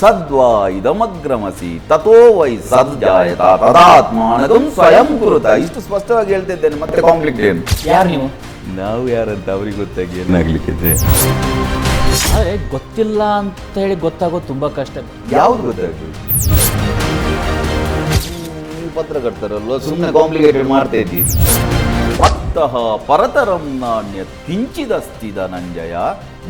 ಸದ್ವಾ ಇದಮಗ್ರಮಸಿ ತಥೋ ವೈ ಸದ್ಜಾಯತ ತದಾತ್ಮಾನಗಂ ಸ್ವಯಂ ಕುರುತ. ಇಷ್ಟು ಸ್ಪಷ್ಟವಾಗಿ ಹೇಳ್ತಿದ್ದೇನೆ, ಮತ್ತೆ ಕಾಂಪ್ಲಿಕ್ಟ್ ಏನು? ಯಾರು ನೀವು? ನಾವು ಯಾರಂತ ಅವ್ರಿಗೆ ಗೊತ್ತಾಗಿ ಏನಾಗ್ಲಿಕ್ಕಿದೆ? ಆದರೆ ಗೊತ್ತಿಲ್ಲ ಅಂತ ಹೇಳಿ ಗೊತ್ತಾಗೋದು ತುಂಬ ಕಷ್ಟ. ಯಾವ್ದು ಗೊತ್ತಾಗ್ತದೆ? ಪತ್ರಕರ್ತರಲ್ವ, ಸುಮ್ಮನೆ ಕಾಂಪ್ಲಿಕೇಟೆಡ್ ಮಾಡ್ತಾ ಇದ್ದೀವಿ. ಮತ್ತಃ ಪರತರಂ ನಾಣ್ಯ ಕಿಂಚಿದಸ್ತಿ ಧನಂಜಯ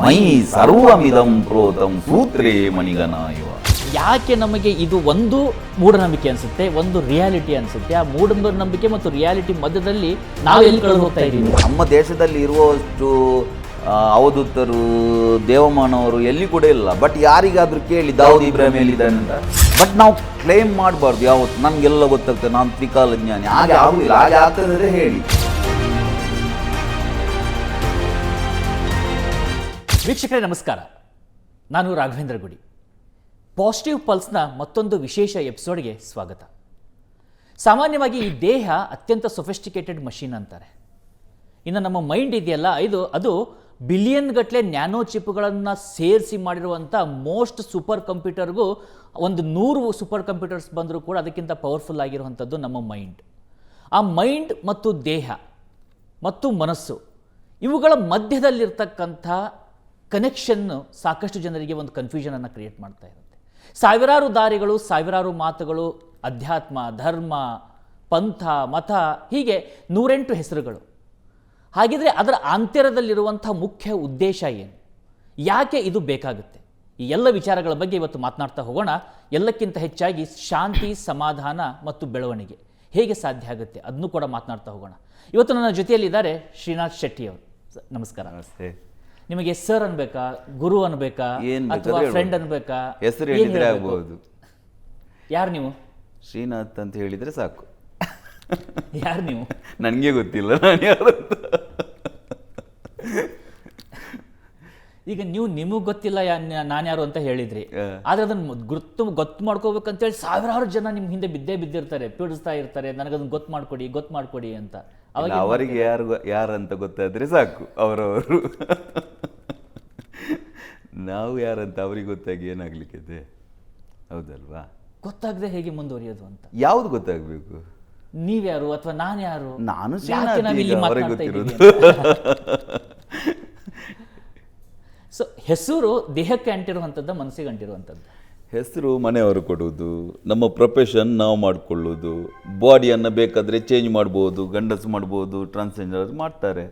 ಮೈ ಸರ್ವಮಿದಂ ಪ್ರೋತಂ ಸೂತ್ರೇ ಮಣಿಗನಾಯುವ. ಯಾಕೆ ನಮಗೆ ಇದು ಒಂದು ಮೂಢನಂಬಿಕೆ ಅನಿಸುತ್ತೆ, ಒಂದು ರಿಯಾಲಿಟಿ ಅನಿಸುತ್ತೆ. ಆ ಮೂಢನಂಬಿಕೆ ಮತ್ತು ರಿಯಾಲಿಟಿ ಮಧ್ಯದಲ್ಲಿ ನಾವು ಎಲ್ಲಿ ಕಳೆದು ಹೋಗ್ತಾ ಇದ್ದೀವಿ? ನಮ್ಮ ದೇಶದಲ್ಲಿ ಇರುವಷ್ಟು ಅವಧೂತರು, ದೇವಮಾನವರು ಎಲ್ಲಿ ಕೂಡ ಇಲ್ಲ. ಬಟ್ ಯಾರಿಗಾದ್ರೂ ಕೇಳಿ ದಾವೂದ್ ಇಬ್ರಾಹಿಂ ಎಲ್ಲಿದ್ದಾನೆ ಅಂತ. ಬಟ್ ನಾವು ಕ್ಲೇಮ್ ಮಾಡಬಾರ್ದು ಯಾವತ್ತು ನಮಗೆಲ್ಲ ಗೊತ್ತಾಗ್ತದೆ, ನಾನು ತ್ರಿಕಾಲಜ್ಞಾನಿ. ಹಾಗೆ ಆಗುದಿಲ್ಲ. ಹಾಗೆ ಆಗ್ತದೆ ಹೇಳಿ. ವೀಕ್ಷಕರೇ ನಮಸ್ಕಾರ, ನಾನು ರಾಘವೇಂದ್ರ ಗುಡಿ. ಪಾಸಿಟಿವ್ ಪಲ್ಸ್ನ ಮತ್ತೊಂದು ವಿಶೇಷ ಎಪಿಸೋಡ್ಗೆ ಸ್ವಾಗತ. ಸಾಮಾನ್ಯವಾಗಿ ಈ ದೇಹ ಅತ್ಯಂತ ಸೊಫಿಸ್ಟಿಕೇಟೆಡ್ ಮಷೀನ್ ಅಂತಾರೆ. ಇನ್ನು ನಮ್ಮ ಮೈಂಡ್ ಇದೆಯಲ್ಲ, ಅದು ಬಿಲಿಯನ್ ಗಟ್ಟಲೆ ನ್ಯಾನೋ ಚಿಪ್ಗಳನ್ನು ಸೇರಿಸಿ ಮಾಡಿರುವಂಥ ಮೋಸ್ಟ್ ಸೂಪರ್ ಕಂಪ್ಯೂಟರ್ಗೂ ಒಂದು 100 ಸೂಪರ್ ಕಂಪ್ಯೂಟರ್ಸ್ ಬಂದರೂ ಕೂಡ ಅದಕ್ಕಿಂತ ಪವರ್ಫುಲ್ ಆಗಿರುವಂಥದ್ದು ನಮ್ಮ ಮೈಂಡ್. ಆ ಮೈಂಡ್ ಮತ್ತು ದೇಹ ಮತ್ತು ಮನಸ್ಸು ಇವುಗಳ ಮಧ್ಯದಲ್ಲಿರ್ತಕ್ಕಂಥ ಕನೆಕ್ಷನ್ನು ಸಾಕಷ್ಟು ಜನರಿಗೆ ಒಂದು ಕನ್ಫ್ಯೂಷನನ್ನು ಕ್ರಿಯೇಟ್ ಮಾಡ್ತಾ ಇರುತ್ತೆ. ಸಾವಿರಾರು ದಾರಿಗಳು, ಸಾವಿರಾರು ಮಾತುಗಳು, ಅಧ್ಯಾತ್ಮ, ಧರ್ಮ, ಪಂಥ, ಮತ, ಹೀಗೆ 108 ಹೆಸರುಗಳು. ಹಾಗಿದ್ರೆ ಅದರ ಆಂತರ್ಯದಲ್ಲಿರುವಂಥ ಮುಖ್ಯ ಉದ್ದೇಶ ಏನು? ಯಾಕೆ ಇದು ಬೇಕಾಗುತ್ತೆ? ಈ ಎಲ್ಲ ವಿಚಾರಗಳ ಬಗ್ಗೆ ಇವತ್ತು ಮಾತನಾಡ್ತಾ ಹೋಗೋಣ. ಎಲ್ಲಕ್ಕಿಂತ ಹೆಚ್ಚಾಗಿ ಶಾಂತಿ, ಸಮಾಧಾನ ಮತ್ತು ಬೆಳವಣಿಗೆ ಹೇಗೆ ಸಾಧ್ಯ ಆಗುತ್ತೆ ಅದನ್ನು ಕೂಡ ಮಾತನಾಡ್ತಾ ಹೋಗೋಣ. ಇವತ್ತು ನನ್ನ ಜೊತೆಯಲ್ಲಿದ್ದಾರೆ ಶ್ರೀನಾಥ್ ಶೆಟ್ಟಿ ಅವರು. ನಮಸ್ಕಾರ. ನಮಸ್ತೆ. ನಿಮಗೆ ಸರ್ ಅನ್ಬೇಕಾ, ಗುರು ಅನ್ಬೇಕಾ, ಅಥವಾ ಫ್ರೆಂಡ್ ಅನ್ಬೇಕಾ? ಹೆಸರು ಹೇಳಿದ್ರೆ ಆಗ್ಬಹುದು. ಯಾರು ನೀವು? ಶ್ರೀನಾಥ್ ಅಂತ ಹೇಳಿದ್ರೆ ಸಾಕು. ಯಾರು ನೀವು? ನನಗೆ ಗೊತ್ತಿಲ್ಲ ನಾನು ಯಾರು ಅಂತ. ಈಗ ನೀವು ನಿಮಗೆ ಗೊತ್ತಿಲ್ಲ ನಾನು ಯಾರು ಅಂತ ಹೇಳಿದ್ರಿ. ಆದ್ರೆ ಅದನ್ನು ಗೊತ್ತು ಮಾಡ್ಕೋಬೇಕಂತೇಳಿ ಸಾವಿರಾರು ಜನ ನಿಮ್ಮ ಹಿಂದೆ ಬಿದ್ದಿರ್ತಾರೆ, ಪೀಡಿಸ್ತಾ ಇರ್ತಾರೆ, ನನಗದನ್ನು ಗೊತ್ತು ಮಾಡ್ಕೊಡಿ ಅಂತ. ಅವರಿಗೆ ಯಾರಂತ ಗೊತ್ತಾದ್ರೆ ಸಾಕು, ಅವರವರು. ನಾವು ಯಾರಂತ ಅವ್ರಿಗೆ ಗೊತ್ತಾಗಿ ಏನಾಗ್ಲಿಕ್ಕಿದೆ? ಹೌದಲ್ವಾ? ಗೊತ್ತಾಗದೆ ಹೇಗೆ ಮುಂದುವರಿಯೋದು ಅಂತ. ಯಾವ್ದು ಗೊತ್ತಾಗ್ಬೇಕು? ನೀವ್ಯಾರು ಅಥವಾ ನಾನು ಯಾರು? ನಾನು ಗೊತ್ತಿರೋದು. ಸೊ ಹೆಸರು ದೇಹಕ್ಕೆ ಅಂಟಿರುವಂಥದ್ದು, ಮನಸ್ಸಿಗೆ ಅಂಟಿರುವಂಥದ್ದು. ಹೆಸರು ಮನೆಯವರು ಕೊಡುವುದು, ನಮ್ಮ ಪ್ರೊಫೆಷನ್ ನಾವು ಮಾಡಿಕೊಳ್ಳೋದು. ಬಾಡಿಯನ್ನು ಬೇಕಾದರೆ ಚೇಂಜ್ ಮಾಡ್ಬೋದು, ಗಂಡಸು ಮಾಡ್ಬೋದು, ಟ್ರಾನ್ಸ್ಜೆಂಡರ್ ಮಾಡ್ತಾರೆ.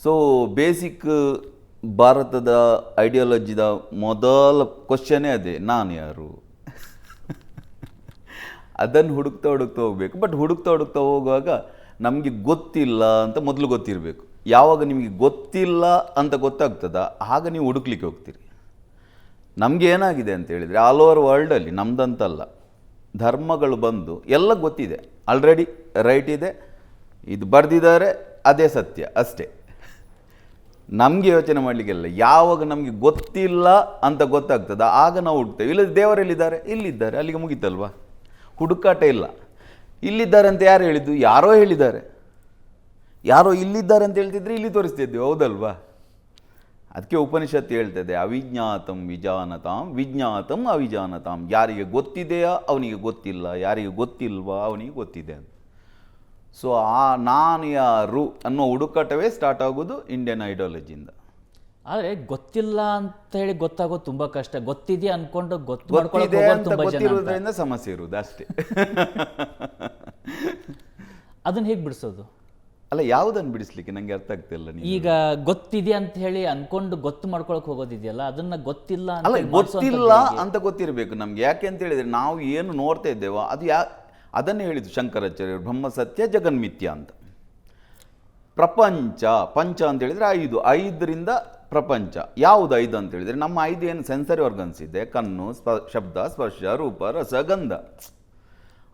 ಸೊ ಬೇಸಿಕ್ ಭಾರತದ ಐಡಿಯಾಲಜಿದ ಮೊದಲ ಕ್ವಶನೇ ಅದೇ, ನಾನು ಯಾರು? ಅದನ್ನು ಹುಡುಕ್ತಾ ಹೋಗಬೇಕು. ಬಟ್ ಹುಡುಕ್ತಾ ಹೋಗುವಾಗ ನಮಗೆ ಗೊತ್ತಿಲ್ಲ ಅಂತ ಮೊದಲು ಗೊತ್ತಿರಬೇಕು. ಯಾವಾಗ ನಿಮಗೆ ಗೊತ್ತಿಲ್ಲ ಅಂತ ಗೊತ್ತಾಗ್ತದ ಆಗ ನೀವು ಹುಡುಕ್ಲಿಕ್ಕೆ ಹೋಗ್ತೀರಿ. ನಮಗೆ ಏನಾಗಿದೆ ಅಂತ ಹೇಳಿದರೆ, ಆಲ್ ಓವರ್ ವರ್ಲ್ಡಲ್ಲಿ ನಮ್ದಂತಲ್ಲ, ಧರ್ಮಗಳು ಬಂದು ಎಲ್ಲ ಗೊತ್ತಿದೆ ಆಲ್ರೆಡಿ, ರೈಟ್ ಇದೆ, ಇದು ಬರೆದಿದ್ದಾರೆ, ಅದೇ ಸತ್ಯ ಅಷ್ಟೇ. ನಮಗೆ ಯೋಚನೆ ಮಾಡಲಿಕ್ಕೆಲ್ಲ. ಯಾವಾಗ ನಮಗೆ ಗೊತ್ತಿಲ್ಲ ಅಂತ ಗೊತ್ತಾಗ್ತದ ಆಗ ನಾವು ಹುಡುಕ್ತೇವೆ. ಇಲ್ಲದ ದೇವರೆಲ್ಲಿದ್ದಾರೆ? ಇಲ್ಲಿದ್ದಾರೆ, ಅಲ್ಲಿಗೆ ಮುಗಿತಲ್ವಾ? ಹುಡುಕಾಟ ಇಲ್ಲ. ಇಲ್ಲಿದ್ದಾರೆ ಅಂತ ಯಾರು ಹೇಳಿದ್ದು? ಯಾರೋ ಹೇಳಿದ್ದಾರೆ. ಯಾರೋ ಇಲ್ಲಿದ್ದಾರೆ ಅಂತ ಹೇಳ್ತಿದ್ರೆ ಇಲ್ಲಿ ತೋರಿಸ್ತಿದ್ದೇವೆ, ಹೌದಲ್ವಾ? ಅದಕ್ಕೆ ಉಪನಿಷತ್ತು ಹೇಳ್ತದೆ, ಅವಿಜ್ಞಾತಂ ವಿಜಾನತಾಂ ವಿಜ್ಞಾತಂ ಅವಿಜಾನತಾಂ. ಯಾರಿಗೆ ಗೊತ್ತಿದೆಯಾ ಅವನಿಗೆ ಗೊತ್ತಿಲ್ಲ, ಯಾರಿಗೆ ಗೊತ್ತಿಲ್ವಾ ಅವನಿಗೆ ಗೊತ್ತಿದೆ ಅಂತ. ಸೊ ಆ ನಾನು ಯಾರು ಅನ್ನೋ ಹುಡುಕಾಟವೇ ಸ್ಟಾರ್ಟ್ ಆಗೋದು ಇಂಡಿಯನ್ ಐಡಿಯಾಲಜಿಯಿಂದ. ಆದರೆ ಗೊತ್ತಿಲ್ಲ ಅಂತ ಹೇಳಿ ಗೊತ್ತಾಗೋದು ತುಂಬ ಕಷ್ಟ. ಗೊತ್ತಿದೆಯಾ ಅನ್ಕೊಂಡು ಗೊತ್ತಿರೋದ್ರಿಂದ ಸಮಸ್ಯೆ ಇರುವುದು ಅಷ್ಟೇ. ಅದನ್ನ ಹೇಗೆ ಬಿಡಿಸೋದು? ಅಲ್ಲ, ಯಾವುದನ್ನು ಬಿಡಿಸ್ಲಿಕ್ಕೆ ನಂಗೆ ಅರ್ಥ ಆಗ್ತಿಲ್ಲ. ಈಗ ಗೊತ್ತಿದೆ ಅಂತ ಹೇಳಿ ಅನ್ಕೊಂಡು ಗೊತ್ತು ಮಾಡ್ಕೊಳಕ್ ಹೋಗೋದಿದೆಯಲ್ಲ, ಅದನ್ನ ಗೊತ್ತಿಲ್ಲ ಅಲ್ಲ, ಗೊತ್ತಿಲ್ಲ ಅಂತ ಗೊತ್ತಿರಬೇಕು ನಮ್ಗೆ. ಯಾಕೆ ಅಂತ ಹೇಳಿದ್ರೆ ನಾವು ಏನು ನೋಡ್ತಾ ಇದ್ದೇವೋ ಅದು ಅದನ್ನೇ ಹೇಳಿದ್ದು ಶಂಕರಾಚಾರ್ಯರು, ಬ್ರಹ್ಮ ಸತ್ಯ ಜಗನ್ಮಿಥ್ಯ ಅಂತ. ಪ್ರಪಂಚ, ಪಂಚ ಅಂತ ಹೇಳಿದ್ರೆ 5ರಿಂದ ಪ್ರಪಂಚ. ಯಾವುದು 5 ಅಂತ ಹೇಳಿದರೆ ನಮ್ಮ 5 ಏನು ಸೆನ್ಸರಿ ಆರ್ಗನ್ಸ್ ಇದೆ, ಕಣ್ಣು, ಶಬ್ದ, ಸ್ಪರ್ಶ, ರೂಪ, ರಸ, ಗಂಧ.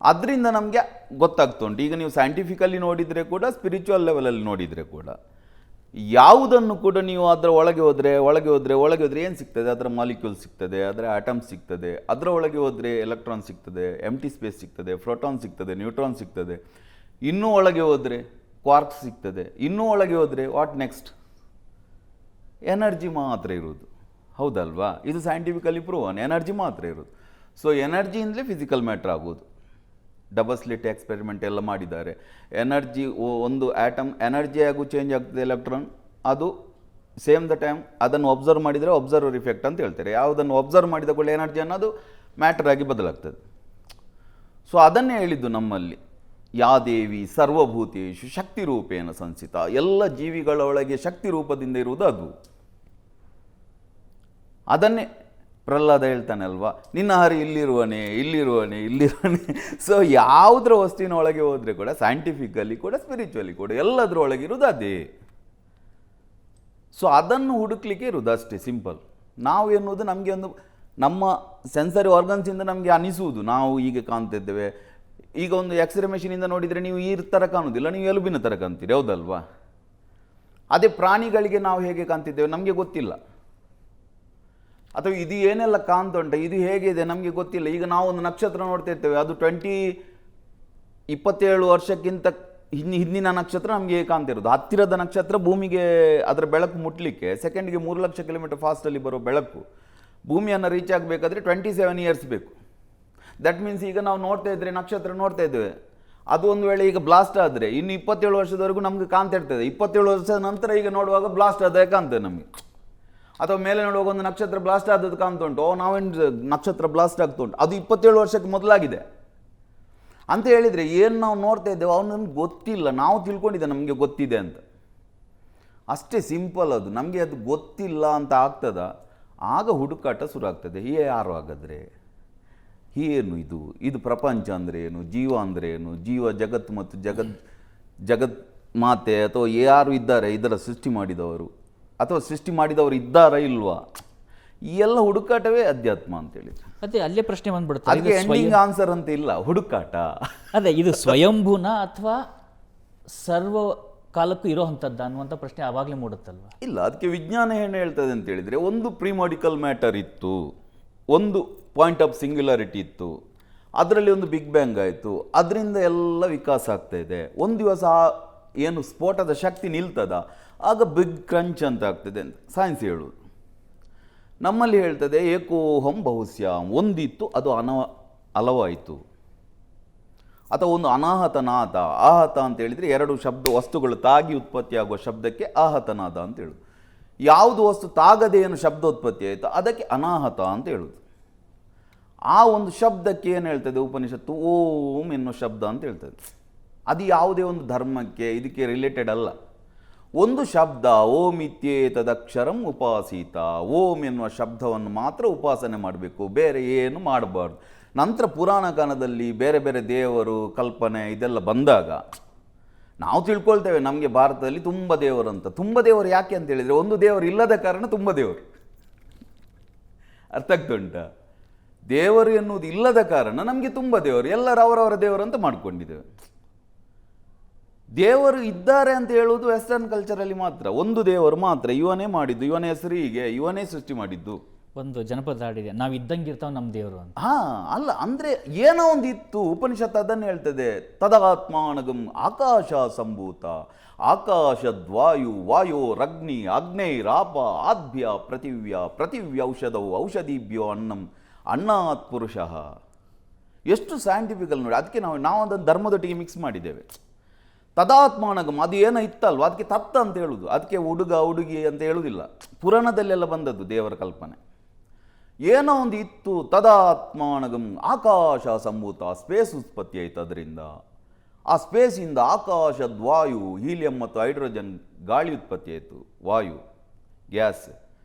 ಅದರಿಂದ ನಮಗೆ ಗೊತ್ತಾಗ್ತುಂಟು. ಈಗ ನೀವು ಸೈಂಟಿಫಿಕಲಿ ನೋಡಿದರೆ ಕೂಡ, ಸ್ಪಿರಿಚುವಲ್ ಲೆವೆಲಲ್ಲಿ ನೋಡಿದರೆ ಕೂಡ, ಯಾವುದನ್ನು ಕೂಡ ನೀವು ಅದರ ಒಳಗೆ ಹೋದರೆ ಏನು ಸಿಗ್ತದೆ? ಅದರ ಮಾಲಿಕ್ಯೂಲ್ ಸಿಗ್ತದೆ, ಅದರ ಆಟಮ್ ಸಿಗ್ತದೆ. ಅದರ ಒಳಗೆ ಹೋದರೆ ಎಲೆಕ್ಟ್ರಾನ್ ಸಿಗ್ತದೆ, ಎಂಟಿ ಸ್ಪೇಸ್ ಸಿಗ್ತದೆ, ಪ್ರೋಟಾನ್ ಸಿಗ್ತದೆ, ನ್ಯೂಟ್ರಾನ್ ಸಿಗ್ತದೆ. ಇನ್ನೂ ಒಳಗೆ ಹೋದರೆ ಕ್ವಾರ್ಕ್ ಸಿಗ್ತದೆ. ಇನ್ನೂ ಒಳಗೆ ಹೋದರೆ ವಾಟ್ ನೆಕ್ಸ್ಟ್? ಎನರ್ಜಿ ಮಾತ್ರ ಇರುವುದು. ಹೌದಲ್ವಾ? ಇದು ಸೈಂಟಿಫಿಕಲಿ ಪ್ರೂವನ್, ಎನರ್ಜಿ ಮಾತ್ರ ಇರೋದು. ಸೊ ಎನರ್ಜಿಯಿಂದಲೇ ಫಿಸಿಕಲ್ ಮ್ಯಾಟ್ರ್ ಆಗೋದು. ಡಬಲ್ ಸ್ಲಿಟ್ ಎಕ್ಸ್ಪೆರಿಮೆಂಟ್ ಎಲ್ಲ ಮಾಡಿದ್ದಾರೆ. ಎನರ್ಜಿ, ಒಂದು ಆ್ಯಟಮ್ ಎನರ್ಜಿ ಆಗು ಚೇಂಜ್ ಆಗ್ತದೆ, ಎಲೆಕ್ಟ್ರಾನ್ ಅದು ಸೇಮ್ ದ ಟೈಮ್ ಅದನ್ನು ಒಬ್ಸರ್ವ್ ಮಾಡಿದರೆ ಒಬ್ಸರ್ವರ್ ಇಫೆಕ್ಟ್ ಅಂತ ಹೇಳ್ತಾರೆ. ಯಾವುದನ್ನು ಒಬ್ಸರ್ವ್ ಮಾಡಿದ ಕೂಡಲೇ ಎನರ್ಜಿ ಅನ್ನೋದು ಮ್ಯಾಟರ್ ಆಗಿ ಬದಲಾಗ್ತದೆ. ಸೊ ಅದನ್ನೇ ಹೇಳಿದ್ದು ನಮ್ಮಲ್ಲಿ, ಯಾ ದೇವಿ ಸರ್ವಭೂತೇಷು ಶಕ್ತಿ ರೂಪೇಣ ಸಂಸ್ಥಿತ. ಎಲ್ಲ ಜೀವಿಗಳ ಒಳಗೆ ಶಕ್ತಿ ರೂಪದಿಂದ ಇರುವುದು ಅದು. ಅದನ್ನೇ ಪ್ರಹ್ಲಾದ ಹೇಳ್ತಾನೆ ಅಲ್ವಾ, ನಿನ್ನ ಹರಿ ಇಲ್ಲಿರುವನೇ ಇಲ್ಲಿರುವನೇ ಇಲ್ಲಿರುವನೇ. ಸೊ ಯಾವುದರ ವಸ್ತುವಿನ ಒಳಗೆ ಹೋದರೆ ಕೂಡ ಸೈಂಟಿಫಿಕಲಿ ಕೂಡ ಸ್ಪಿರಿಚುವಲಿ ಕೂಡ ಎಲ್ಲದರ ಒಳಗಿರುವುದು ಅದೇ. ಸೊ ಅದನ್ನು ಹುಡುಕ್ಲಿಕ್ಕೆ ಇರುವುದು ಅಷ್ಟೇ, ಸಿಂಪಲ್. ನಾವು ಎನ್ನುವುದು ನಮಗೆ ಒಂದು ನಮ್ಮ ಸೆನ್ಸರಿ ಆರ್ಗನ್ಸಿಂದ ನಮಗೆ ಅನಿಸುವುದು, ನಾವು ಹೀಗೆ ಕಾಣ್ತಿದ್ದೇವೆ. ಈಗ ಒಂದು ಎಕ್ಸ್ರೇ ಮೆಷಿನಿಂದ ನೋಡಿದರೆ ನೀವು ಈ ಥರ ಕಾಣುವುದಿಲ್ಲ, ನೀವು ಎಲುಬಿನ ಥರ ಕಾಣ್ತೀರಿ, ಹೌದಲ್ವಾ? ಅದೇ ಪ್ರಾಣಿಗಳಿಗೆ ನಾವು ಹೇಗೆ ಕಾಣ್ತಿದ್ದೇವೆ ನಮಗೆ ಗೊತ್ತಿಲ್ಲ. ಅಥವಾ ಇದು ಏನೆಲ್ಲ ಕಾಣ್ತುಂಟ, ಇದು ಹೇಗಿದೆ ನಮಗೆ ಗೊತ್ತಿಲ್ಲ. ಈಗ ನಾವು ಒಂದು ನಕ್ಷತ್ರ ನೋಡ್ತಾ ಇರ್ತೇವೆ, ಅದು 27 ವರ್ಷಕ್ಕಿಂತ ಹಿಂದಿನ ನಕ್ಷತ್ರ ನಮಗೆ ಕಾಣ್ತಿರೋದು. ಹತ್ತಿರದ ನಕ್ಷತ್ರ ಭೂಮಿಗೆ ಅದರ ಬೆಳಕು ಮುಟ್ಲಿಕ್ಕೆ ಸೆಕೆಂಡ್ಗೆ 3 ಲಕ್ಷ ಕಿಲೋಮೀಟರ್ ಫಾಸ್ಟಲ್ಲಿ ಬರೋ ಬೆಳಕು ಭೂಮಿಯನ್ನು ರೀಚ್ ಆಗಬೇಕಾದ್ರೆ 27 ಇಯರ್ಸ್ ಬೇಕು. ದಟ್ ಮೀನ್ಸ್ ಈಗ ನಾವು ನೋಡ್ತಾ ಇದ್ರೆ ನಕ್ಷತ್ರ ನೋಡ್ತಾ ಇದ್ದೇವೆ, ಅದು ಒಂದು ವೇಳೆ ಈಗ ಬ್ಲಾಸ್ಟ್ ಆದರೆ ಇನ್ನು 27 ವರ್ಷದವರೆಗೂ ನಮಗೆ ಕಾಣ್ತಾ ಇರ್ತದೆ. 27 ವರ್ಷದ ನಂತರ ಈಗ ನೋಡುವಾಗ ಬ್ಲಾಸ್ಟ್ ಆದಾಗ ಕಾಣ್ತದೆ ನಮಗೆ. ಅಥವಾ ಮೇಲೆ ನೋಡುವಾಗ ಒಂದು ನಕ್ಷತ್ರ ಬ್ಲಾಸ್ಟ್ ಆದದ್ದು ಕಾಣ್ತುಂಟು, ನಾವೇನು ನಕ್ಷತ್ರ ಬ್ಲಾಸ್ಟ್ ಆಗ್ತುಂಟು, ಅದು 27 ವರ್ಷಕ್ಕೆ ಮೊದಲಾಗಿದೆ ಅಂತ ಹೇಳಿದರೆ ಏನು ನಾವು ನೋಡ್ತಾ ಇದ್ದೇವೆ ಅವನನ್ನು ಗೊತ್ತಿಲ್ಲ. ನಾವು ತಿಳ್ಕೊಂಡಿದ್ದೆ ನಮಗೆ ಗೊತ್ತಿದೆ ಅಂತ, ಅಷ್ಟೇ ಸಿಂಪಲ್. ಅದು ನಮಗೆ ಅದು ಗೊತ್ತಿಲ್ಲ ಅಂತ ಆಗ್ತದ, ಆಗ ಹುಡುಕಾಟ ಶುರು ಆಗ್ತದೆ. ಯಾರು ಹಾಗಾದರೆ ಏನು ಇದು ಪ್ರಪಂಚ ಅಂದರೆ ಏನು, ಜೀವ ಅಂದರೆ ಏನು, ಜೀವ ಜಗತ್ತು ಮತ್ತು ಜಗತ್ ಮಾತೆ ಅಥವಾ ಯಾರು ಇದ್ದಾರೆ ಇದರ ಸೃಷ್ಟಿ ಮಾಡಿದವರು, ಅಥವಾ ಸೃಷ್ಟಿ ಮಾಡಿದವರು ಇದ್ದಾರಾ ಇಲ್ವಾ, ಈ ಎಲ್ಲ ಹುಡುಕಾಟವೇ ಅಧ್ಯಾತ್ಮ ಅಂತೇಳಿ. ಅದೇ ಅಲ್ಲೇ ಪ್ರಶ್ನೆ ಬಂದ್ಬಿಡುತ್ತೆ, ಅದಕ್ಕೆ ಎಂಡಿಂಗ್ ಆನ್ಸರ್ ಅಂತ ಇಲ್ಲ, ಹುಡುಕಾಟ. ಅದೇ ಇದು ಸ್ವಯಂಭೂನ ಅಥವಾ ಸರ್ವ ಕಾಲಕ್ಕೂ ಇರೋ ಅಂಥದ್ದು ಅನ್ನುವಂಥ ಪ್ರಶ್ನೆ ಆವಾಗಲೇ ಮೂಡುತ್ತಲ್ವ? ಇಲ್ಲ, ಅದಕ್ಕೆ ವಿಜ್ಞಾನ ಏನು ಹೇಳ್ತದೆ ಅಂತ ಹೇಳಿದರೆ, ಒಂದು ಪ್ರಿಮಾಡಿಕಲ್ ಮ್ಯಾಟರ್ ಇತ್ತು, ಒಂದು ಪಾಯಿಂಟ್ ಆಫ್ ಸಿಂಗ್ಯುಲಾರಿಟಿ ಇತ್ತು, ಅದರಲ್ಲಿ ಒಂದು ಬಿಗ್ ಬ್ಯಾಂಗ್ ಆಯಿತು, ಅದರಿಂದ ಎಲ್ಲ ವಿಕಾಸ ಆಗ್ತಾ ಇದೆ. ಒಂದು ದಿವಸ ಏನು ಸ್ಫೋಟದ ಶಕ್ತಿ ನಿಲ್ತದ, ಆಗ ಬಿಗ್ ಕ್ರಂಚ್ ಅಂತ ಆಗ್ತದೆ ಅಂತ ಸೈನ್ಸ್ ಹೇಳುವುದು. ನಮ್ಮಲ್ಲಿ ಹೇಳ್ತದೆ ಏಕೋಹಂ ಬಹುಸ್ಯಾಂ, ಒಂದಿತ್ತು ಅದು ಹಲವಾಯಿತು. ಅಥವಾ ಒಂದು ಅನಾಹತನಾದ, ಆಹತ ಅಂತ ಹೇಳಿದರೆ 2 ಶಬ್ದ ವಸ್ತುಗಳು ತಾಗಿ ಉತ್ಪತ್ತಿಯಾಗುವ ಶಬ್ದಕ್ಕೆ ಆಹತನಾದ ಅಂತ ಹೇಳುದು. ಯಾವುದು ವಸ್ತು ತಾಗದೆ ಏನು ಶಬ್ದ ಉತ್ಪತ್ತಿ ಆಯಿತು ಅದಕ್ಕೆ ಅನಾಹತ ಅಂತ ಹೇಳುದು. ಆ ಒಂದು ಶಬ್ದಕ್ಕೆ ಏನು ಹೇಳ್ತದೆ ಉಪನಿಷತ್ತು, ಓಂ ಎನ್ನುವ ಶಬ್ದ ಅಂತ ಹೇಳ್ತದೆ. ಅದು ಯಾವುದೇ ಒಂದು ಧರ್ಮಕ್ಕೆ ಇದಕ್ಕೆ ರಿಲೇಟೆಡ್ ಅಲ್ಲ. ಒಂದು ಶಬ್ದ ಓಂ ಇತ್ಯೇತದಕ್ಷರಂ ಉಪಾಸೀತ, ಓಂ ಎನ್ನುವ ಶಬ್ದವನ್ನು ಮಾತ್ರ ಉಪಾಸನೆ ಮಾಡಬೇಕು, ಬೇರೆ ಏನು ಮಾಡಬಾರ್ದು. ನಂತರ ಪುರಾಣ ಕಾಲದಲ್ಲಿ ಬೇರೆ ಬೇರೆ ದೇವರು ಕಲ್ಪನೆ ಇದೆಲ್ಲ ಬಂದಾಗ ನಾವು ತಿಳ್ಕೊಳ್ತೇವೆ ನಮಗೆ ಭಾರತದಲ್ಲಿ ತುಂಬ ದೇವರು ಅಂತ. ತುಂಬ ದೇವರು ಯಾಕೆ ಅಂತ ಹೇಳಿದರೆ, ಒಂದು ದೇವರು ಇಲ್ಲದ ಕಾರಣ ತುಂಬ ದೇವರು. ಅರ್ಥ ಆಗ್ತುಂಟ? ದೇವರು ಎನ್ನುವುದು ಇಲ್ಲದ ಕಾರಣ ನಮಗೆ ತುಂಬ ದೇವರು, ಎಲ್ಲರೂ ಅವರವರ ದೇವರು ಅಂತ ಮಾಡ್ಕೊಂಡಿದ್ದೇವೆ. ದೇವರು ಇದ್ದಾರೆ ಅಂತ ಹೇಳುವುದು ವೆಸ್ಟರ್ನ್ ಕಲ್ಚರಲ್ಲಿ ಮಾತ್ರ. ಒಂದು ದೇವರು ಮಾತ್ರ, ಇವನೇ ಮಾಡಿದ್ದು, ಇವನ ಹೆಸರು ಹೀಗೆ, ಇವನೇ ಸೃಷ್ಟಿ ಮಾಡಿದ್ದು. ಒಂದು ಜನಪದ ಹಾಡಿದೆ, ನಾವು ಇದ್ದಂಗೆ ಇರ್ತಾವೆ ನಮ್ಮ ದೇವರು ಅಂತ. ಅಲ್ಲ ಅಂದರೆ ಏನೋ ಒಂದು ಇತ್ತು. ಉಪನಿಷತ್ತು ಅದನ್ನು ಹೇಳ್ತದೆ, ತದಾತ್ಮಾನಗಂ ಆಕಾಶ ಸಂಭೂತ, ಆಕಾಶದ್ವಾಯು ವಾಯೋರಗ್ನಿ ಅಗ್ನೈರಾಪ ಆದ್ಭ್ಯ ಪೃಥಿವ್ಯೌಷಧವು ಔಷಧಿಭ್ಯೋ ಅನ್ನಂ ಅನ್ನಾತ್ ಪುರುಷಃ. ಎಷ್ಟು ಸೈಂಟಿಫಿಕಲ್ ನೋಡಿ. ಅದಕ್ಕೆ ನಾವು ಅದನ್ನು ಧರ್ಮದೊಟ್ಟಿಗೆ ಮಿಕ್ಸ್ ಮಾಡಿದ್ದೇವೆ. ತದಾತ್ಮಾನಗಮ್ ಅದು ಏನೋ ಇತ್ತಲ್ವ, ಅದಕ್ಕೆ ತತ್ತ ಅಂತ ಹೇಳುದು, ಅದಕ್ಕೆ ಹುಡುಗ ಹುಡುಗಿ ಅಂತ ಹೇಳುವುದಿಲ್ಲ. ಪುರಾಣದಲ್ಲೆಲ್ಲ ಬಂದದ್ದು ದೇವರ ಕಲ್ಪನೆ. ಏನೋ ಒಂದು ಇತ್ತು, ತದಾತ್ಮಾನಗಂ ಆಕಾಶ ಸಂಭೂತ, ಸ್ಪೇಸ್ ಉತ್ಪತ್ತಿ ಆಯಿತು. ಅದರಿಂದ ಆ ಸ್ಪೇಸಿಂದ ಆಕಾಶದ ವಾಯು, ಹೀಲಿಯಂ ಮತ್ತು ಹೈಡ್ರೋಜನ್ ಗಾಳಿ ಉತ್ಪತ್ತಿ ಆಯಿತು, ವಾಯು ಗ್ಯಾಸ್.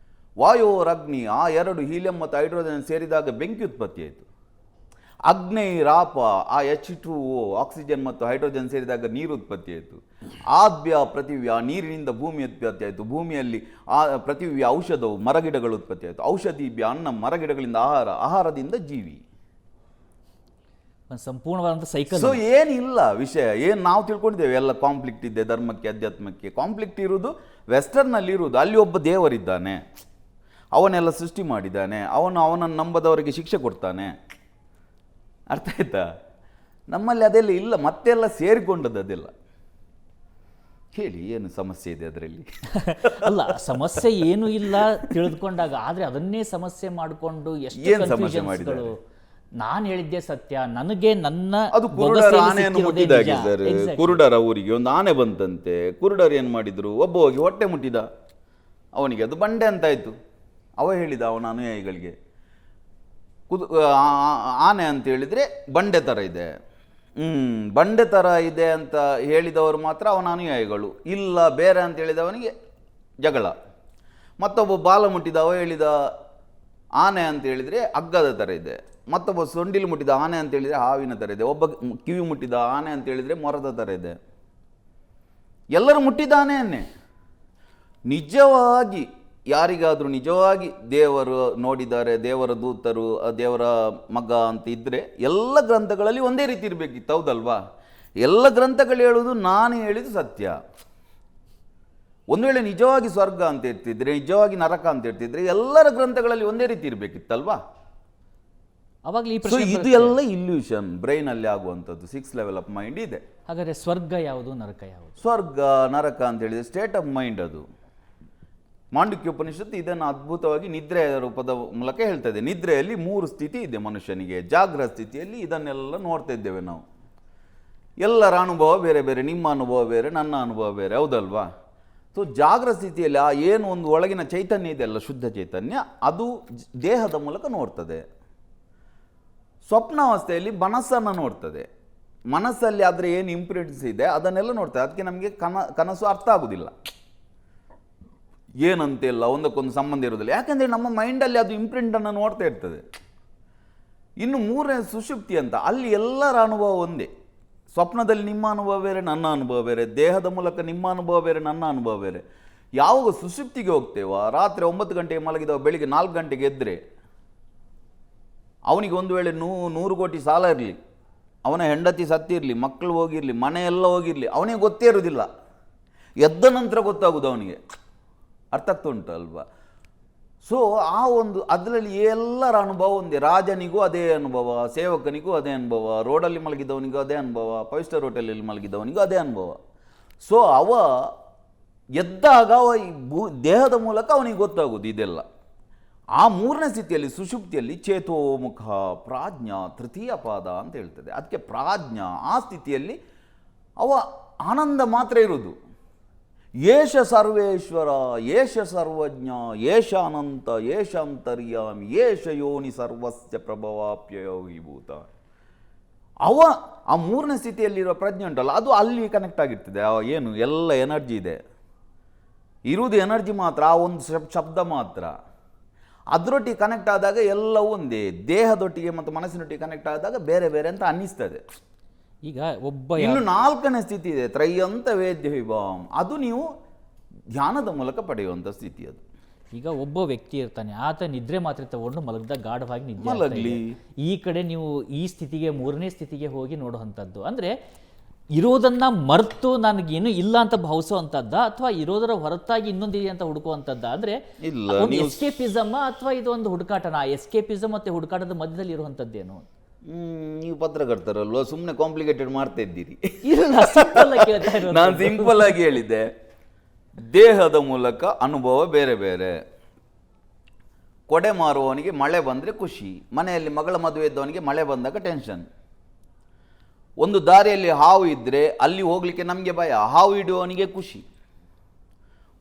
ವಾಯೋರಗ್ನಿ, ಆ 2 ಹೀಲಿಯಂ ಮತ್ತು ಹೈಡ್ರೋಜನ್ ಸೇರಿದಾಗ ಬೆಂಕಿ ಉತ್ಪತ್ತಿ ಆಯಿತು. ಅಗ್ನೈರಾಪ, ಆ H2O ಆಕ್ಸಿಜನ್ ಮತ್ತು ಹೈಡ್ರೋಜನ್ ಸೇರಿದಾಗ ನೀರು ಉತ್ಪತ್ತಿ ಆಯಿತು. ಆದ್ಭ್ಯ ಪೃಥಿವ್ಯ, ನೀರಿನಿಂದ ಭೂಮಿ ಉತ್ಪತ್ತಿ ಆಯಿತು. ಭೂಮಿಯಲ್ಲಿ ಆ ಪೃಥಿವ್ಯ ಔಷಧವು, ಮರಗಿಡಗಳು ಉತ್ಪತ್ತಿ ಆಯಿತು. ಔಷಧಿಭ್ಯ ಅನ್ನ, ಮರಗಿಡಗಳಿಂದ ಆಹಾರ, ಆಹಾರದಿಂದ ಜೀವಿ. ಸಂಪೂರ್ಣವಾದಂಥ ಸೈಕಲ್. ಸೊ ಏನಿಲ್ಲ ವಿಷಯ, ಏನು ನಾವು ತಿಳ್ಕೊಂಡಿದ್ದೇವೆ ಎಲ್ಲ ಕಾಂಫ್ಲಿಕ್ಟ್ ಇದೆ ಧರ್ಮಕ್ಕೆ ಅಧ್ಯಾತ್ಮಕ್ಕೆ. ಕಾಂಫ್ಲಿಕ್ಟ್ ಇರುವುದು ವೆಸ್ಟರ್ನಲ್ಲಿ ಇರುವುದು. ಅಲ್ಲಿ ಒಬ್ಬ ದೇವರಿದ್ದಾನೆ, ಅವನೆಲ್ಲ ಸೃಷ್ಟಿ ಮಾಡಿದ್ದಾನೆ, ಅವನನ್ನು ನಂಬದವರಿಗೆ ಶಿಕ್ಷೆ ಕೊಡ್ತಾನೆ. ಅರ್ಥ ಆಯ್ತಾ? ನಮ್ಮಲ್ಲಿ ಅದೆಲ್ಲ ಇಲ್ಲ, ಮತ್ತೆಲ್ಲ ಸೇರಿಕೊಂಡದ್ದು ಅದೆಲ್ಲ. ಹೇಳಿ, ಏನು ಸಮಸ್ಯೆ ಇದೆ ಅದರಲ್ಲಿ? ಅಲ್ಲ, ಸಮಸ್ಯೆ ಏನು ಇಲ್ಲ ತಿಳಿದುಕೊಂಡಾಗ, ಆದರೆ ಅದನ್ನೇ ಸಮಸ್ಯೆ ಮಾಡಿಕೊಂಡು ಎಷ್ಟು ಏನ್ ಸಮಸ್ಯೆ confusions ಮಾಡಿದ್ದಾರೆ? ಗಳು. ನಾನು ಹೇಳಿದ್ದೆ ಸತ್ಯ, ನನಗೆ ನನ್ನ ಅದು ಕುರುಡರ ಬೊಗಸೆಯಲ್ಲಿ ಆನೆಯನ್ನು ಸಿಕ್ಕಿರೋದೇ ಮುಟ್ಟಿದಾಗೆ ನಿಜ. ಸರ್. Exactly. ಕುರುಡರ ಊರಿಗೆ ಒಂದು ಆನೆ ಬಂತಂತೆ. ಕುರುಡರು ಏನು ಮಾಡಿದ್ರು, ಒಬ್ಬ ಹೋಗಿ ಹೊಟ್ಟೆ ಮುಟ್ಟಿದ, ಅವನಿಗೆ ಅದು ಬಂಡೆ ಅಂತಾಯ್ತು. ಅವ ಹೇಳಿದ ಅವನ ಅನುಯಾಯಿಗಳಿಗೆ, ಆನೆ ಅಂತ ಹೇಳಿದರೆ ಬಂಡೆ ಥರ ಇದೆ, ಬಂಡೆ ಥರ ಇದೆ ಅಂತ ಹೇಳಿದವರು ಮಾತ್ರ ಅವನ ಅನುಯಾಯಿಗಳು, ಇಲ್ಲ ಬೇರೆ ಅಂತ ಹೇಳಿದವನಿಗೆ ಜಗಳ. ಮತ್ತೊಬ್ಬ ಬಾಲ ಮುಟ್ಟಿದವ ಹೇಳಿದ ಆನೆ ಅಂತ ಹೇಳಿದರೆ ಹಗ್ಗದ ಥರ ಇದೆ, ಮತ್ತೊಬ್ಬ ಸೊಂಡಿಲು ಮುಟ್ಟಿದ ಆನೆ ಅಂತ ಹೇಳಿದರೆ ಹಾವಿನ ಥರ ಇದೆ, ಒಬ್ಬ ಕಿವಿ ಮುಟ್ಟಿದ ಆನೆ ಅಂತ ಹೇಳಿದರೆ ಮೊರದ ಥರ ಇದೆ. ಎಲ್ಲರೂ ಮುಟ್ಟಿದ ಆನೆಯನ್ನೇ. ನಿಜವಾಗಿ ಯಾರಿಗಾದರೂ ನಿಜವಾಗಿ ದೇವರು ನೋಡಿದ್ದಾರೆ, ದೇವರ ದೂತರು, ದೇವರ ಮಗ ಅಂತ ಇದ್ದರೆ ಎಲ್ಲ ಗ್ರಂಥಗಳಲ್ಲಿ ಒಂದೇ ರೀತಿ ಇರಬೇಕಿತ್ತು, ಹೌದಲ್ವಾ? ಎಲ್ಲ ಗ್ರಂಥಗಳು ಹೇಳುವುದು ನಾನು ಹೇಳಿದ್ದು ಸತ್ಯ. ಒಂದು ವೇಳೆ ನಿಜವಾಗಿ ಸ್ವರ್ಗ ಅಂತ ಇರ್ತಿದ್ರೆ, ನಿಜವಾಗಿ ನರಕ ಅಂತ ಇರ್ತಿದ್ರೆ, ಎಲ್ಲರ ಗ್ರಂಥಗಳಲ್ಲಿ ಒಂದೇ ರೀತಿ ಇರಬೇಕಿತ್ತಲ್ವಾ? ಅವಾಗಲೇ ಈ ಸೊ ಪ್ರಶ್ನೆ ಇದು ಬರುತ್ತೆ. ಎಲ್ಲ ಇಲ್ಯೂಷನ್, ಬ್ರೈನಲ್ಲಿ ಆಗುವಂಥದ್ದು. 6 ಲೆವೆಲ್ ಆಫ್ ಮೈಂಡ್ ಇದೆ. ಹಾಗಾದ್ರೆ ಸ್ವರ್ಗ ಯಾವುದು, ನರಕ ಯಾವುದು? ಸ್ವರ್ಗ ನರಕ ಅಂತ ಹೇಳಿದ್ರೆ ಸ್ಟೇಟ್ ಆಫ್ ಮೈಂಡ್. ಅದು ಮಾಂಡುಕ್ಯೋಪನಿಷತ್ತು ಇದನ್ನು ಅದ್ಭುತವಾಗಿ ನಿದ್ರೆಯ ರೂಪದ ಮೂಲಕ ಹೇಳ್ತದೆ. ನಿದ್ರೆಯಲ್ಲಿ 3 ಸ್ಥಿತಿ ಇದೆ ಮನುಷ್ಯನಿಗೆ. ಜಾಗ್ರ ಸ್ಥಿತಿಯಲ್ಲಿ ಇದನ್ನೆಲ್ಲ ನೋಡ್ತಾ ಇದ್ದೇವೆ ನಾವು. ಎಲ್ಲರ ಅನುಭವ ಬೇರೆ ಬೇರೆ, ನಿಮ್ಮ ಅನುಭವ ಬೇರೆ, ನನ್ನ ಅನುಭವ ಬೇರೆ, ಹೌದಲ್ವಾ? ಸೊ ಜಾಗ್ರ ಸ್ಥಿತಿಯಲ್ಲಿ ಆ ಏನು ಒಂದು ಒಳಗಿನ ಚೈತನ್ಯ ಇದೆಯಲ್ಲ, ಶುದ್ಧ ಚೈತನ್ಯ, ಅದು ದೇಹದ ಮೂಲಕ ನೋಡ್ತದೆ. ಸ್ವಪ್ನಾವಸ್ಥೆಯಲ್ಲಿ ಮನಸ್ಸನ್ನು ನೋಡ್ತದೆ. ಮನಸ್ಸಲ್ಲಿ ಆದರೆ ಏನು ಇಂಪ್ರಿಂಟ್ಸ್ ಇದೆ ಅದನ್ನೆಲ್ಲ ನೋಡ್ತದೆ. ಅದಕ್ಕೆ ನಮಗೆ ಕನಸು ಅರ್ಥ ಆಗೋದಿಲ್ಲ, ಏನಂತೆಲ್ಲ ಒಂದಕ್ಕೊಂದು ಸಂಬಂಧ ಇರೋದಿಲ್ಲ. ಯಾಕೆಂದರೆ ನಮ್ಮ ಮೈಂಡಲ್ಲಿ ಅದು ಇಂಪ್ರಿಂಟನ್ನು ನೋಡ್ತಾ ಇರ್ತದೆ. ಇನ್ನು 3ನೇ ಸುಷುಪ್ತಿ ಅಂತ, ಅಲ್ಲಿ ಎಲ್ಲರ ಅನುಭವ ಒಂದೇ. ಸ್ವಪ್ನದಲ್ಲಿ ನಿಮ್ಮ ಅನುಭವ ಬೇರೆ, ನನ್ನ ಅನುಭವ ಬೇರೆ, ದೇಹದ ಮೂಲಕ ನಿಮ್ಮ ಅನುಭವ ಬೇರೆ, ನನ್ನ ಅನುಭವ ಬೇರೆ. ಯಾವಾಗ ಸುಷುಪ್ತಿಗೆ ಹೋಗ್ತೇವ, ರಾತ್ರಿ 9 ಗಂಟೆಗೆ ಮಲಗಿದವ ಬೆಳಿಗ್ಗೆ 4 ಗಂಟೆಗೆ ಎದ್ದರೆ, ಅವನಿಗೆ ಒಂದು ವೇಳೆ 100 ಕೋಟಿ ಸಾಲ ಇರಲಿ, ಅವನ ಹೆಂಡತಿ ಸತ್ತಿರಲಿ, ಮಕ್ಕಳು ಹೋಗಿರಲಿ, ಮನೆಯೆಲ್ಲ ಹೋಗಿರಲಿ, ಅವನಿಗೆ ಗೊತ್ತೇ ಇರೋದಿಲ್ಲ. ಎದ್ದ ನಂತರ ಗೊತ್ತಾಗೋದು ಅವನಿಗೆ. ಅರ್ಥ ಆಗ್ತಾ ಉಂಟಲ್ವಾ? ಸೊ ಆ ಒಂದು ಅದರಲ್ಲಿ ಎಲ್ಲರ ಅನುಭವ ಒಂದೇ. ರಾಜನಿಗೂ ಅದೇ ಅನುಭವ, ಸೇವಕನಿಗೂ ಅದೇ ಅನುಭವ, ರೋಡಲ್ಲಿ ಮಲಗಿದವನಿಗೂ ಅದೇ ಅನುಭವ, 5 ಸ್ಟಾರ್ ಹೋಟೆಲಲ್ಲಿ ಮಲಗಿದವನಿಗೂ ಅದೇ ಅನುಭವ. ಸೊ ಅವ ಎದ್ದಾಗ ದೇಹದ ಮೂಲಕ ಅವನಿಗೆ ಗೊತ್ತಾಗೋದು ಇದೆಲ್ಲ. ಆ 3ನೇ ಸ್ಥಿತಿಯಲ್ಲಿ ಸುಷುಪ್ತಿಯಲ್ಲಿ ಚೇತೋಮುಖ ಪ್ರಾಜ್ಞಾ ತೃತೀಯ ಪಾದ ಅಂತ ಹೇಳ್ತದೆ. ಅದಕ್ಕೆ ಪ್ರಾಜ್ಞಾ, ಆ ಸ್ಥಿತಿಯಲ್ಲಿ ಅವ ಆನಂದ ಮಾತ್ರ ಇರುವುದು. ಏಷ ಸರ್ವೇಶ್ವರ, ಏಷ ಸರ್ವಜ್ಞ, ಏಷ ಅನಂತ, ಏಷ ಅಂತರ್ಯಾಮಿ, ಏಷ ಯೋನಿ ಸರ್ವಸ್ಯ ಪ್ರಭವಾಪ್ಯಯೋಗಿಭೂತ. ಅವ ಆ 3ನೇ ಸ್ಥಿತಿಯಲ್ಲಿರೋ ಪ್ರಜ್ಞೆ ಉಂಟಲ್ಲ, ಅದು ಅಲ್ಲಿ ಕನೆಕ್ಟ್ ಆಗಿರ್ತದೆ. ಏನು ಎಲ್ಲ ಎನರ್ಜಿ ಇದೆ, ಇರುವುದು ಎನರ್ಜಿ ಮಾತ್ರ, ಆ ಒಂದು ಶಬ್ದ ಮಾತ್ರ. ಅದರೊಟ್ಟಿಗೆ ಕನೆಕ್ಟ್ ಆದಾಗ ಎಲ್ಲವೂ ಒಂದೇ. ದೇಹದೊಟ್ಟಿಗೆ ಮತ್ತು ಮನಸ್ಸಿನೊಟ್ಟಿಗೆ ಕನೆಕ್ಟ್ ಆದಾಗ ಬೇರೆ ಬೇರೆ ಅಂತ ಅನ್ನಿಸ್ತದೆ. ಈಗ ಇನ್ನು 4ನೇ ಸ್ಥಿತಿ ಇದೆ, ತ್ರಯ್ಯಂತ ವೇದ್ಯ ವಿಭಾಂ. ಅದು ನೀವು ಧ್ಯಾನದ ಮೂಲಕ ಪಡೆಯುವಂಥ ಸ್ಥಿತಿ. ಅದು ಈಗ ಒಬ್ಬ ವ್ಯಕ್ತಿ ಇರ್ತಾನೆ, ಆತ ನಿದ್ರೆ ಮಾತ್ರೆ ತಗೊಂಡು ಮಲಗಿದ ಗಾಢವಾಗಿ ನಿದ್ದೆ ಮಲಗ್ಲಿ. ಈ ಕಡೆ ನೀವು ಈ ಸ್ಥಿತಿಗೆ, 3ನೇ ಸ್ಥಿತಿಗೆ ಹೋಗಿ ನೋಡುವಂಥದ್ದು. ಅಂದರೆ ಇರೋದನ್ನ ಮರೆತು ನನಗೇನು ಇಲ್ಲ ಅಂತ ಭಾವಿಸುವಂಥದ್ದ, ಅಥವಾ ಇರೋದರ ಹೊರತಾಗಿ ಇನ್ನೊಂದಿದೆ ಅಂತ ಹುಡುಕುವಂಥದ್ದ? ಅಂದರೆ ಇಲ್ಲ, ಎಸ್ಕೇಪಿಸಮ್ ಅಥವಾ ಇದು ಒಂದು ಹುಡುಕಾಟನ? ಎಸ್ಕೇಪಿಸಮ್ ಮತ್ತು ಹುಡುಕಾಟದ ಮಧ್ಯದಲ್ಲಿ ಇರುವಂಥದ್ದೇನು? ನೀವು ಪತ್ರಕರ್ತರಲ್ವ, ಸುಮ್ಮನೆ ಕಾಂಪ್ಲಿಕೇಟೆಡ್ ಮಾಡ್ತಾ ಇದ್ದೀರಿ. ಇಲ್ಲ, simple ಆಗಿ ಕೇಳ್ತಾ ಇರೋದು. ನಾನು ಸಿಂಪಲ್ ಆಗಿ ಹೇಳಿದ್ದೆ, ದೇಹದ ಮೂಲಕ ಅನುಭವ ಬೇರೆ ಬೇರೆ. ಕೊಡೆ ಮಾರುವವನಿಗೆ ಮಳೆ ಬಂದರೆ ಖುಷಿ, ಮನೆಯಲ್ಲಿ ಮಗಳ ಮದುವೆ ಇದ್ದವನಿಗೆ ಮಳೆ ಬಂದಾಗ ಟೆನ್ಷನ್. ಒಂದು ದಾರಿಯಲ್ಲಿ ಹಾವು ಇದ್ದರೆ ಅಲ್ಲಿ ಹೋಗಲಿಕ್ಕೆ ನಮಗೆ ಭಯ, ಹಾವು ಇಡುವವನಿಗೆ ಖುಷಿ.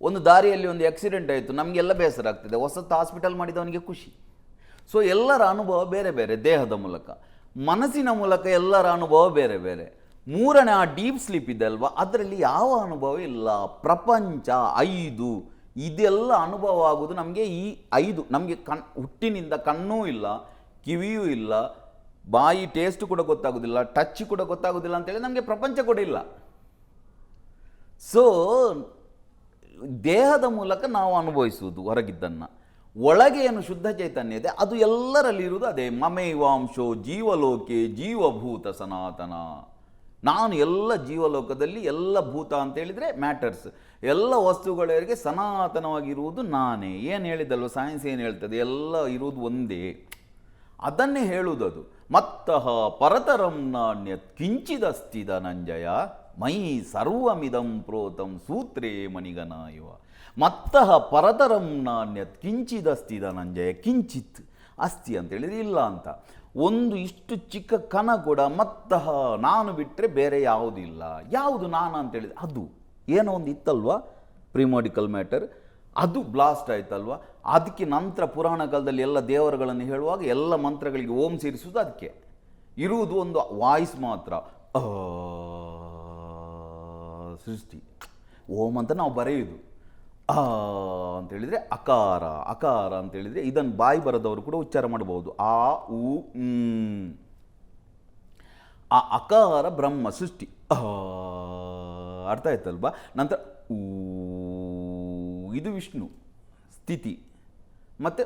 ಒಂದು ದಾರಿಯಲ್ಲಿ ಒಂದು ಆಕ್ಸಿಡೆಂಟ್ ಆಯಿತು, ನಮಗೆಲ್ಲ ಬೇಸರ ಆಗ್ತದೆ, ಹೊಸತ್ತು ಹಾಸ್ಪಿಟಲ್ ಮಾಡಿದವನಿಗೆ ಖುಷಿ. ಸೊ ಎಲ್ಲರ ಅನುಭವ ಬೇರೆ ಬೇರೆ. ದೇಹದ ಮೂಲಕ, ಮನಸ್ಸಿನ ಮೂಲಕ ಎಲ್ಲರ ಅನುಭವ ಬೇರೆ ಬೇರೆ. 3ನೇ ಆ ಡೀಪ್ ಸ್ಲೀಪ್ ಇದೆ ಅಲ್ವಾ, ಅದರಲ್ಲಿ ಯಾವ ಅನುಭವ ಇಲ್ಲ. ಪ್ರಪಂಚ 5 ಇದೆಲ್ಲ ಅನುಭವ ಆಗುವುದು ನಮಗೆ ಈ 5. ನಮಗೆ ಹುಟ್ಟಿನಿಂದ ಕಣ್ಣೂ ಇಲ್ಲ, ಕಿವಿಯೂ ಇಲ್ಲ, ಬಾಯಿ ಟೇಸ್ಟ್ ಕೂಡ ಗೊತ್ತಾಗೋದಿಲ್ಲ, ಟಚ್ ಕೂಡ ಗೊತ್ತಾಗೋದಿಲ್ಲ ಅಂತೇಳಿ ನಮಗೆ ಪ್ರಪಂಚ ಕೂಡ ಇಲ್ಲ. ಸೊ ದೇಹದ ಮೂಲಕ ನಾವು ಅನುಭವಿಸುವುದು ಹೊರಗಿದ್ದನ್ನು. ಒಳಗೆ ಏನು ಶುದ್ಧ ಚೈತನ್ಯ ಇದೆ ಅದು ಎಲ್ಲರಲ್ಲಿ ಇರುವುದು ಅದೇ. ಮಮೈವಾಂಶೋ ಜೀವಲೋಕೆ ಜೀವಭೂತ ಸನಾತನ. ನಾನು ಎಲ್ಲ ಜೀವಲೋಕದಲ್ಲಿ ಎಲ್ಲ ಭೂತ ಅಂತ ಹೇಳಿದರೆ ಮ್ಯಾಟರ್ಸ್, ಎಲ್ಲ ವಸ್ತುಗಳಿಗೆ ಸನಾತನವಾಗಿರುವುದು ನಾನೇ. ಏನು ಹೇಳಿದಲ್ವ ಸೈನ್ಸ್ ಏನು ಹೇಳ್ತದೆ, ಎಲ್ಲ ಇರುವುದು ಒಂದೇ, ಅದನ್ನೇ ಹೇಳುವುದದು. ಮತ್ತಃ ಪರತರಂ ನಾಣ್ಯತ್ ಕಿಂಚಿದಸ್ತಿ ಧನಂಜಯ. ಮೈ ಸರ್ವಮಿದಂ ಪ್ರೋತಂ ಸೂತ್ರೇ ಮಣಿಗನ ಇವ ಮತ್ತಃ ಪರತರಂ ನಾಣ್ಯತ್ ಕಿಂಚಿದಸ್ತಿ ಧನಂಜಯ ಕಿಂಚಿತ್ ಅಸ್ತಿ ಅಂತೇಳಿದ್ರೆ ಇಲ್ಲ ಅಂತ. ಒಂದು ಇಷ್ಟು ಚಿಕ್ಕ ಕಣ ಕೂಡ ಮತ್ತಃ ನಾನು ಬಿಟ್ಟರೆ ಬೇರೆ ಯಾವುದಿಲ್ಲ. ಯಾವುದು ನಾನು ಅಂತೇಳಿದ್ರೆ ಅದು ಏನೋ ಒಂದು ಇತ್ತಲ್ವ ಪ್ರಿಮೋಡಿಕಲ್ ಮ್ಯಾಟರ್, ಅದು ಬ್ಲಾಸ್ಟ್ ಆಯ್ತಲ್ವ. ಅದಕ್ಕೆ ನಂತರ ಪುರಾಣ ಕಾಲದಲ್ಲಿ ಎಲ್ಲ ದೇವರುಗಳನ್ನು ಹೇಳುವಾಗ ಎಲ್ಲ ಮಂತ್ರಗಳಿಗೆ ಓಂ ಸೇರಿಸುವುದು ಅದಕ್ಕೆ. ಇರುವುದು ಒಂದು ವಾಯ್ಸ್ ಮಾತ್ರ, ಸೃಷ್ಟಿ. ಓಂ ಅಂತ ನಾವು ಬರೆಯುವುದು, ಅಂತೇಳಿದರೆ ಅಕಾರ, ಅಕಾರ ಅಂತೇಳಿದರೆ ಇದನ್ನು ಬಾಯಿ ಬರದವರು ಕೂಡ ಉಚ್ಚಾರ ಮಾಡಬಹುದು. ಆ ಉ ಆ ಅಕಾರ ಬ್ರಹ್ಮ ಸೃಷ್ಟಿ, ಅರ್ಥ ಆಯ್ತಲ್ವಾ. ನಂತರ ಊ ಇದು ವಿಷ್ಣು ಸ್ಥಿತಿ, ಮತ್ತು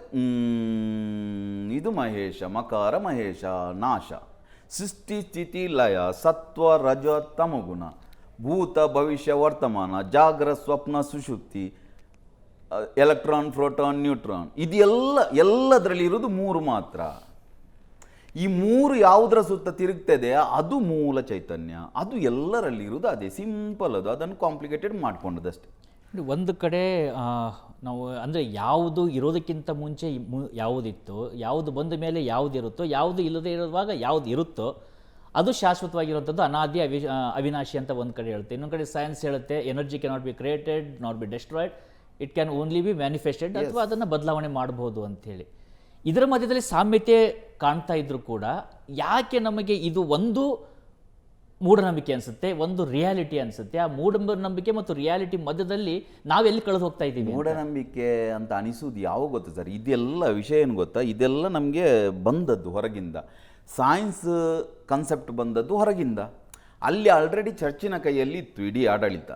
ಇದು ಮಹೇಶ ಮಕಾರ ಮಹೇಶ ನಾಶ. ಸೃಷ್ಟಿ ಸ್ಥಿತಿ ಲಯ ಸತ್ವ ರಜ ತಮಗುಣ ಭೂತ ಭವಿಷ್ಯ ವರ್ತಮಾನ ಜಾಗ್ರ ಸ್ವಪ್ನ ಸುಷುಪ್ತಿ ಎಲೆಕ್ಟ್ರಾನ್ ಪ್ರೋಟಾನ್ ನ್ಯೂಟ್ರಾನ್. ಎಲ್ಲದರಲ್ಲಿ ಇರೋದು ಮೂರು ಮಾತ್ರ. ಈ ಮೂರು ಯಾವುದರ ಸುತ್ತ ತಿರುಗ್ತದೆ ಅದು ಮೂಲ ಚೈತನ್ಯ, ಅದು ಎಲ್ಲರಲ್ಲಿ ಇರುವುದು ಅದೇ. ಸಿಂಪಲ್ ಅದು, ಅದನ್ನು ಕಾಂಪ್ಲಿಕೇಟೆಡ್ ಮಾಡ್ಕೊಂಡದಷ್ಟೇ. ಒಂದು ಕಡೆ ನಾವು ಅಂದರೆ ಯಾವುದು ಇರೋದಕ್ಕಿಂತ ಮುಂಚೆ ಯಾವುದಿತ್ತು, ಯಾವುದು ಬಂದ ಮೇಲೆ ಯಾವುದಿರುತ್ತೋ, ಯಾವುದು ಇಲ್ಲದೇ ಇರುವಾಗ ಯಾವುದು ಇರುತ್ತೋ ಅದು ಶಾಶ್ವತವಾಗಿರುವಂಥದ್ದು, ಅನಾದಿ ಅವಿನಾಶಿ ಅಂತ ಒಂದು ಕಡೆ ಹೇಳುತ್ತೆ. ಇನ್ನೊಂದು ಕಡೆ ಸೈನ್ಸ್ ಹೇಳುತ್ತೆ energy cannot be created not be destroyed, it can only B manifested, ಅಥವಾ ಅದನ್ನು ಬದಲಾವಣೆ ಮಾಡಬಹುದು ಅಂಥೇಳಿ. ಇದರ ಮಧ್ಯದಲ್ಲಿ ಸಾಮ್ಯತೆ ಕಾಣ್ತಾ ಇದ್ರೂ ಕೂಡ ಯಾಕೆ ನಮಗೆ ಇದು ಒಂದು ಮೂಢನಂಬಿಕೆ ಅನಿಸುತ್ತೆ, ಒಂದು ರಿಯಾಲಿಟಿ ಅನಿಸುತ್ತೆ. ಆ ಮೂಢನಂಬಿಕೆ ಮತ್ತು ರಿಯಾಲಿಟಿ ಮಧ್ಯದಲ್ಲಿ ನಾವೆಲ್ಲಿ ಕಳೆದು ಹೋಗ್ತಾ ಇದ್ದೀವಿ? ಮೂಢನಂಬಿಕೆ ಅಂತ ಅನಿಸುವುದು ಯಾವಾಗ ಗೊತ್ತಾ ಸರ್, ಇದೆಲ್ಲ ವಿಷಯ ಏನು ಗೊತ್ತಾ, ಇದೆಲ್ಲ ನಮಗೆ ಬಂದದ್ದು ಹೊರಗಿಂದ. ಸೈನ್ಸ್ ಕನ್ಸೆಪ್ಟ್ ಬಂದದ್ದು ಹೊರಗಿಂದ. ಅಲ್ಲಿ ಆಲ್ರೆಡಿ ಚರ್ಚಿನ ಕೈಯಲ್ಲಿ ಇತ್ತು ಇಡೀ ಆಡಳಿತ.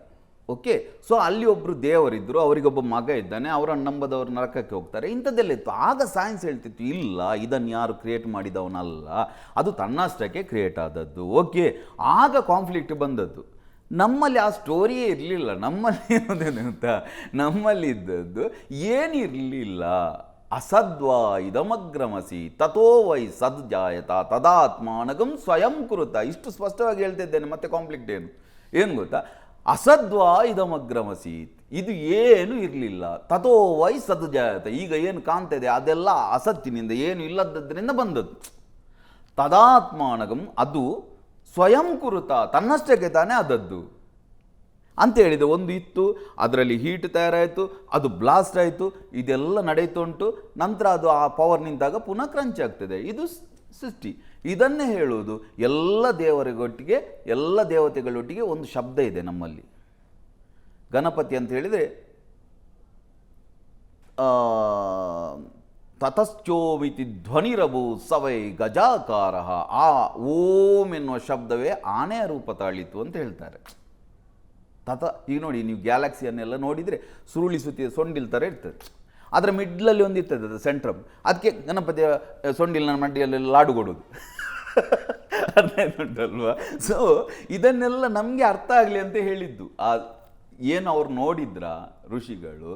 ಓಕೆ, ಸೊ ಅಲ್ಲಿ ಒಬ್ಬರು ದೇವರಿದ್ದರು, ಅವರಿಗೊಬ್ಬ ಮಗ ಇದ್ದಾನೆ, ಅವರನ್ನು ನಂಬದವರು ನರಕಕ್ಕೆ ಹೋಗ್ತಾರೆ, ಇಂಥದ್ದೆಲ್ಲ ಇತ್ತು. ಆಗ ಸೈನ್ಸ್ ಹೇಳ್ತಿತ್ತು ಇಲ್ಲ ಇದನ್ನು ಯಾರು ಕ್ರಿಯೇಟ್ ಮಾಡಿದವನಲ್ಲ, ಅದು ತನ್ನಷ್ಟಕ್ಕೆ ಕ್ರಿಯೇಟ್ ಆದದ್ದು. ಓಕೆ, ಆಗ ಕಾನ್ಫ್ಲಿಕ್ಟ್ ಬಂದದ್ದು. ನಮ್ಮಲ್ಲಿ ಆ ಸ್ಟೋರಿಯೇ ಇರಲಿಲ್ಲ. ನಮ್ಮಲ್ಲಿ ಏನೋದೇನು ಅಂತ, ನಮ್ಮಲ್ಲಿ ಇದ್ದದ್ದು ಏನಿರಲಿಲ್ಲ. ಅಸದ್ವಾ ಇದಮಗ್ರಮಸಿ ತಥೋ ವೈ ಸದ್ಜಾಯತ ತದಾತ್ಮಾನಗಂ ಸ್ವಯಂ ಕುರುತ. ಇಷ್ಟು ಸ್ಪಷ್ಟವಾಗಿ ಹೇಳ್ತಿದ್ದೇನೆ, ಮತ್ತೆ ಕಾಂಫ್ಲಿಕ್ಟ್ ಏನು ಗೊತ್ತಾ, ಅಸದ್ವಾ ಇದಮಗ್ರಮಸಿ, ಇದು ಏನು ಇರಲಿಲ್ಲ. ತಥೋ ವೈ ಸದ್ಜಾಯತ, ಈಗ ಏನು ಕಾಣ್ತಾ ಇದೆ ಅದೆಲ್ಲ ಅಸತ್ತಿನಿಂದ, ಏನು ಇಲ್ಲದದ್ರಿಂದ ಬಂದದ್ದು. ತದಾತ್ಮಾನಗಂ, ಅದು ಸ್ವಯಂ ಕುರುತ, ತನ್ನಷ್ಟಕ್ಕೆ ತಾನೇ ಆದದ್ದು ಅಂತ ಹೇಳಿದೆ. ಒಂದು ಇತ್ತು, ಅದರಲ್ಲಿ ಹೀಟ್ ತಯಾರಾಯಿತು, ಅದು ಬ್ಲಾಸ್ಟ್ ಆಯಿತು, ಇದೆಲ್ಲ ನಡೆಯುತ್ತುಂಟು. ನಂತರ ಅದು ಆ ಪವರ್ ನಿಂತಾಗ ಪುನಃ ಕ್ರಂಚ್ ಆಗ್ತದೆ. ಇದು ಸೃಷ್ಟಿ. ಇದನ್ನೇ ಹೇಳುವುದು. ಎಲ್ಲ ದೇವರಿಗೊಟ್ಟಿಗೆ, ಎಲ್ಲ ದೇವತೆಗಳೊಟ್ಟಿಗೆ ಒಂದು ಶಬ್ದ ಇದೆ ನಮ್ಮಲ್ಲಿ. ಗಣಪತಿ ಅಂತ ಹೇಳಿದರೆ ತತಶ್ಚೋಮಿತಿ ಧ್ವನಿರಭು ಸವೈ ಗಜಾಕಾರ. ಆ ಓಂ ಎನ್ನುವ ಶಬ್ದವೇ ಆನೆಯ ರೂಪ ತಾಳಿತು ಅಂತ ಹೇಳ್ತಾರೆ. ಈಗ ನೋಡಿ, ನೀವು ಗ್ಯಾಲಕ್ಸಿಯನ್ನೆಲ್ಲ ನೋಡಿದರೆ ಸುರುಳಿ ಸುತ್ತಿ ಸೊಂಡಿಲ್ ಥರ ಇರ್ತದೆ, ಅದರ ಮಿಡ್ಲಲ್ಲಿ ಒಂದು ಇರ್ತದೆ ಅದು ಸೆಂಟ್ರಮ್. ಅದಕ್ಕೆ ಗಣಪತಿಯ ಸೊಂಡಿಲಿನ ಮಡ್ಡಿಯಲ್ಲಿ ಲಾಡು ಕೊಡೋದು ಅಲ್ವಾ. ಸೊ ಇದನ್ನೆಲ್ಲ ನಮಗೆ ಅರ್ಥ ಆಗಲಿ ಅಂತ ಹೇಳಿದ್ದು. ಏನು ಅವ್ರು ನೋಡಿದ್ರ ಋಷಿಗಳು,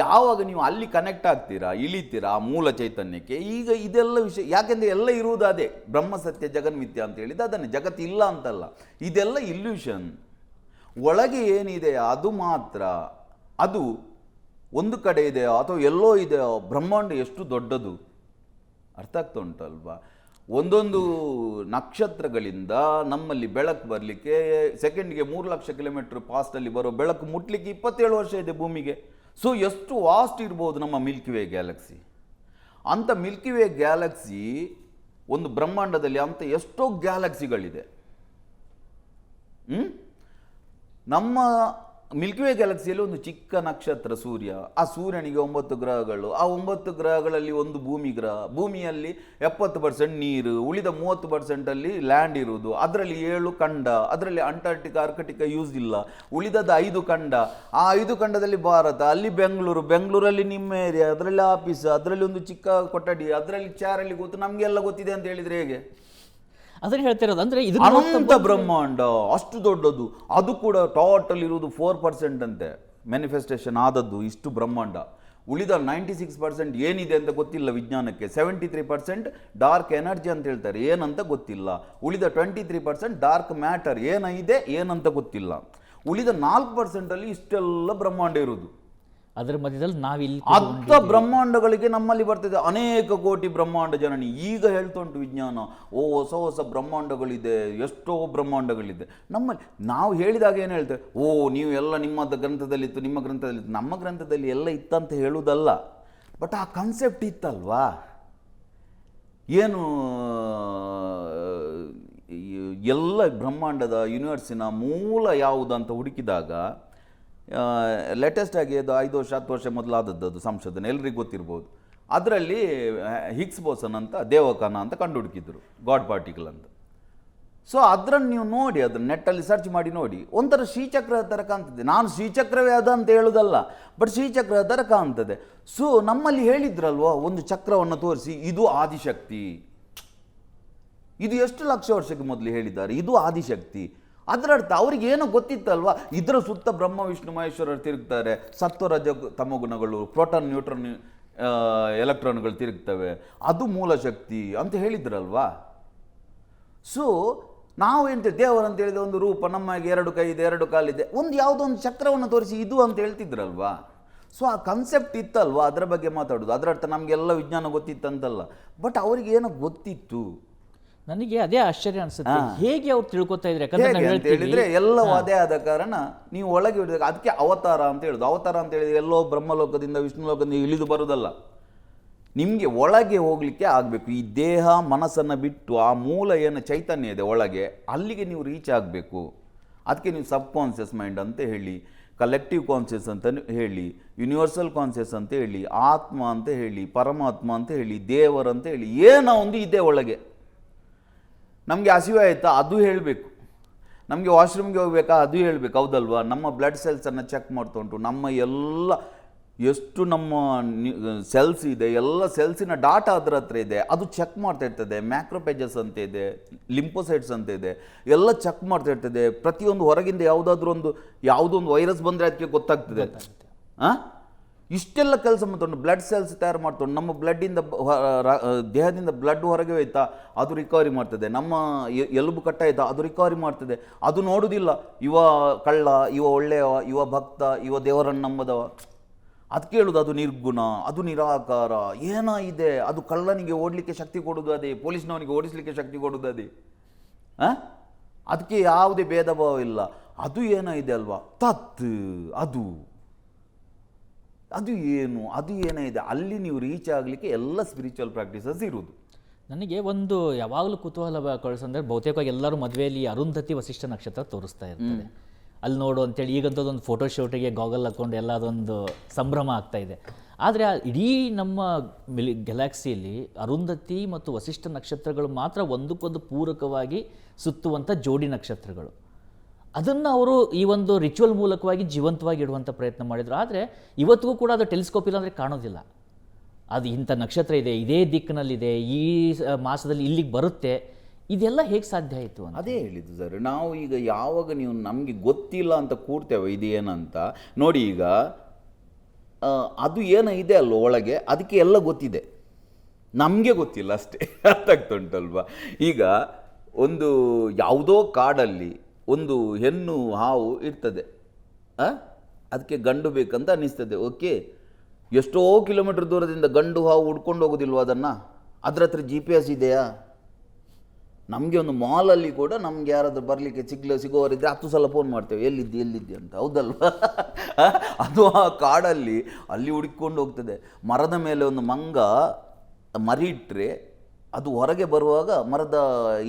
ಯಾವಾಗ ನೀವು ಅಲ್ಲಿ ಕನೆಕ್ಟ್ ಆಗ್ತೀರಾ, ಇಳಿತೀರಾ ಆ ಮೂಲ ಚೈತನ್ಯಕ್ಕೆ. ಈಗ ಇದೆಲ್ಲ ವಿಷಯ ಯಾಕೆಂದರೆ ಎಲ್ಲ ಇರುವುದು ಅದೇ, ಬ್ರಹ್ಮ ಸತ್ಯ ಜಗನ್ಮಿಥ್ಯ ಅಂತ ಹೇಳಿದ್ದು ಅದನ್ನೇ. ಜಗತ್ತು ಇಲ್ಲ ಅಂತಲ್ಲ, ಇದೆಲ್ಲ ಇಲ್ಯೂಷನ್. ಒಳಗೆ ಏನಿದೆ ಅದು ಮಾತ್ರ, ಅದು ಒಂದು ಕಡೆ ಇದೆಯೋ ಅಥವಾ ಎಲ್ಲೋ ಇದೆಯೋ. ಬ್ರಹ್ಮಾಂಡ ಎಷ್ಟು ದೊಡ್ಡದು ಅರ್ಥ ಆಗ್ತಾ ಉಂಟಲ್ವಾ. ಒಂದೊಂದು ನಕ್ಷತ್ರಗಳಿಂದ ನಮ್ಮಲ್ಲಿ ಬೆಳಕು ಬರಲಿಕ್ಕೆ ಸೆಕೆಂಡ್ಗೆ 3 ಲಕ್ಷ ಕಿಲೋಮೀಟರ್ ಫಾಸ್ಟಲ್ಲಿ ಬರೋ ಬೆಳಕು ಮುಟ್ಲಿಕ್ಕೆ 27 ವರ್ಷ ಇದೆ ಭೂಮಿಗೆ. ಸೊ ಎಷ್ಟು ವಾಸ್ಟ್ ಇರ್ಬೋದು ನಮ್ಮ ಮಿಲ್ಕಿ ವೇ ಗ್ಯಾಲಕ್ಸಿ. ಅಂಥ ಮಿಲ್ಕಿ ವೇ ಗ್ಯಾಲಕ್ಸಿ ಒಂದು ಬ್ರಹ್ಮಾಂಡದಲ್ಲಿ ಅಂಥ ಎಷ್ಟೋ ಗ್ಯಾಲಕ್ಸಿಗಳಿದೆ. ನಮ್ಮ ಮಿಲ್ಕಿ ವೇ ಗ್ಯಾಲಕ್ಸಿಯಲ್ಲಿ ಒಂದು ಚಿಕ್ಕ ನಕ್ಷತ್ರ ಸೂರ್ಯ. ಆ ಸೂರ್ಯನಿಗೆ 9 ಗ್ರಹಗಳು. ಆ 9 ಗ್ರಹಗಳಲ್ಲಿ ಒಂದು ಭೂಮಿ ಗ್ರಹ. ಭೂಮಿಯಲ್ಲಿ 70% ನೀರು, ಉಳಿದ 30% ಲ್ಯಾಂಡ್ ಇರುವುದು. ಅದರಲ್ಲಿ 7 ಖಂಡ. ಅದರಲ್ಲಿ ಅಂಟಾರ್ಟಿಕಾ ಆರ್ಕಟಿಕಾ ಯೂಸ್ ಇಲ್ಲ. ಉಳಿದದ್ದು 5 ಖಂಡ. ಆ 5 ಖಂಡದಲ್ಲಿ ಭಾರತ, ಅಲ್ಲಿ ಬೆಂಗಳೂರಲ್ಲಿ ನಿಮ್ಮ ಏರಿಯಾ, ಅದರಲ್ಲಿ ಆಫೀಸ್, ಅದರಲ್ಲಿ ಒಂದು ಚಿಕ್ಕ ಕೊಠಡಿ, ಅದರಲ್ಲಿ ಚಾರಲ್ಲಿ ಕೂತು ನಮಗೆಲ್ಲ ಗೊತ್ತಿದೆ ಅಂತ ಹೇಳಿದರೆ ಹೇಗೆ? ಅದನ್ನು ಹೇಳ್ತಿರೋದು. ಅಂದರೆ ಇದು ಅನಂತ ಬ್ರಹ್ಮಾಂಡ ಅಷ್ಟು ದೊಡ್ಡದು. ಅದು ಕೂಡ ಟೋಟಲ್ ಇರುವುದು 4% ಅಂತೆ ಮ್ಯಾನಿಫೆಸ್ಟೇಷನ್ ಆದದ್ದು ಇಷ್ಟು ಬ್ರಹ್ಮಾಂಡ. ಉಳಿದ 96% ಏನಿದೆ ಅಂತ ಗೊತ್ತಿಲ್ಲ ವಿಜ್ಞಾನಕ್ಕೆ. 73% ಡಾರ್ಕ್ ಎನರ್ಜಿ ಅಂತ ಹೇಳ್ತಾರೆ, ಏನಂತ ಗೊತ್ತಿಲ್ಲ. ಉಳಿದ 23% ಡಾರ್ಕ್ ಮ್ಯಾಟರ್ ಏನಿದೆ ಏನಂತ ಗೊತ್ತಿಲ್ಲ. ಉಳಿದ 4% ಅಲ್ಲಿ ಇಷ್ಟೆಲ್ಲ ಬ್ರಹ್ಮಾಂಡ ಇರುವುದು. ಅದರ ಮಧ್ಯದಲ್ಲಿ ನಾವಿಲ್ಲಿ ಅರ್ಧ ಬ್ರಹ್ಮಾಂಡಗಳಿಗೆ ನಮ್ಮಲ್ಲಿ ಬರ್ತದೆ, ಅನೇಕ ಕೋಟಿ ಬ್ರಹ್ಮಾಂಡ ಜನನಿ. ಈಗ ಹೇಳ್ತುಂಟು ವಿಜ್ಞಾನ, ಹೊಸ ಹೊಸ ಬ್ರಹ್ಮಾಂಡಗಳಿದೆ, ಎಷ್ಟೋ ಬ್ರಹ್ಮಾಂಡಗಳಿದೆ ನಮ್ಮಲ್ಲಿ. ನಾವು ಹೇಳಿದಾಗ ಏನು ಹೇಳ್ತೇವೆ, ನೀವು ಎಲ್ಲ ನಿಮ್ಮದ ಗ್ರಂಥದಲ್ಲಿತ್ತು, ನಿಮ್ಮ ಗ್ರಂಥದಲ್ಲಿತ್ತು. ನಮ್ಮ ಗ್ರಂಥದಲ್ಲಿ ಎಲ್ಲ ಇತ್ತಂತ ಹೇಳುವುದಲ್ಲ, ಬಟ್ ಆ ಕಾನ್ಸೆಪ್ಟ್ ಇತ್ತಲ್ವಾ. ಏನು ಎಲ್ಲ ಬ್ರಹ್ಮಾಂಡದ ಯೂನಿವರ್ಸಿನ ಮೂಲ ಯಾವುದು ಅಂತ ಹುಡುಕಿದಾಗ, ಲೇಟೆಸ್ಟ್ ಆಗಿ ಅದು 5 ವರ್ಷ 10 ವರ್ಷ ಮೊದಲಾದದ್ದು ಅದು ಸಂಶೋಧನೆ, ಎಲ್ರಿಗೂ ಗೊತ್ತಿರ್ಬೋದು. ಅದರಲ್ಲಿ ಹಿಗ್ಸ್ ಬೋಸನ್ ಅಂತ ದೇವಕಣ ಅಂತ ಕಂಡು ಹುಡುಕಿದ್ರು, ಗಾಡ್ ಪಾರ್ಟಿಕಲ್ ಅಂತ. ಸೊ ಅದನ್ನು ನೀವು ನೋಡಿ, ಅದನ್ನು ನೆಟ್ಟಲ್ಲಿ ಸರ್ಚ್ ಮಾಡಿ ನೋಡಿ, ಒಂಥರ ಶ್ರೀಚಕ್ರ ಥರ ಕಾಣ್ತದೆ. ನಾನು ಶ್ರೀಚಕ್ರವೇ ಅದ ಅಂತ ಹೇಳೋದಲ್ಲ, ಬಟ್ ಶ್ರೀಚಕ್ರ ಥರ ಕಾಣ್ತದೆ. ಸೊ ನಮ್ಮಲ್ಲಿ ಹೇಳಿದ್ರಲ್ವ, ಒಂದು ಚಕ್ರವನ್ನು ತೋರಿಸಿ, ಇದು ಆದಿಶಕ್ತಿ. ಇದು ಎಷ್ಟು ಲಕ್ಷ ವರ್ಷಕ್ಕೆ ಮೊದಲು ಹೇಳಿದ್ದಾರೆ, ಇದು ಆದಿಶಕ್ತಿ. ಅದರ ಅರ್ಥ ಅವ್ರಿಗೆ ಏನೋ ಗೊತ್ತಿತ್ತಲ್ವಾ, ಇದರ ಸುತ್ತ ಬ್ರಹ್ಮ ವಿಷ್ಣು ಮಹೇಶ್ವರರು ತಿರುಗ್ತಾರೆ, ಸತ್ವ ರಜ ತಮೋ ಗುಣಗಳು, ಪ್ರೋಟಾನ್ ನ್ಯೂಟ್ರಾನ್ ಎಲೆಕ್ಟ್ರಾನ್ಗಳು ತಿರುಗ್ತವೆ, ಅದು ಮೂಲ ಶಕ್ತಿ ಅಂತ ಹೇಳಿದ್ರಲ್ವಾ. ಸೊ ನಾವು ಎಂತ ದೇವರಂತ ಹೇಳಿದ ಒಂದು ರೂಪ, ನಮಗೆ 2 ಕೈ ಇದೆ, 2 ಕಾಲಿದೆ, ಒಂದು ಯಾವುದೋ ಒಂದು ಚಕ್ರವನ್ನು ತೋರಿಸಿ ಇದು ಅಂತ ಹೇಳ್ತಿದ್ರಲ್ವಾ. ಸೊ ಆ ಕನ್ಸೆಪ್ಟ್ ಇತ್ತಲ್ವಾ, ಅದರ ಬಗ್ಗೆ ಮಾತಾಡೋದು. ಅದರ ಅರ್ಥ ನಮಗೆಲ್ಲ ವಿಜ್ಞಾನ ಗೊತ್ತಿತ್ತಂತಲ್ಲ, ಬಟ್ ಅವ್ರಿಗೆ ಏನೋ ಗೊತ್ತಿತ್ತು. ನನಗೆ ಅದೇ ಆಶ್ಚರ್ಯ ಅನ್ಸುತ್ತೆ, ಹೇಗೆ ಅವ್ರು ತಿಳ್ಕೊತಾ ಇದ್ರೆ. ಹೇಳಿದ್ರೆ ಎಲ್ಲವೂ ಅದೇ ಆದ ಕಾರಣ ನೀವು ಒಳಗೆ ಹಿಡಿದಾಗ ಅದಕ್ಕೆ ಅವತಾರ ಅಂತ ಹೇಳುದು. ಅವತಾರ ಅಂತ ಹೇಳಿದ್ರೆ ಎಲ್ಲೋ ಬ್ರಹ್ಮಲೋಕದಿಂದ ವಿಷ್ಣು ಲೋಕದಿಂದ ಇಳಿದು ಬರುವುದಲ್ಲ, ನಿಮಗೆ ಒಳಗೆ ಹೋಗ್ಲಿಕ್ಕೆ ಆಗಬೇಕು. ಈ ದೇಹ ಮನಸ್ಸನ್ನು ಬಿಟ್ಟು ಆ ಮೂಲ ಏನು ಚೈತನ್ಯ ಇದೆ ಒಳಗೆ, ಅಲ್ಲಿಗೆ ನೀವು ರೀಚ್ ಆಗಬೇಕು. ಅದಕ್ಕೆ ನೀವು ಸಬ್ ಕಾನ್ಷಿಯಸ್ ಮೈಂಡ್ ಅಂತ ಹೇಳಿ, ಕಲೆಕ್ಟಿವ್ ಕಾನ್ಷಿಯಸ್ ಅಂತ ಹೇಳಿ, ಯೂನಿವರ್ಸಲ್ ಕಾನ್ಷಿಯಸ್ ಅಂತ ಹೇಳಿ, ಆತ್ಮ ಅಂತ ಹೇಳಿ, ಪರಮಾತ್ಮ ಅಂತ ಹೇಳಿ, ದೇವರಂತ ಹೇಳಿ, ಏನೋ ಒಂದು ಇದೆ ಒಳಗೆ. ನಮಗೆ ಹಸಿವೆ ಆಯಿತಾ ಅದು ಹೇಳಬೇಕು, ನಮಗೆ ವಾಶ್ರೂಮ್ಗೆ ಹೋಗ್ಬೇಕಾ ಅದು ಹೇಳಬೇಕು, ಹೌದಲ್ವಾ. ನಮ್ಮ ಬ್ಲಡ್ ಸೆಲ್ಸನ್ನು ಚೆಕ್ ಮಾಡ್ತಾ ಉಂಟು, ನಮ್ಮ ಎಲ್ಲ ಎಷ್ಟು ನಮ್ಮ ಸೆಲ್ಸ್ ಇದೆ, ಎಲ್ಲ ಸೆಲ್ಸಿನ ಡಾಟಾ ಅದರ ಹತ್ರ ಇದೆ, ಅದು ಚೆಕ್ ಮಾಡ್ತಾ ಇರ್ತದೆ. ಮ್ಯಾಕ್ರೋಪೇಜಸ್ ಅಂತ ಇದೆ, ಲಿಂಪೋಸೈಟ್ಸ್ ಅಂತ ಇದೆ, ಎಲ್ಲ ಚೆಕ್ ಮಾಡ್ತಾ ಇರ್ತದೆ. ಪ್ರತಿಯೊಂದು ಹೊರಗಿಂದ ಯಾವುದೋ ಒಂದು ವೈರಸ್ ಬಂದರೆ ಅದಕ್ಕೆ ಗೊತ್ತಾಗ್ತದೆ. ಇಷ್ಟೆಲ್ಲ ಕೆಲಸ ಮಾಡ್ಕೊಂಡು ಬ್ಲಡ್ ಸೆಲ್ಸ್ ತಯಾರು ಮಾಡ್ಕೊಂಡು, ನಮ್ಮ ಬ್ಲಡ್ಡಿಂದ ದೇಹದಿಂದ ಬ್ಲಡ್ ಹೊರಗೆ ಹೋಯ್ತಾ ಅದು ರಿಕವರಿ ಮಾಡ್ತದೆ, ನಮ್ಮ ಎಲುಬು ಕಟ್ಟಾಯ್ತಾ ಅದು ರಿಕವರಿ ಮಾಡ್ತದೆ. ಅದು ನೋಡುವುದಿಲ್ಲ, ಇವ ಕಳ್ಳ, ಇವ ಒಳ್ಳೆಯವ, ಇವ ಭಕ್ತ, ಇವ ದೇವರನ್ನು ನಂಬದವ. ಅದು ಕೇಳುದು, ಅದು ನಿರ್ಗುಣ, ಅದು ನಿರಾಕಾರ, ಏನೋ ಇದೆ. ಅದು ಕಳ್ಳನಿಗೆ ಓಡಲಿಕ್ಕೆ ಶಕ್ತಿ ಕೊಡೋದು ಅದೇ, ಪೊಲೀಸ್ನವನಿಗೆ ಓಡಿಸ್ಲಿಕ್ಕೆ ಶಕ್ತಿ ಕೊಡೋದು ಅದೇ. ಅದಕ್ಕೆ ಯಾವುದೇ ಭೇದ ಭಾವ ಇಲ್ಲ. ಅದು ಏನೋ ಇದೆ ಅಲ್ವಾ, ತತ್ ಅದು ಏನೋ ಇದೆ. ಅಲ್ಲಿ ನೀವು ರೀಚ್ ಆಗಲಿಕ್ಕೆ ಎಲ್ಲ ಸ್ಪಿರಿಚುವಲ್ ಪ್ರಾಕ್ಟೀಸಸ್ ಇರುವುದು. ನನಗೆ ಒಂದು ಯಾವಾಗಲೂ ಕುತೂಹಲ ಕಳಿಸಂದ್ರೆ, ಬಹುತೇಕವಾಗಿ ಎಲ್ಲರೂ ಮದುವೆಯಲ್ಲಿ ಅರುಂಧತಿ ವಸಿಷ್ಠ ನಕ್ಷತ್ರ ತೋರಿಸ್ತಾ ಇರ್ತಾರೆ. ಅಲ್ಲಿ ನೋಡು ಅಂತೇಳಿ ಈಗಂಥದ್ದೊಂದು ಫೋಟೋ ಶೂಟಿಗೆ ಗಾಗಲ್ ಹಾಕ್ಕೊಂಡು ಎಲ್ಲ ಅದೊಂದು ಸಂಭ್ರಮ ಆಗ್ತಾ ಇದೆ. ಆದರೆ ಇಡೀ ನಮ್ಮ ಗ್ಯಾಲಕ್ಸಿಯಲ್ಲಿ ಅರುಂಧತಿ ಮತ್ತು ವಸಿಷ್ಠ ನಕ್ಷತ್ರಗಳು ಮಾತ್ರ ಒಂದಕ್ಕೊಂದು ಪೂರಕವಾಗಿ ಸುತ್ತುವಂಥ ಜೋಡಿ ನಕ್ಷತ್ರಗಳು. ಅದನ್ನು ಅವರು ಈ ಒಂದು ರಿಚುವಲ್ ಮೂಲಕವಾಗಿ ಜೀವಂತವಾಗಿ ಇಡುವಂಥ ಪ್ರಯತ್ನ ಮಾಡಿದರು. ಆದರೆ ಇವತ್ತಿಗೂ ಕೂಡ ಅದು ಟೆಲಿಸ್ಕೋಪ್ ಇಲ್ಲ ಅಂದರೆ ಕಾಣೋದಿಲ್ಲ. ಅದು ಇಂಥ ನಕ್ಷತ್ರ ಇದೆ, ಇದೇ ದಿಕ್ಕಿನಲ್ಲಿದೆ, ಈ ಮಾಸದಲ್ಲಿ ಇಲ್ಲಿಗೆ ಬರುತ್ತೆ, ಇದೆಲ್ಲ ಹೇಗೆ ಸಾಧ್ಯ ಆಯಿತು ಅಂತ. ಅದೇ ಹೇಳಿದ್ದು ಸರ್, ನಾವು ಈಗ ಯಾವಾಗ ನೀವು ನಮಗೆ ಗೊತ್ತಿಲ್ಲ ಅಂತ ಕೂಡ್ತೇವೆ ಇದೇನಂತ ನೋಡಿ. ಈಗ ಅದು ಏನೋ ಇದೆ ಅಲ್ವ ಒಳಗೆ, ಅದಕ್ಕೆ ಎಲ್ಲ ಗೊತ್ತಿದೆ, ನಮಗೆ ಗೊತ್ತಿಲ್ಲ ಅಷ್ಟೇ. ಅರ್ಥ ಆಗ್ತುಂಟಲ್ವಾ. ಈಗ ಒಂದು ಯಾವುದೋ ಕಾಡಲ್ಲಿ ಒಂದು ಹೆಣ್ಣು ಹಾವು ಇರ್ತದೆ, ಅದಕ್ಕೆ ಗಂಡು ಬೇಕಂತ ಅನ್ನಿಸ್ತದೆ. ಓಕೆ, ಎಷ್ಟೋ ಕಿಲೋಮೀಟರ್ ದೂರದಿಂದ ಗಂಡು ಹಾವು ಹುಡ್ಕೊಂಡು ಹೋಗೋದಿಲ್ವ ಅದನ್ನು? ಅದರ ಹತ್ರ GPS ಇದೆಯಾ? ನಮಗೆ ಒಂದು ಮಾಲಲ್ಲಿ ಕೂಡ ನಮ್ಗೆ ಯಾರಾದರೂ ಬರಲಿಕ್ಕೆ ಸಿಗೋವರಿದ್ದರೆ 10 ಸಲ ಫೋನ್ ಮಾಡ್ತೇವೆ, ಎಲ್ಲಿದ್ದೆ ಅಂತ, ಹೌದಲ್ವ. ಅದು ಆ ಕಾಡಲ್ಲಿ ಅಲ್ಲಿ ಹುಡುಕೊಂಡು ಹೋಗ್ತದೆ. ಮರದ ಮೇಲೆ ಒಂದು ಮಂಗ ಮರಿ ಇಟ್ಟರೆ ಅದು ಹೊರಗೆ ಬರುವಾಗ ಮರದ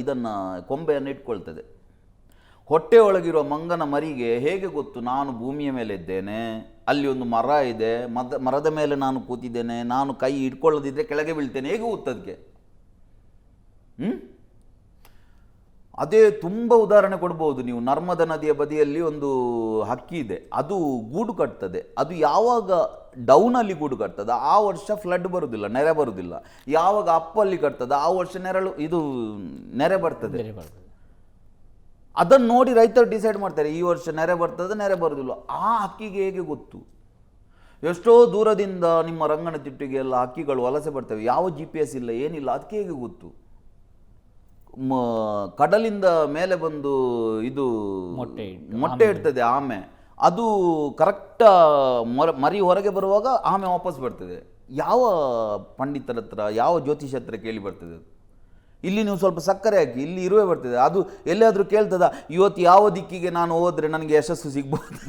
ಇದನ್ನು ಕೊಂಬೆಯನ್ನು ಇಟ್ಕೊಳ್ತದೆ. ಹೊಟ್ಟೆ ಒಳಗಿರುವ ಮಂಗನ ಮರಿಗೆ ಹೇಗೆ ಗೊತ್ತು ನಾನು ಭೂಮಿಯ ಮೇಲೆ ಇದ್ದೇನೆ, ಅಲ್ಲಿ ಒಂದು ಮರ ಇದೆ, ಮರದ ಮೇಲೆ ನಾನು ಕೂತಿದ್ದೇನೆ, ನಾನು ಕೈ ಇಟ್ಕೊಳ್ಳೋದಿದ್ರೆ ಕೆಳಗೆ ಬೀಳ್ತೇನೆ, ಹೇಗೆ ಗೊತ್ತದಕ್ಕೆ? ಅದೇ ತುಂಬ ಉದಾಹರಣೆ ಕೊಡ್ಬೋದು ನೀವು. ನರ್ಮದಾ ನದಿಯ ಬದಿಯಲ್ಲಿ ಒಂದು ಹಕ್ಕಿ ಇದೆ, ಅದು ಗೂಡು ಕಟ್ತದೆ. ಅದು ಯಾವಾಗ ಡೌನಲ್ಲಿ ಗೂಡು ಕಟ್ತದೆ ಆ ವರ್ಷ ಫ್ಲಡ್ ಬರುವುದಿಲ್ಲ, ನೆರೆ ಬರುವುದಿಲ್ಲ. ಯಾವಾಗ ಅಪ್ಪಲ್ಲಿ ಕಟ್ತದೆ ಆ ವರ್ಷ ನೆರೆ ಬರ್ತದೆ. ಅದನ್ನು ನೋಡಿ ರೈತರು ಡಿಸೈಡ್ ಮಾಡ್ತಾರೆ, ಈ ವರ್ಷ ನೆರೆ ಬರ್ತದೆ, ನೆರೆ ಬರುವುದಿಲ್ಲ. ಆ ಹಕ್ಕಿಗೆ ಹೇಗೆ ಗೊತ್ತು? ಎಷ್ಟೋ ದೂರದಿಂದ ನಿಮ್ಮ ರಂಗನ ತಿಟ್ಟಿಗೆ ಎಲ್ಲ ಹಕ್ಕಿಗಳು ವಲಸೆ ಬರ್ತವೆ, ಯಾವ GPS ಇಲ್ಲ, ಏನಿಲ್ಲ, ಅದಕ್ಕೆ ಹೇಗೆ ಗೊತ್ತು? ಕಡಲಿಂದ ಮೇಲೆ ಬಂದು ಇದು ಮೊಟ್ಟೆ ಇಡ್ತದೆ ಆಮೆ, ಅದು ಕರೆಕ್ಟ್ ಮರಿ ಹೊರಗೆ ಬರುವಾಗ ಆಮೆ ವಾಪಸ್ ಬರ್ತದೆ. ಯಾವ ಪಂಡಿತರ ಹತ್ರ, ಯಾವ ಜ್ಯೋತಿಷ ಹತ್ರ ಕೇಳಿ ಬರ್ತದೆ ಅದು? ಇಲ್ಲಿ ನೀವು ಸ್ವಲ್ಪ ಸಕ್ಕರೆ ಹಾಕಿ, ಇಲ್ಲಿ ಇರುವೆ ಬರ್ತದೆ. ಅದು ಎಲ್ಲಿಯಾದರೂ ಕೇಳ್ತದ ಇವತ್ತು ಯಾವ ದಿಕ್ಕಿಗೆ ನಾನು ಹೋದರೆ ನನಗೆ ಯಶಸ್ಸು ಸಿಗ್ಬೋದು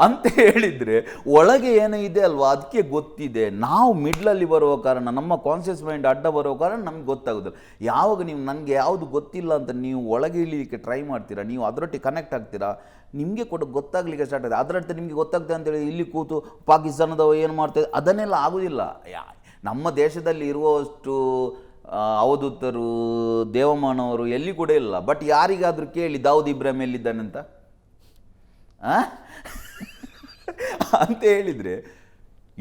ಅಂತ ಹೇಳಿದರೆ ಒಳಗೆ ಏನೋ ಇದೆ ಅಲ್ವಾ, ಅದಕ್ಕೆ ಗೊತ್ತಿದೆ. ನಾವು ಮಿಡ್ಲಲ್ಲಿ ಬರುವ ಕಾರಣ, ನಮ್ಮ ಕಾನ್ಷಿಯಸ್ ಮೈಂಡ್ ಅಡ್ಡ ಬರೋ ಕಾರಣ ನಮ್ಗೆ ಗೊತ್ತಾಗೋದಿಲ್ಲ. ಯಾವಾಗ ನೀವು ನನಗೆ ಯಾವುದು ಗೊತ್ತಿಲ್ಲ ಅಂತ ನೀವು ಒಳಗೆ ಇಳಿಲಿಕ್ಕೆ ಟ್ರೈ ಮಾಡ್ತೀರಾ, ನೀವು ಅದರೊಟ್ಟಿಗೆ ಕನೆಕ್ಟ್ ಆಗ್ತೀರಾ, ನಿಮಗೆ ಕೂಡ ಗೊತ್ತಾಗಲಿಕ್ಕೆ ಸ್ಟಾರ್ಟ್ ಆಗಿದೆ. ಅದರೊಟ್ಟಿಗೆ ನಿಮಗೆ ಗೊತ್ತಾಗ್ತದೆ ಅಂತೇಳಿ ಇಲ್ಲಿ ಕೂತು ಪಾಕಿಸ್ತಾನದವ ಏನು ಮಾಡ್ತದೆ ಅದನ್ನೆಲ್ಲ ಆಗೋದಿಲ್ಲ. ನಮ್ಮ ದೇಶದಲ್ಲಿ ಇರುವಷ್ಟು ಅವಧೂತರು, ದೇವಮಾನವರು ಎಲ್ಲಿ ಕೂಡ ಇಲ್ಲ. ಬಟ್ ಯಾರಿಗಾದರೂ ಕೇಳಿ ದಾವೂದ್ ಇಬ್ರಾಹಿಂ ಎಲ್ಲಿದ್ದಾನಂತ ಅಂತ ಹೇಳಿದರೆ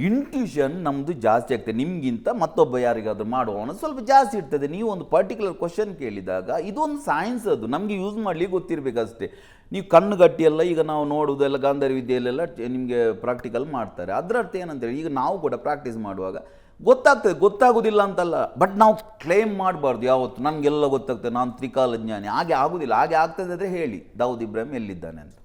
ಇಂಟ್ಯೂಷನ್ ನಮ್ಮದು ಜಾಸ್ತಿ ಆಗ್ತದೆ. ನಿಮಗಿಂತ ಮತ್ತೊಬ್ಬ ಯಾರಿಗಾದ್ರೂ ಮಾಡುವವನು ಸ್ವಲ್ಪ ಜಾಸ್ತಿ ಇರ್ತದೆ. ನೀವು ಒಂದು ಪರ್ಟಿಕ್ಯುಲರ್ ಕ್ವಶನ್ ಕೇಳಿದಾಗ ಇದೊಂದು ಸೈನ್ಸ್, ಅದು ನಮಗೆ ಯೂಸ್ ಮಾಡಲಿಕ್ಕೆ ಗೊತ್ತಿರಬೇಕಷ್ಟೇ. ನೀವು ಕಣ್ಣುಗಟ್ಟಿಯೆಲ್ಲ ಈಗ ನಾವು ನೋಡುವುದೆಲ್ಲ ಗಾಂಧಾರಿ ವಿದ್ಯೆಯಲ್ಲೆಲ್ಲ ನಿಮಗೆ ಪ್ರಾಕ್ಟಿಕಲ್ ಮಾಡ್ತಾರೆ. ಅದರ ಅರ್ಥ ಏನಂತೇಳಿ ಈಗ ನಾವು ಕೂಡ ಪ್ರಾಕ್ಟೀಸ್ ಮಾಡುವಾಗ ಗೊತ್ತಾಗ್ತದೆ, ಗೊತ್ತಾಗೋದಿಲ್ಲ ಅಂತಲ್ಲ. ಬಟ್ ನಾವು ಕ್ಲೇಮ್ ಮಾಡಬಾರ್ದು ಯಾವತ್ತು ನನಗೆಲ್ಲ ಗೊತ್ತಾಗ್ತದೆ, ನಾನು ತ್ರಿಕಾಲಜ್ಞಾನಿ. ಹಾಗೆ ಆಗೋದಿಲ್ಲ. ಹಾಗೆ ಆಗ್ತದೆ ಅಂದರೆ ಹೇಳಿ ದಾವೂದ್ ಇಬ್ರಾಹಿಂ ಎಲ್ಲಿದ್ದಾನೆ ಅಂತ.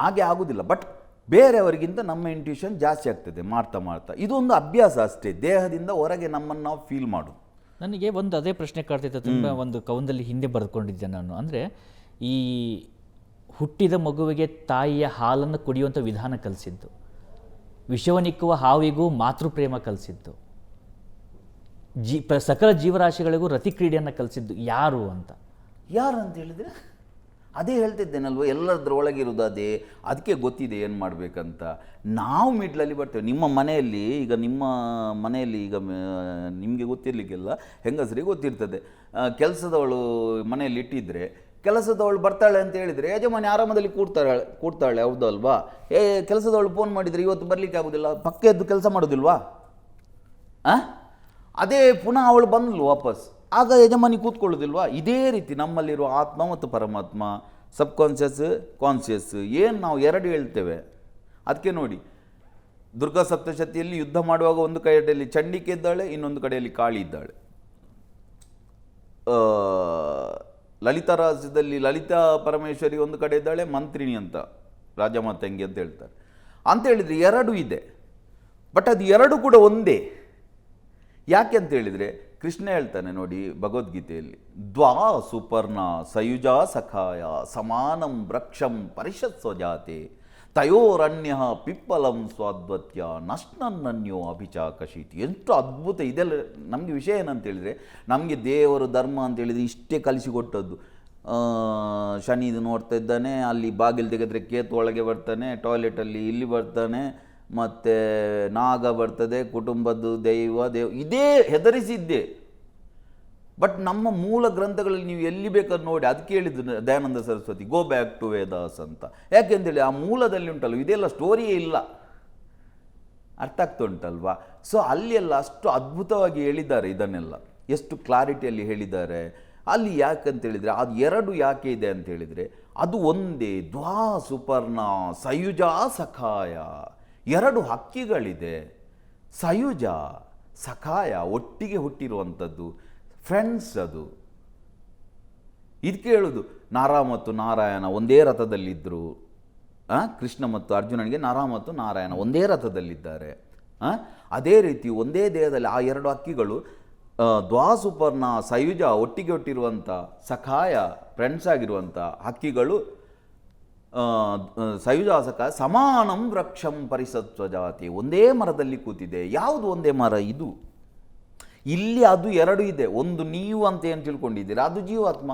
ಹಾಗೆ ಆಗೋದಿಲ್ಲ. ಬಟ್ ಬೇರೆಯವರಿಗಿಂತ ನಮ್ಮ ಇಂಟ್ಯೂಷನ್ ಜಾಸ್ತಿ ಆಗ್ತದೆ ಮಾಡ್ತಾ ಮಾಡ್ತಾ. ಇದೊಂದು ಅಭ್ಯಾಸ ಅಷ್ಟೇ, ದೇಹದಿಂದ ಹೊರಗೆ ನಮ್ಮನ್ನು ನಾವು ಫೀಲ್ ಮಾಡೋದು. ನನಗೆ ಒಂದು ಅದೇ ಪ್ರಶ್ನೆ ಕಾಡ್ತಿತ್ತು. ತುಂಬ ಒಂದು ಕವನದಲ್ಲಿ ಹಿಂದೆ ಬರೆದುಕೊಂಡಿದ್ದೆ ನಾನು. ಅಂದರೆ ಈ ಹುಟ್ಟಿದ ಮಗುವಿಗೆ ತಾಯಿಯ ಹಾಲನ್ನು ಕುಡಿಯುವಂಥ ವಿಧಾನ ಕಲಿಸಿದ್ದು, ವಿಷವನಿಕ್ಕುವ ಹಾವಿಗೂ ಮಾತೃಪ್ರೇಮ ಕಲಿಸಿದ್ದು, ಸಕಲ ಜೀವರಾಶಿಗಳಿಗೂ ರತಿಕ್ರೀಡೆಯನ್ನು ಕಲಿಸಿದ್ದು ಯಾರು ಅಂತ ಹೇಳಿದರೆ ಅದೇ ಹೇಳ್ತಿದ್ದೇನಲ್ವ, ಎಲ್ಲದರೊಳಗಿರೋದು ಅದೇ. ಅದಕ್ಕೆ ಗೊತ್ತಿದೆ ಏನು ಮಾಡಬೇಕಂತ. ನಾವು ಮಿಡ್ಲಲ್ಲಿ ಬರ್ತೇವೆ. ನಿಮ್ಮ ಮನೆಯಲ್ಲಿ ಈಗ ನಿಮಗೆ ಗೊತ್ತಿರಲಿಕ್ಕೆಲ್ಲ ಹೆಂಗಸರಿಗೆ ಗೊತ್ತಿರ್ತದೆ. ಕೆಲಸದವಳು ಮನೆಯಲ್ಲಿ ಇಟ್ಟಿದ್ರೆ ಕೆಲಸದವಳು ಬರ್ತಾಳೆ ಅಂತ ಹೇಳಿದರೆ ಯಜಮಾನಿ ಆರಾಮದಲ್ಲಿ ಕೂಡ್ತಾಳೆ ಹೌದಲ್ವಾ? ಕೆಲಸದವಳು ಫೋನ್ ಮಾಡಿದರೆ ಇವತ್ತು ಬರಲಿಕ್ಕೆ ಆಗೋದಿಲ್ಲ, ಪಕ್ಕ ಎದ್ದು ಕೆಲಸ ಮಾಡೋದಿಲ್ವಾ? ಅದೇ ಪುನಃ ಅವಳು ಬಂದ್ಲು ವಾಪಸ್, ಆಗ ಯಜಮಾನಿ ಕೂತ್ಕೊಳ್ಳೋದಿಲ್ವಾ? ಇದೇ ರೀತಿ ನಮ್ಮಲ್ಲಿರುವ ಆತ್ಮ ಮತ್ತು ಪರಮಾತ್ಮ, ಸಬ್ಕಾನ್ಷಿಯಸ್, ಕಾನ್ಷಿಯಸ್, ಏನು ನಾವು ಎರಡು ಹೇಳ್ತೇವೆ. ಅದಕ್ಕೆ ನೋಡಿ, ದುರ್ಗಾ ಸಪ್ತಶತಿಯಲ್ಲಿ ಯುದ್ಧ ಮಾಡುವಾಗ ಒಂದು ಕಡೆಯಲ್ಲಿ ಚಂಡಿಕೆ ಇದ್ದಾಳೆ, ಇನ್ನೊಂದು ಕಡೆಯಲ್ಲಿ ಕಾಳಿ ಇದ್ದಾಳೆ. ಲಲಿತಾ ರಾಜ್ಯದಲ್ಲಿ ಲಲಿತಾ ಪರಮೇಶ್ವರಿ ಒಂದು ಕಡೆ ಇದ್ದಾಳೆ, ಮಂತ್ರಿಣಿ ಅಂತ ರಾಜಮಾತಂಗಿ ಅಂತ ಹೇಳ್ತಾರೆ. ಅಂತ ಹೇಳಿದರೆ ಎರಡು ಇದೆ, ಬಟ್ ಅದು ಎರಡು ಕೂಡ ಒಂದೇ. ಯಾಕೆ ಅಂತ ಹೇಳಿದರೆ ಕೃಷ್ಣ ಹೇಳ್ತಾನೆ ನೋಡಿ ಭಗವದ್ಗೀತೆಯಲ್ಲಿ, ದ್ವಾ ಸುಪರ್ಣ ಸಯುಜಾ ಸಖಾಯ ಸಮಾನಂ ವೃಕ್ಷಂ ಪರಿಷತ್ ಸ್ವಜಾತೆ ತಯೋರಣ್ಯ ಪಿಪ್ಪಲಂ ಸ್ವಾದ್ವತ್ಯ ನಶ್ನನ್ನನ್ಯೋ ಅಭಿಚಾಕಶೀತಿ. ಎಷ್ಟು ಅದ್ಭುತ ಇದೆಲ್ಲ. ನಮಗೆ ವಿಷಯ ಏನಂತ ಹೇಳಿದರೆ, ನಮಗೆ ದೇವರು ಧರ್ಮ ಅಂತೇಳಿದರೆ ಇಷ್ಟೇ ಕಲಿಸಿಕೊಟ್ಟದ್ದು. ಶನಿ ಇದು ನೋಡ್ತಾ ಇದ್ದಾನೆ, ಅಲ್ಲಿ ಬಾಗಿಲು ತೆಗೆದ್ರೆ ಕೇತು ಒಳಗೆ ಬರ್ತಾನೆ, ಟಾಯ್ಲೆಟಲ್ಲಿ ಇಲ್ಲಿ ಬರ್ತಾನೆ, ಮತ್ತು ನಾಗ ಬರ್ತದೆ, ಕುಟುಂಬದ್ದು ದೈವ ಇದೇ ಹೆದರಿಸಿದ್ದೆ. ಬಟ್ ನಮ್ಮ ಮೂಲ ಗ್ರಂಥಗಳಲ್ಲಿ ನೀವು ಎಲ್ಲಿ ಬೇಕಾದ್ರೂ ನೋಡಿ, ಅದಕ್ಕೆ ಹೇಳಿದ್ರು Dayananda Saraswati, go back to Vedas ಅಂತ. ಯಾಕೆಂತೇಳಿ ಆ ಮೂಲದಲ್ಲಿ ಉಂಟಲ್ಲ, ಇದೆಲ್ಲ ಸ್ಟೋರಿಯೇ ಇಲ್ಲ. ಅರ್ಥ ಆಗ್ತಾ ಉಂಟಲ್ವಾ? ಸೊ ಅಲ್ಲಿ ಎಲ್ಲ ಅಷ್ಟು ಅದ್ಭುತವಾಗಿ ಹೇಳಿದ್ದಾರೆ ಇದನ್ನೆಲ್ಲ, ಎಷ್ಟು ಕ್ಲಾರಿಟಿಯಲ್ಲಿ ಹೇಳಿದ್ದಾರೆ ಅಲ್ಲಿ. ಯಾಕಂತೇಳಿದರೆ ಅದು ಎರಡು ಯಾಕೆ ಇದೆ ಅಂತ ಹೇಳಿದರೆ, ಅದು ಒಂದೇ. ದ್ವಾ ಸುಪರ್ಣ ಸಯುಜಾ ಸಖಾಯ, ಎರಡು ಹಕ್ಕಿಗಳಿದೆ. ಸಯುಜ ಸಖಾಯ ಒಟ್ಟಿಗೆ ಹುಟ್ಟಿರುವಂಥದ್ದು, ಫ್ರೆಂಡ್ಸ್. ಅದು ಇದಕ್ಕೆ ಹೇಳೋದು, ನಾರ ಮತ್ತು ನಾರಾಯಣ ಒಂದೇ ರಥದಲ್ಲಿದ್ದರು. ಕೃಷ್ಣ ಮತ್ತು ಅರ್ಜುನನಿಗೆ ನರ ಮತ್ತು ನಾರಾಯಣ ಒಂದೇ ರಥದಲ್ಲಿದ್ದಾರೆ. ಅದೇ ರೀತಿ ಒಂದೇ ದೇಹದಲ್ಲಿ ಆ ಎರಡು ಹಕ್ಕಿಗಳು ದ್ವಾಸುಪರ್ಣ ಸಯುಜ ಒಟ್ಟಿಗೆ ಹುಟ್ಟಿರುವಂಥ ಸಖಾಯ ಫ್ರೆಂಡ್ಸ್ ಆಗಿರುವಂಥ ಹಕ್ಕಿಗಳು ಸಯುಜಾಸಕ ಸಮಾನಂ ವೃಕ್ಷಂ ಪರಿಸತ್ವ ಜಾತಿ, ಒಂದೇ ಮರದಲ್ಲಿ ಕೂತಿದೆ. ಯಾವುದು ಒಂದೇ ಮರ? ಇದು. ಇಲ್ಲಿ ಅದು ಎರಡು ಇದೆ. ಒಂದು ನೀವು ಅಂತ ಏನು ತಿಳ್ಕೊಂಡಿದ್ದೀರಾ ಅದು ಜೀವಾತ್ಮ,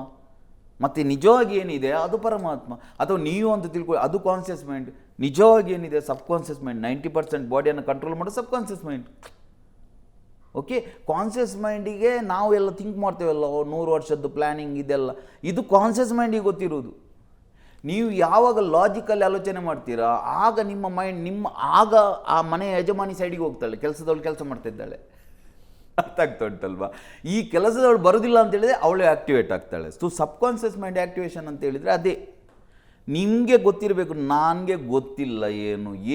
ಮತ್ತು ನಿಜವಾಗಿ ಏನಿದೆ ಅದು ಪರಮಾತ್ಮ. ಅಥವಾ ನೀವು ಅಂತ ಅದು ಕಾನ್ಷಿಯಸ್ ಮೈಂಡ್. ನಿಜವಾಗಿ ಏನಿದೆ ಸಬ್ಕಾನ್ಷಿಯಸ್ ಮೈಂಡ್. 90% ಬಾಡಿಯನ್ನು ಕಂಟ್ರೋಲ್ ಮಾಡೋ ಸಬ್ಕಾನ್ಷಿಯಸ್ ಮೈಂಡ್. ಓಕೆ, ಕಾನ್ಷಿಯಸ್ ಮೈಂಡಿಗೆ ನಾವು ಎಲ್ಲ ಥಿಂಕ್ ಮಾಡ್ತೇವಲ್ಲ, 100 ವರ್ಷದ್ದು ಪ್ಲ್ಯಾನಿಂಗ್ ಇದೆಲ್ಲ, ಇದು ಕಾನ್ಷಿಯಸ್ ಮೈಂಡಿಗೆ ಗೊತ್ತಿರೋದು. ನೀವು ಯಾವಾಗ ಲಾಜಿಕಲ್ಲಿ ಆಲೋಚನೆ ಮಾಡ್ತೀರಾ ಆಗ ನಿಮ್ಮ ಮೈಂಡ್ ಆಗ ಆ ಮನೆಯ ಯಜಮಾನಿ ಸೈಡಿಗೆ ಹೋಗ್ತಾಳೆ, ಕೆಲಸದವಳು ಕೆಲಸ ಮಾಡ್ತಿದ್ದಾಳೆ. ಅರ್ಥ ಆಗ್ತಾ ಉಂಟಲ್ವಾ? ಈ ಕೆಲಸದವಳು ಬರೋದಿಲ್ಲ ಅಂತ ಹೇಳಿದ್ರೆ ಅವಳು ಆ್ಯಕ್ಟಿವೇಟ್ ಆಗ್ತಾಳೆ. ಸೊ ಸಬ್ಕಾನ್ಷಿಯಸ್ ಮೈಂಡ್ ಆ್ಯಕ್ಟಿವೇಶನ್ ಅಂತ ಹೇಳಿದರೆ ಅದೇ. ನಿಮಗೆ ಗೊತ್ತಿರಬೇಕು, ನನಗೆ ಗೊತ್ತಿಲ್ಲ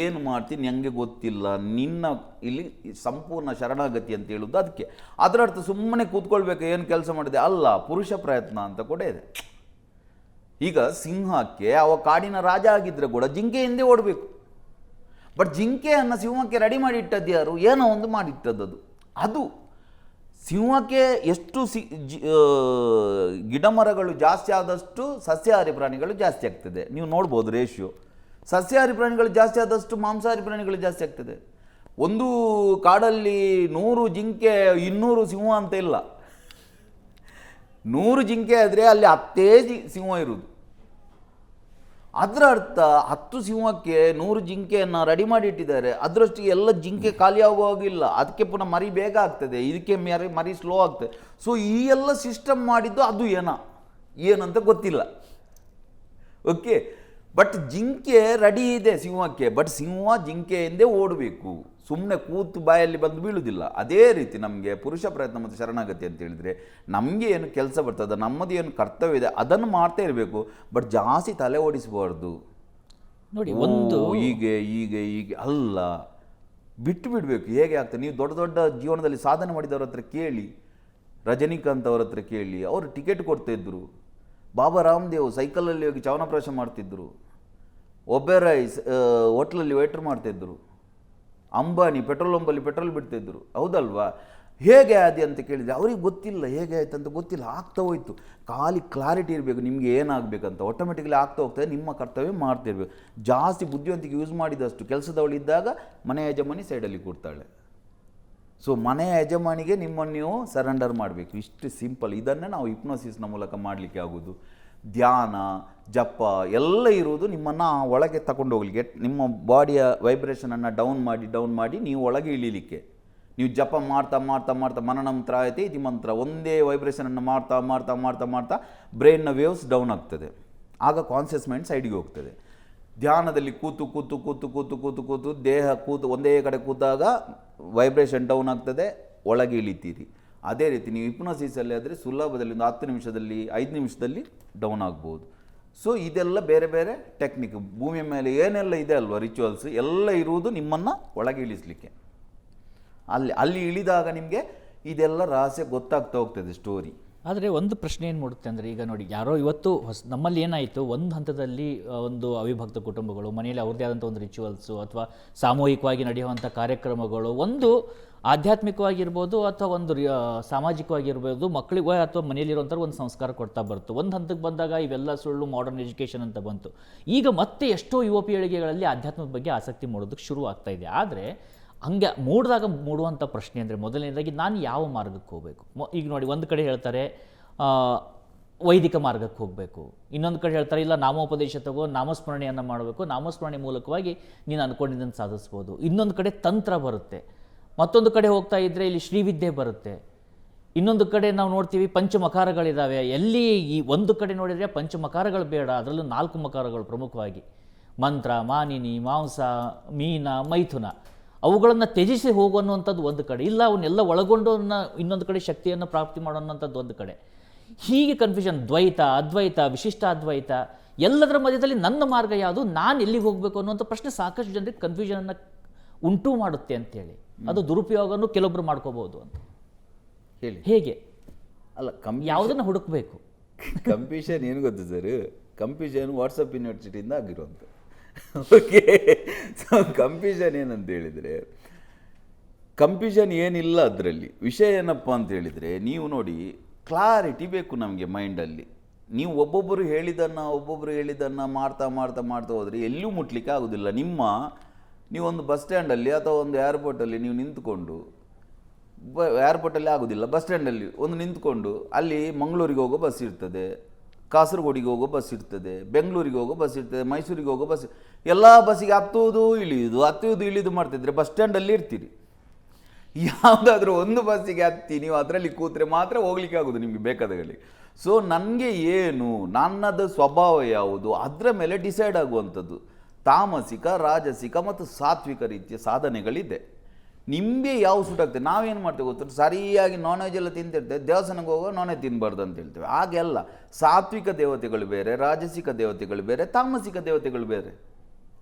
ಏನು ಮಾಡ್ತೀನಿ ನನಗೆ ಗೊತ್ತಿಲ್ಲ, ನಿನ್ನ ಇಲ್ಲಿ ಸಂಪೂರ್ಣ ಶರಣಾಗತಿ ಅಂತ ಹೇಳೋದು ಅದಕ್ಕೆ. ಅದರ ಅರ್ಥ ಸುಮ್ಮನೆ ಕೂತ್ಕೊಳ್ಬೇಕು ಏನು ಕೆಲಸ ಮಾಡಿದೆ ಅಲ್ಲ, ಪುರುಷ ಪ್ರಯತ್ನ ಅಂತ ಕೂಡ ಇದೆ. ಈಗ ಸಿಂಹಕ್ಕೆ ಅವ ಕಾಡಿನ ರಾಜ ಆಗಿದ್ರೆ ಕೂಡ ಜಿಂಕೆ ಹಿಂದೆ ಓಡಬೇಕು. ಬಟ್ ಜಿಂಕೆಯನ್ನು ಸಿಂಹಕ್ಕೆ ರೆಡಿ ಮಾಡಿ ಇಟ್ಟದ್ದು ಯಾರು? ಏನೋ ಒಂದು ಮಾಡಿಟ್ಟದ್ದು ಅದು. ಸಿಂಹಕ್ಕೆ ಎಷ್ಟು ಗಿಡ ಮರಗಳು ಜಾಸ್ತಿ ಆದಷ್ಟು ಸಸ್ಯಾಹಾರಿ ಪ್ರಾಣಿಗಳು ಜಾಸ್ತಿ ಆಗ್ತದೆ. ನೀವು ನೋಡ್ಬೋದು ರೇಷಿಯೋ. ಸಸ್ಯಾಹಾರಿ ಪ್ರಾಣಿಗಳು ಜಾಸ್ತಿ ಆದಷ್ಟು ಮಾಂಸಾಹಾರಿ ಪ್ರಾಣಿಗಳು ಜಾಸ್ತಿ ಆಗ್ತದೆ. ಒಂದು ಕಾಡಲ್ಲಿ 100 ಜಿಂಕೆ 200 ಸಿಂಹ ಅಂತ ಇಲ್ಲ. 100 ಜಿಂಕೆ ಆದರೆ ಅಲ್ಲಿ 10 ಸಿಂಹ ಇರುವುದು. ಅದರ ಅರ್ಥ 10 ಸಿಂಹಕ್ಕೆ 100 ಜಿಂಕೆಯನ್ನು ರೆಡಿ ಮಾಡಿ ಇಟ್ಟಿದ್ದಾರೆ. ಅದರಷ್ಟಿಗೆ ಎಲ್ಲ ಜಿಂಕೆ ಖಾಲಿ ಆಗುವಾಗಿಲ್ಲ, ಅದಕ್ಕೆ ಪುನಃ ಮರಿ ಬೇಗ ಆಗ್ತದೆ, ಇದಕ್ಕೆ ಮರಿ ಸ್ಲೋ ಆಗ್ತದೆ. ಸೊ ಈ ಎಲ್ಲ ಸಿಸ್ಟಮ್ ಮಾಡಿದ್ದು ಅದು ಏನಂತ ಗೊತ್ತಿಲ್ಲ. ಓಕೆ, ಬಟ್ ಜಿಂಕೆ ರೆಡಿ ಇದೆ ಸಿಂಹಕ್ಕೆ. ಬಟ್ ಸಿಂಹ ಜಿಂಕೆಯಿಂದೇ ಓಡಬೇಕು, ಸುಮ್ಮನೆ ಕೂತು ಬಾಯಲ್ಲಿ ಬಂದು ಬೀಳುವುದಿಲ್ಲ. ಅದೇ ರೀತಿ ನಮಗೆ ಪುರುಷ ಪ್ರಯತ್ನ ಮತ್ತು ಶರಣಾಗತಿ ಅಂತ ಹೇಳಿದರೆ ನಮಗೆ ಏನು ಕೆಲಸ ಬರ್ತದೆ, ನಮ್ಮದು ಏನು ಕರ್ತವ್ಯ ಇದೆ ಅದನ್ನು ಮಾಡ್ತಾ ಇರಬೇಕು. ಬಟ್ ಜಾಸ್ತಿ ತಲೆ ಓಡಿಸಬಾರ್ದು. ನೋಡಿ, ಒಂದು ಹೀಗೆ ಅಲ್ಲ, ಬಿಟ್ಟು ಬಿಡಬೇಕು. ಹೇಗೆ ಆಗ್ತದೆ? ನೀವು ದೊಡ್ಡ ದೊಡ್ಡ ಜೀವನದಲ್ಲಿ ಸಾಧನೆ ಮಾಡಿದವ್ರ ಹತ್ರ ಕೇಳಿ, ರಜನಿಕಾಂತ್ ಅವ್ರ ಹತ್ರ ಕೇಳಿ, ಅವರು ಟಿಕೆಟ್ ಕೊಡ್ತಾಯಿದ್ರು. ಬಾಬಾ ರಾಮದೇವ್ ಸೈಕಲಲ್ಲಿ ಹೋಗಿ ಚವನಪ್ರಾಶ ಮಾಡ್ತಿದ್ರು. ಒಬೆರಾಯ್ ಹೋಟ್ಲಲ್ಲಿ ವೇಟ್ರ್ ಮಾಡ್ತಾಯಿದ್ರು. ಅಂಬಾನಿ ಪೆಟ್ರೋಲ್ ಪಂಪಲ್ಲಿ ಪೆಟ್ರೋಲ್ ಬಿಡ್ತಾಯಿದ್ರು. ಹೌದಲ್ವಾ? ಹೇಗೆ ಆದಿ ಅಂತ ಕೇಳಿದರೆ ಅವ್ರಿಗೆ ಗೊತ್ತಿಲ್ಲ, ಹೇಗೆ ಆಯ್ತು ಅಂತ ಗೊತ್ತಿಲ್ಲ. ಆಗ್ತಾ ಹೋಯ್ತು. ಖಾಲಿ ಕ್ಲಾರಿಟಿ ಇರಬೇಕು ನಿಮಗೆ ಏನಾಗಬೇಕಂತ. ಆಟೋಮೆಟಿಕಲಿ ಆಗ್ತಾ ಹೋಗ್ತದೆ. ನಿಮ್ಮ ಕರ್ತವ್ಯ ಮಾಡ್ತಿರ್ಬೇಕು. ಜಾಸ್ತಿ ಬುದ್ಧಿವಂತಿಕೆ ಯೂಸ್ ಮಾಡಿದಷ್ಟು ಕೆಲಸದವಳಿದ್ದಾಗ ಮನೆ ಯಜಮಾನಿ ಸೈಡಲ್ಲಿ ಕೂರ್ತಾಳೆ. ಸೊ ಮನೆಯ ಯಜಮಾನಿಗೆ ನಿಮ್ಮನ್ನು ನೀವು ಸರೆಂಡರ್ ಮಾಡಬೇಕು. ಇಷ್ಟು ಸಿಂಪಲ್. ಇದನ್ನೇ ನಾವು ಹಿಪ್ನೋಸಿಸ್ನ ಮೂಲಕ ಮಾಡಲಿಕ್ಕೆ ಆಗೋದು. ಧ್ಯಾನ, ಜಪ ಎಲ್ಲ ಇರುವುದು ನಿಮ್ಮನ್ನು ಒಳಗೆ ತಗೊಂಡು ಹೋಗ್ಲಿಕ್ಕೆ, ನಿಮ್ಮ ಬಾಡಿಯ ವೈಬ್ರೇಷನನ್ನು ಡೌನ್ ಮಾಡಿ ನೀವು ಒಳಗೆ ಇಳಿಲಿಕ್ಕೆ. ನೀವು ಜಪ ಮಾಡ್ತಾ ಮನನಂ ತ್ರಾಯತೆ ಇತಿ ಮಂತ್ರ, ಒಂದೇ ವೈಬ್ರೇಷನನ್ನು ಮಾಡ್ತಾ ಬ್ರೈನ್ನ ವೇವ್ಸ್ ಡೌನ್ ಆಗ್ತದೆ. ಆಗ ಕಾನ್ಷಿಯಸ್ ಮೈಂಡ್ ಸೈಡಿಗೆ ಹೋಗ್ತದೆ. ಧ್ಯಾನದಲ್ಲಿ ಕೂತು ದೇಹ ಒಂದೇ ಕಡೆ ಕೂತಾಗ ವೈಬ್ರೇಷನ್ ಡೌನ್ ಆಗ್ತದೆ, ಒಳಗೆ ಇಳಿತೀರಿ. ಅದೇ ರೀತಿ ನೀವು ಹಿಪ್ನೋಸಿಸಲ್ಲಿ ಆದರೆ ಸುಲಭದಲ್ಲಿ ಒಂದು 10 ನಿಮಿಷದಲ್ಲಿ 5 ನಿಮಿಷದಲ್ಲಿ ಡೌನ್ ಆಗ್ಬೋದು. ಸೊ ಇದೆಲ್ಲ ಬೇರೆ ಬೇರೆ ಟೆಕ್ನಿಕ್. ಭೂಮಿಯ ಮೇಲೆ ಏನೆಲ್ಲ ಇದೆ ಅಲ್ವಾ ರಿಚುವಲ್ಸ್ ಎಲ್ಲ ಇರುವುದು ನಿಮ್ಮನ್ನು ಒಳಗೆ ಇಳಿಸಲಿಕ್ಕೆ. ಅಲ್ಲಿ ಇಳಿದಾಗ ನಿಮಗೆ ಇದೆಲ್ಲ ರಹಸ್ಯ ಗೊತ್ತಾಗ್ತಾ ಹೋಗ್ತದೆ, ಸ್ಟೋರಿ. ಆದರೆ ಒಂದು ಪ್ರಶ್ನೆ ಏನು ಮೂಡುತ್ತೆ ಅಂದರೆ, ಈಗ ನೋಡಿ, ಯಾರೋ ಇವತ್ತು ನಮ್ಮಲ್ಲಿ ಏನಾಯಿತು, ಒಂದು ಹಂತದಲ್ಲಿ ಒಂದು ಅವಿಭಕ್ತ ಕುಟುಂಬಗಳು ಮನೆಯಲ್ಲಿ ಅವ್ರದ್ದೇ ಆದಂಥ ಒಂದು ರಿಚುವಲ್ಸು ಅಥವಾ ಸಾಮೂಹಿಕವಾಗಿ ನಡೆಯುವಂಥ ಕಾರ್ಯಕ್ರಮಗಳು, ಒಂದು ಆಧ್ಯಾತ್ಮಿಕವಾಗಿರ್ಬೋದು ಅಥವಾ ಒಂದು ಸಾಮಾಜಿಕವಾಗಿರ್ಬೋದು, ಮಕ್ಕಳಿಗೆ ಅಥವಾ ಮನೆಯಲ್ಲಿರುವಂಥ ಒಂದು ಸಂಸ್ಕಾರ ಕೊಡ್ತಾ ಬರ್ತು. ಒಂದು ಹಂತಕ್ಕೆ ಬಂದಾಗ ಇವೆಲ್ಲ ಸುಳ್ಳು, ಮಾಡರ್ನ್ ಎಜುಕೇಷನ್ ಅಂತ ಬಂತು. ಈಗ ಮತ್ತೆ ಎಷ್ಟೋ ಯುವ ಪೀಳಿಗೆಗಳಲ್ಲಿ ಆಧ್ಯಾತ್ಮದ ಬಗ್ಗೆ ಆಸಕ್ತಿ ಮೂಡೋದಕ್ಕೆ ಶುರು ಆಗ್ತಾ ಇದೆ. ಆದರೆ ಹಂಗೆ ಮೂಡುವಂಥ ಪ್ರಶ್ನೆ ಅಂದರೆ, ಮೊದಲನೇದಾಗಿ ನಾನು ಯಾವ ಮಾರ್ಗಕ್ಕೆ ಹೋಗಬೇಕು? ಈಗ ನೋಡಿ, ಒಂದು ಕಡೆ ಹೇಳ್ತಾರೆ ವೈದಿಕ ಮಾರ್ಗಕ್ಕೆ ಹೋಗಬೇಕು, ಇನ್ನೊಂದು ಕಡೆ ಹೇಳ್ತಾರೆ ಇಲ್ಲ ನಾಮೋಪದೇಶ ತಗೋ, ನಾಮಸ್ಮರಣೆಯನ್ನು ಮಾಡಬೇಕು, ನಾಮಸ್ಮರಣೆ ಮೂಲಕವಾಗಿ ನೀನು ಅಂದ್ಕೊಂಡಿದ್ದನ್ನು ಸಾಧಿಸ್ಬೋದು. ಇನ್ನೊಂದು ಕಡೆ ತಂತ್ರ ಬರುತ್ತೆ, ಮತ್ತೊಂದು ಕಡೆ ಹೋಗ್ತಾ ಇದ್ದರೆ ಇಲ್ಲಿ ಶ್ರೀವಿದ್ಯೆ ಬರುತ್ತೆ, ಇನ್ನೊಂದು ಕಡೆ ನಾವು ನೋಡ್ತೀವಿ ಪಂಚಮಕಾರಗಳಿದ್ದಾವೆ. ಎಲ್ಲಿ ಈ ಒಂದು ಕಡೆ ನೋಡಿದರೆ ಪಂಚಮಕಾರಗಳು ಬೇಡ, ಅದರಲ್ಲೂ 4 ಮಕಾರಗಳು ಪ್ರಮುಖವಾಗಿ ಮಂತ್ರ, ಮಾನಿನಿ, ಮಾಂಸ, ಮೀನ, ಮೈಥುನ, ಅವುಗಳನ್ನು ತ್ಯಜಿಸಿ ಹೋಗುವಂಥದ್ದು ಒಂದು ಕಡೆ, ಇಲ್ಲ ಅವನ್ನೆಲ್ಲ ಒಳಗೊಂಡು ಇನ್ನೊಂದು ಕಡೆ ಶಕ್ತಿಯನ್ನು ಪ್ರಾಪ್ತಿ ಮಾಡೋವಂಥದ್ದು ಒಂದು ಕಡೆ. ಹೀಗೆ ಕನ್ಫ್ಯೂಷನ್, ದ್ವೈತ, ಅದ್ವೈತ, ವಿಶಿಷ್ಟ ಅದ್ವೈತ, ಎಲ್ಲದರ ಮಧ್ಯದಲ್ಲಿ ನನ್ನ ಮಾರ್ಗ ಯಾವುದು, ನಾನು ಎಲ್ಲಿಗೆ ಹೋಗಬೇಕು ಅನ್ನುವಂಥ ಪ್ರಶ್ನೆ ಸಾಕಷ್ಟು ಜನರಿಗೆ ಕನ್ಫ್ಯೂಷನನ್ನು ಉಂಟು ಮಾಡುತ್ತೆ ಅಂತೇಳಿ. ಅದು ದುರುಪಯೋಗನೂ ಕೆಲವೊಬ್ಬರು ಮಾಡ್ಕೋಬೋದು ಅಂತ ಹೇಳಿ. ಹೇಗೆ ಅಲ್ಲ, ಯಾವುದನ್ನು ಹುಡುಕಬೇಕು? ಕನ್ಫ್ಯೂಷನ್ ಏನು ಗೊತ್ತು ಸರ್? ಕನ್ಫ್ಯೂಷನ್ ವಾಟ್ಸಪ್ ಯೂನಿವರ್ಸಿಟಿಯಿಂದ ಆಗಿರುವಂಥ. ಓಕೆ, ಸೊ ಕನ್ಫ್ಯೂಷನ್ ಏನಂತ ಹೇಳಿದರೆ, ಕನ್ಫ್ಯೂಷನ್ ಏನಿಲ್ಲ ಅದರಲ್ಲಿ. ವಿಷಯ ಏನಪ್ಪ ಅಂತ ಹೇಳಿದರೆ, ನೀವು ನೋಡಿ, ಕ್ಲಾರಿಟಿ ಬೇಕು ನಮಗೆ ಮೈಂಡಲ್ಲಿ. ನೀವು ಒಬ್ಬೊಬ್ಬರು ಹೇಳಿದ್ದನ್ನು ಮಾಡ್ತಾ ಹೋದರೆ ಎಲ್ಲೂ ಮುಟ್ಲಿಕ್ಕೆ ಆಗೋದಿಲ್ಲ. ನೀವೊಂದು ಬಸ್ ಸ್ಟ್ಯಾಂಡಲ್ಲಿ ಅಥವಾ ಒಂದು ಏರ್ಪೋರ್ಟಲ್ಲಿ ನೀವು ನಿಂತ್ಕೊಂಡು, ಏರ್ಪೋರ್ಟಲ್ಲಿ ಆಗೋದಿಲ್ಲ, ಬಸ್ ಸ್ಟ್ಯಾಂಡಲ್ಲಿ ಒಂದು ನಿಂತ್ಕೊಂಡು ಅಲ್ಲಿ ಮಂಗಳೂರಿಗೆ ಹೋಗೋ ಬಸ್ ಇರ್ತದೆ, ಕಾಸರಗೋಡಿಗೆ ಹೋಗೋ ಬಸ್ ಇರ್ತದೆ, ಬೆಂಗಳೂರಿಗೆ ಹೋಗೋ ಬಸ್ ಇರ್ತದೆ, ಮೈಸೂರಿಗೆ ಹೋಗೋ ಬಸ್, ಎಲ್ಲ ಬಸ್ಸಿಗೆ ಹತ್ತುವುದು ಇಳಿಯುವುದು ಮಾಡ್ತಿದ್ರೆ ಬಸ್ ಸ್ಟ್ಯಾಂಡಲ್ಲಿ ಇರ್ತೀರಿ. ಯಾವುದಾದ್ರೂ ಒಂದು ಬಸ್ಸಿಗೆ ಹತ್ತಿ ನೀವು ಅದರಲ್ಲಿ ಕೂತ್ರೆ ಮಾತ್ರ ಹೋಗ್ಲಿಕ್ಕೆ ಆಗೋದು ನಿಮಗೆ ಬೇಕಾದಾಗಲಿ. ಸೊ ನನಗೆ ಏನು, ನನ್ನದು ಸ್ವಭಾವ ಯಾವುದು, ಅದರ ಮೇಲೆ ಡಿಸೈಡ್ ಆಗುವಂಥದ್ದು. ತಾಮಸಿಕ, ರಾಜಸಿಕ ಮತ್ತು ಸಾತ್ವಿಕ ರೀತಿಯ ಸಾಧನೆಗಳಿದೆ. ನಿಮಗೆ ಯಾವ ಸೂಟ್ ಆಗ್ತದೆ. ನಾವೇನು ಮಾಡ್ತೇವೆ ಗೊತ್ತಾ, ಸರಿಯಾಗಿ ನಾನ್ ವೆಜ್ ಎಲ್ಲ ತಿಂತಿರ್ತೇವೆ, ದೇವಸ್ಥಾನಕ್ಕೆ ಹೋಗುವಾಗ ನಾನ್ ವೆಜ್ ತಿನ್ನಬಾರ್ದು ಅಂತ ಹೇಳ್ತೇವೆ. ಹಾಗೆಲ್ಲ ಸಾತ್ವಿಕ ದೇವತೆಗಳು ಬೇರೆ, ರಾಜಸಿಕ ದೇವತೆಗಳು ಬೇರೆ, ತಾಮಸಿಕ ದೇವತೆಗಳು ಬೇರೆ.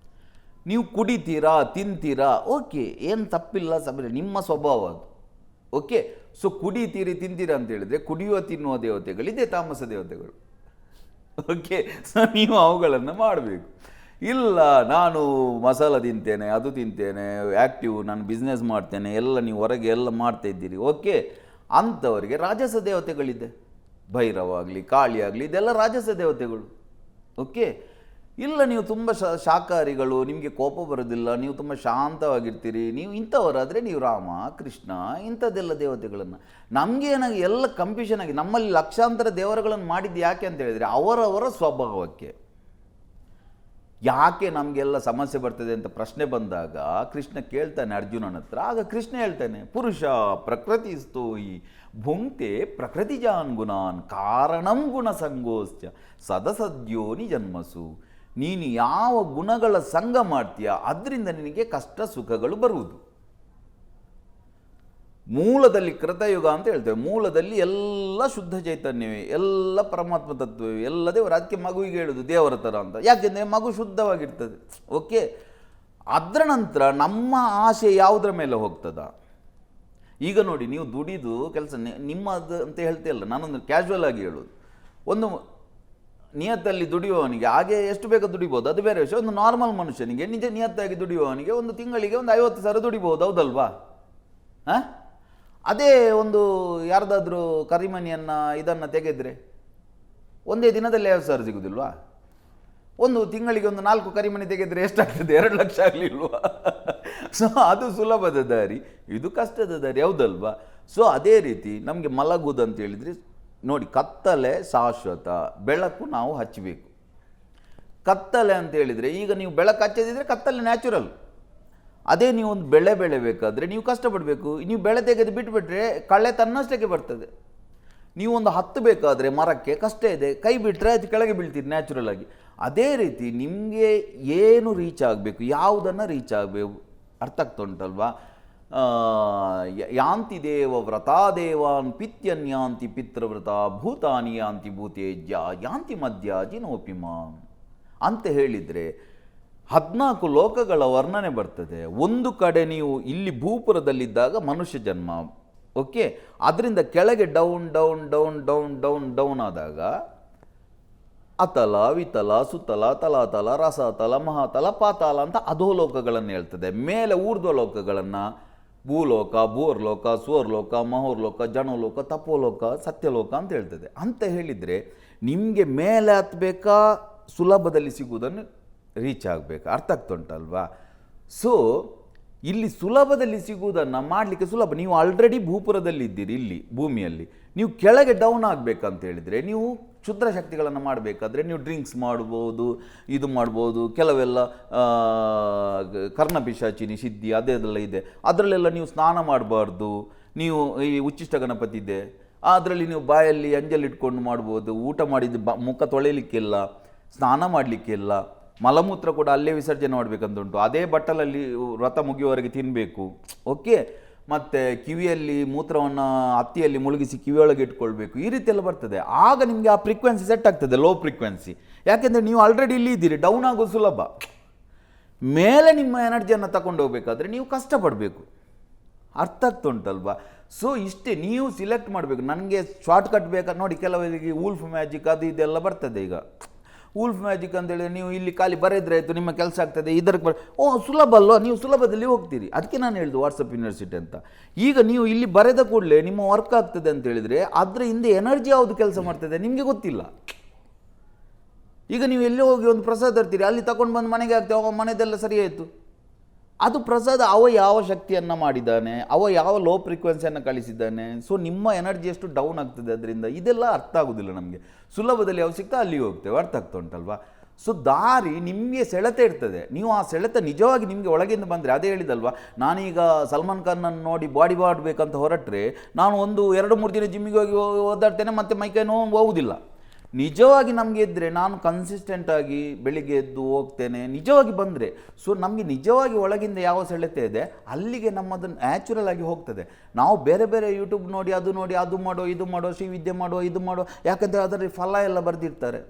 ನೀವು ಕುಡಿತೀರಾ, ತಿಂತೀರಾ, ಓಕೆ, ಏನು ತಪ್ಪಿಲ್ಲ, ನಿಮ್ಮ ಸ್ವಭಾವ ಅದು. ಓಕೆ, ಸೊ ಕುಡಿತೀರಿ, ತಿಂತೀರಾ ಅಂತ ಹೇಳಿದ್ರೆ ಕುಡಿಯುವ ತಿನ್ನುವ ದೇವತೆಗಳಿದೆ ತಾಮಸ ದೇವತೆಗಳು. ಓಕೆ, ಸೊ ನೀವು ಅವುಗಳನ್ನು ಮಾಡಬೇಕು. ಇಲ್ಲ ನಾನು ಮಸಾಲ ತಿಂತೇನೆ, ಅದು ತಿಂತೇನೆ, ಆ್ಯಕ್ಟಿವ್, ನಾನು ಬಿಸ್ನೆಸ್ ಮಾಡ್ತೇನೆ, ಎಲ್ಲ ನೀವು ಹೊರಗೆ ಎಲ್ಲ ಮಾಡ್ತಾ ಇದ್ದೀರಿ, ಓಕೆ, ಅಂಥವರಿಗೆ ರಾಜಸ ದೇವತೆಗಳಿದೆ. ಭೈರವ ಆಗಲಿ, ಕಾಳಿ ಆಗಲಿ, ಇದೆಲ್ಲ ರಾಜಸ ದೇವತೆಗಳು. ಓಕೆ, ಇಲ್ಲ ನೀವು ತುಂಬ ಶಾಕಾಹಾರಿಗಳು, ನಿಮಗೆ ಕೋಪ ಬರೋದಿಲ್ಲ, ನೀವು ತುಂಬ ಶಾಂತವಾಗಿರ್ತೀರಿ, ನೀವು ಇಂಥವರಾದರೆ ನೀವು ರಾಮ, ಕೃಷ್ಣ, ಇಂಥದ್ದೆಲ್ಲ ದೇವತೆಗಳನ್ನು. ನಮಗೇನಾಗಿ ಎಲ್ಲ ಕನ್ಫ್ಯೂಷನ್ ಆಗಿ ನಮ್ಮಲ್ಲಿ ಲಕ್ಷಾಂತರ ದೇವರುಗಳನ್ನು ಮಾಡಿದ್ದು ಯಾಕೆ ಅಂತ ಹೇಳಿದರೆ ಅವರವರ ಸ್ವಭಾವಕ್ಕೆ. ಯಾಕೆ ನಮಗೆಲ್ಲ ಸಮಸ್ಯೆ ಬರ್ತದೆ ಅಂತ ಪ್ರಶ್ನೆ ಬಂದಾಗ ಕೃಷ್ಣ ಕೇಳ್ತಾನೆ ಅರ್ಜುನನ ಹತ್ರ. ಆಗ ಕೃಷ್ಣ ಹೇಳ್ತಾನೆ, ಪುರುಷ ಪ್ರಕೃತಿಸ್ತೋ ಈ ಭುಂಕ್ತೆ ಪ್ರಕೃತಿಜಾನ್ ಗುಣಾನ್ ಕಾರಣಂ ಗುಣ ಸಂಗೋಶ್ಚ ಸದಸದ್ಯೋನಿ ಜನ್ಮಸು. ನೀನು ಯಾವ ಗುಣಗಳ ಸಂಘ ಮಾಡ್ತೀಯ ಅದರಿಂದ ನಿನಗೆ ಕಷ್ಟ ಸುಖಗಳು ಬರುವುದು. ಮೂಲದಲ್ಲಿ ಕೃತಯುಗ ಅಂತ ಹೇಳ್ತೇವೆ, ಮೂಲದಲ್ಲಿ ಎಲ್ಲ ಶುದ್ಧ ಚೈತನ್ಯವೇ, ಎಲ್ಲ ಪರಮಾತ್ಮ ತತ್ವವೇ, ಎಲ್ಲ ದೇವರು. ಅದಕ್ಕೆ ಮಗುವಿಗೆ ಹೇಳೋದು ದೇವರ ಥರ ಅಂತ, ಯಾಕೆಂದರೆ ಮಗು ಶುದ್ಧವಾಗಿರ್ತದೆ. ಓಕೆ, ಅದರ ನಂತರ ನಮ್ಮ ಆಸೆ ಯಾವುದರ ಮೇಲೆ ಹೋಗ್ತದ. ಈಗ ನೋಡಿ, ನೀವು ದುಡಿದು ಕೆಲಸ ನಿಮ್ಮದು ಅಂತ ಹೇಳ್ತಿಲ್ಲ, ನಾನೊಂದು ಕ್ಯಾಶುವಲ್ ಆಗಿ ಹೇಳೋದು. ಒಂದು ನಿಯತ್ತಲ್ಲಿ ದುಡಿಯುವವನಿಗೆ ಹಾಗೆ ಎಷ್ಟು ಬೇಗ ದುಡಿಬೋದು, ಅದು ಬೇರೆ ವಿಷಯ. ಒಂದು ನಾರ್ಮಲ್ ಮನುಷ್ಯನಿಗೆ ನಿಜ ನಿಯತ್ತಾಗಿ ದುಡಿಯುವವನಿಗೆ ಒಂದು ತಿಂಗಳಿಗೆ ಒಂದು 50,000 ದುಡಿಬೋದು, ಹೌದಲ್ವಾ? ಹಾಂ, ಅದೇ ಒಂದು ಯಾರ್ದಾದ್ರೂ ಕರಿಮನಿಯನ್ನು ಇದನ್ನು ತೆಗೆದರೆ ಒಂದೇ ದಿನದಲ್ಲಿ 50,000 ಸಿಗೋದಿಲ್ವಾ? ಒಂದು ತಿಂಗಳಿಗೆ ಒಂದು 4 ಕರಿಮನಿ ತೆಗೆದರೆ ಎಷ್ಟಾಗ್ತದೆ? 2 ಲಕ್ಷ ಆಗಲಿಲ್ವಾ? ಸೊ ಅದು ಸುಲಭದ ದಾರಿ, ಇದು ಕಷ್ಟದ ದಾರಿ, ಹೌದಲ್ವಾ? ಸೊ ಅದೇ ರೀತಿ ನಮಗೆ ಮಲಗುವುದು ಅಂತ ಹೇಳಿದರೆ ನೋಡಿ, ಕತ್ತಲೆ ಶಾಶ್ವತ, ಬೆಳಕು ನಾವು ಹಚ್ಚಬೇಕು. ಕತ್ತಲೆ ಅಂತ ಹೇಳಿದರೆ ಈಗ ನೀವು ಬೆಳಕು ಹಚ್ಚದಿದ್ರೆ ಕತ್ತಲೆ ನ್ಯಾಚುರಲ್. ಅದೇ ನೀವು ಒಂದು ಬೆಳೆ ಬೆಳೆಬೇಕಾದ್ರೆ ನೀವು ಕಷ್ಟಪಡಬೇಕು. ನೀವು ಬೆಳೆ ತೆಗೆದು ಬಿಟ್ಟುಬಿಟ್ರೆ ಕಳೆ ತನ್ನಷ್ಟಕ್ಕೆ ಬರ್ತದೆ. ನೀವು ಒಂದು ಹತ್ತಬೇಕಾದ್ರೆ ಮರಕ್ಕೆ ಕಷ್ಟ ಇದೆ, ಕೈ ಬಿಟ್ಟರೆ ಅದು ಕೆಳಗೆ ಬೀಳ್ತೀರಿ ನ್ಯಾಚುರಲ್ ಆಗಿ. ಅದೇ ರೀತಿ ನಿಮಗೆ ಏನು ರೀಚ್ ಆಗಬೇಕು, ಯಾವುದನ್ನು ರೀಚ್ ಆಗಬೇಕು, ಅರ್ಥ ಆಗ್ತಾ ಉಂಟಲ್ವಾ? ಯಾಂತಿ ದೇವ ವ್ರತಾದೇವಾನ್ ಪಿತ್ಯನ್ಯಾಂತಿ ಪಿತೃವ್ರತ ಭೂತಾನಿ ಯಾಂತಿ ಭೂತೇಜ್ಯ ಯಾಂತಿ ಮಧ್ಯಾಜಿ ನೋಪಿಮಾನ್ ಅಂತ ಹೇಳಿದರೆ 14 ಲೋಕಗಳ ವರ್ಣನೆ ಬರ್ತದೆ. ಒಂದು ಕಡೆ ನೀವು ಇಲ್ಲಿ ಭೂಪುರದಲ್ಲಿದ್ದಾಗ ಮನುಷ್ಯ ಜನ್ಮ, ಓಕೆ, ಅದರಿಂದ ಕೆಳಗೆ down down down down down down ಆದಾಗ ಅತಲ, ವಿತಲ, ಸುತಲ, ತಲಾತಲ, ರಸತಲ, ಮಹಾತಲ, ಪಾತಾಲ ಅಂತ ಅಧೋಲೋಕಗಳನ್ನು ಹೇಳ್ತದೆ. ಮೇಲೆ ಊರ್ಧ್ವ ಲೋಕಗಳನ್ನು ಭೂಲೋಕ, ಭೂರ್ಲೋಕ, ಸ್ವರ್ಲೋಕ, ಮಹೋರ್ಲೋಕ, ಜನೋಲೋಕ, ತಪೋಲೋಕ, ಸತ್ಯಲೋಕ ಅಂತ ಹೇಳ್ತದೆ. ಅಂತ ಹೇಳಿದರೆ ನಿಮಗೆ ಮೇಲೆ ಹತ್ತಬೇಕಾ, ಸುಲಭದಲ್ಲಿ ಸಿಗುವುದನ್ನು ರೀಚ್ ಆಗಬೇಕು, ಅರ್ಥ ಆಗ್ತುಂಟಲ್ವಾ? ಸೊ ಇಲ್ಲಿ ಸುಲಭದಲ್ಲಿ ಸಿಗುವುದನ್ನು ಮಾಡಲಿಕ್ಕೆ ಸುಲಭ. ನೀವು ಆಲ್ರೆಡಿ ಭೂಪುರದಲ್ಲಿದ್ದೀರಿ, ಇಲ್ಲಿ ಭೂಮಿಯಲ್ಲಿ. ನೀವು ಕೆಳಗೆ ಡೌನ್ ಆಗಬೇಕಂತ ಹೇಳಿದರೆ, ನೀವು ಕ್ಷುದ್ರ ಶಕ್ತಿಗಳನ್ನು ಮಾಡಬೇಕಾದ್ರೆ ನೀವು ಡ್ರಿಂಕ್ಸ್ ಮಾಡ್ಬೋದು, ಇದು ಮಾಡ್ಬೋದು, ಕೆಲವೆಲ್ಲ ಕರ್ಣಪಿಶಾಚಿನಿ ಸಿದ್ಧಿ ಅದೆಲ್ಲ ಇದೆ, ಅದರಲ್ಲೆಲ್ಲ ನೀವು ಸ್ನಾನ ಮಾಡಬಾರ್ದು. ನೀವು ಈ ಉಚ್ಚಿಷ್ಟ ಗಣಪತಿ ಇದೆ, ಅದರಲ್ಲಿ ನೀವು ಬಾಯಲ್ಲಿ ಅಂಜಲ್ ಇಟ್ಕೊಂಡು ಮಾಡ್ಬೋದು. ಊಟ ಮಾಡಿದ ಮುಖ ತೊಳೆಯಲಿಕ್ಕಿಲ್ಲ, ಸ್ನಾನ ಮಾಡಲಿಕ್ಕಿಲ್ಲ, ಮಲಮೂತ್ರ ಕೂಡ ಅಲ್ಲೇ ವಿಸರ್ಜನೆ ಮಾಡಬೇಕಂತ ಅದೇ ಬಟ್ಟಲಲ್ಲಿ ವ್ರತ ಮುಗಿಯುವವರೆಗೆ ತಿನ್ನಬೇಕು. ಓಕೆ, ಮತ್ತು ಕಿವಿಯಲ್ಲಿ ಮೂತ್ರವನ್ನು ಹತ್ತಿಯಲ್ಲಿ ಮುಳುಗಿಸಿ ಕಿವಿಯೊಳಗೆ ಇಟ್ಕೊಳ್ಬೇಕು. ಈ ರೀತಿ ಎಲ್ಲ ಬರ್ತದೆ. ಆಗ ನಿಮಗೆ ಆ ಫ್ರೀಕ್ವೆನ್ಸಿ ಸೆಟ್ ಆಗ್ತದೆ, ಲೋ ಫ್ರೀಕ್ವೆನ್ಸಿ. ಯಾಕೆಂದರೆ ನೀವು ಆಲ್ರೆಡಿ ಇಲ್ಲಿ ಇದ್ದೀರಿ, ಡೌನ್ ಆಗೋದು ಸುಲಭ. ಮೇಲೆ ನಿಮ್ಮ ಎನರ್ಜಿಯನ್ನು ತಗೊಂಡು ಹೋಗಬೇಕಾದ್ರೆ ನೀವು ಕಷ್ಟಪಡಬೇಕು, ಅರ್ಥ ಆಗ್ತುಂಟಲ್ವಾ? ಸೊ ಇಷ್ಟೇ, ನೀವು ಸಿಲೆಕ್ಟ್ ಮಾಡಬೇಕು. ನನಗೆ ಶಾರ್ಟ್ಕಟ್ ಬೇಕಾ ನೋಡಿ, ಕೆಲವರಿಗೆ ವೂಲ್ಫ್ ಮ್ಯಾಜಿಕ್ ಅದು ಇದೆಲ್ಲ ಬರ್ತದೆ. ಈಗ ವೂಲ್ಫ್ ಮ್ಯಾಜಿಕ್ ಅಂತೇಳಿದ್ರೆ ನೀವು ಇಲ್ಲಿ ಖಾಲಿ ಬರೆದ್ರೆ ಆಯಿತು, ನಿಮ್ಮ ಕೆಲಸ ಆಗ್ತದೆ, ಇದಕ್ಕೆ ಸುಲಭ ಅಲ್ವಾ? ನೀವು ಸುಲಭದಲ್ಲಿ ಹೋಗ್ತೀರಿ. ಅದಕ್ಕೆ ನಾನು ಹೇಳಿದ್ದು ವಾಟ್ಸಪ್ ಯೂನಿವರ್ಸಿಟಿ ಅಂತ. ಈಗ ನೀವು ಇಲ್ಲಿ ಬರೆದ ಕೂಡಲೇ ನಿಮ್ಮ ವರ್ಕ್ ಆಗ್ತದೆ ಅಂತ ಹೇಳಿದರೆ ಅದರ ಹಿಂದೆ ಎನರ್ಜಿ ಯಾವುದು ಕೆಲಸ ಮಾಡ್ತದೆ ನಿಮಗೆ ಗೊತ್ತಿಲ್ಲ. ಈಗ ನೀವು ಎಲ್ಲಿ ಹೋಗಿ ಒಂದು ಪ್ರಸಾದ ತರ್ತೀರಿ, ಅಲ್ಲಿ ತಗೊಂಡು ಬಂದು ಮನೆಗೆ ಆಗ್ತೇವೆ, ಮನೆದೆಲ್ಲ ಸರಿ ಆಯಿತು. ಅದು ಪ್ರಸಾದ ಅವ ಯಾವ ಶಕ್ತಿಯನ್ನು ಮಾಡಿದ್ದಾನೆ, ಅವ ಯಾವ ಲೋ ಫ್ರೀಕ್ವೆನ್ಸಿಯನ್ನು ಕಳಿಸಿದ್ದಾನೆ. ಸೊ ನಿಮ್ಮ ಎನರ್ಜಿ ಎಷ್ಟು ಡೌನ್ ಆಗ್ತದೆ ಅದರಿಂದ, ಇದೆಲ್ಲ ಅರ್ಥ ಆಗೋದಿಲ್ಲ ನಮಗೆ. ಸುಲಭದಲ್ಲಿ ಯಾವ ಸಿಗ್ತಾ ಅಲ್ಲಿಗೆ ಹೋಗ್ತೇವೆ, ಅರ್ಥ ಆಗ್ತಾ ಉಂಟಲ್ವಾ? ಸೊ ದಾರಿ ನಿಮಗೆ ಸೆಳೆತ ಇರ್ತದೆ. ನೀವು ಆ ಸೆಳೆತ ನಿಜವಾಗಿ ನಿಮಗೆ ಒಳಗಿಂದ ಬಂದರೆ, ಅದೇ ಹೇಳಿದಲ್ವಾ, ನಾನೀಗ ಸಲ್ಮಾನ್ ಖಾನನ್ನು ನೋಡಿ ಬಾಡಿ ಮಾಡಬೇಕಂತ ಹೊರಟ್ರೆ ನಾನು ಒಂದು 2-3 ದಿನ ಜಿಮ್ಮಿಗೆ ಹೋಗಿ ಓದಾಡ್ತೇನೆ, ಮತ್ತು ಮೈಕೈ ನೋವು ಹೋಗುವುದಿಲ್ಲ. ನಿಜವಾಗಿ ನಮಗೆ ಇದ್ದರೆ ನಾನು ಕನ್ಸಿಸ್ಟೆಂಟಾಗಿ ಬೆಳಿಗ್ಗೆ ಎದ್ದು ಹೋಗ್ತೇನೆ ನಿಜವಾಗಿ ಬಂದರೆ, ಸೊ ನಮಗೆ ನಿಜವಾಗಿ ಒಳಗಿಂದ ಯಾವ ಸೆಳೆತ ಇದೆ ಅಲ್ಲಿಗೆ ನಮ್ಮದು ನ್ಯಾಚುರಲ್ ಆಗಿ ಹೋಗ್ತದೆ. ನಾವು ಬೇರೆ ಬೇರೆ ಯೂಟ್ಯೂಬ್ ನೋಡಿ ಅದು ಮಾಡೋ ಇದು ಮಾಡೋ ಶ್ರೀವಿದ್ಯೆ ಮಾಡೋ ಇದು ಮಾಡೋ, ಯಾಕಂದರೆ ಅದರಲ್ಲಿ ಫಲ ಎಲ್ಲ ಬರೆದಿರ್ತಾರೆ.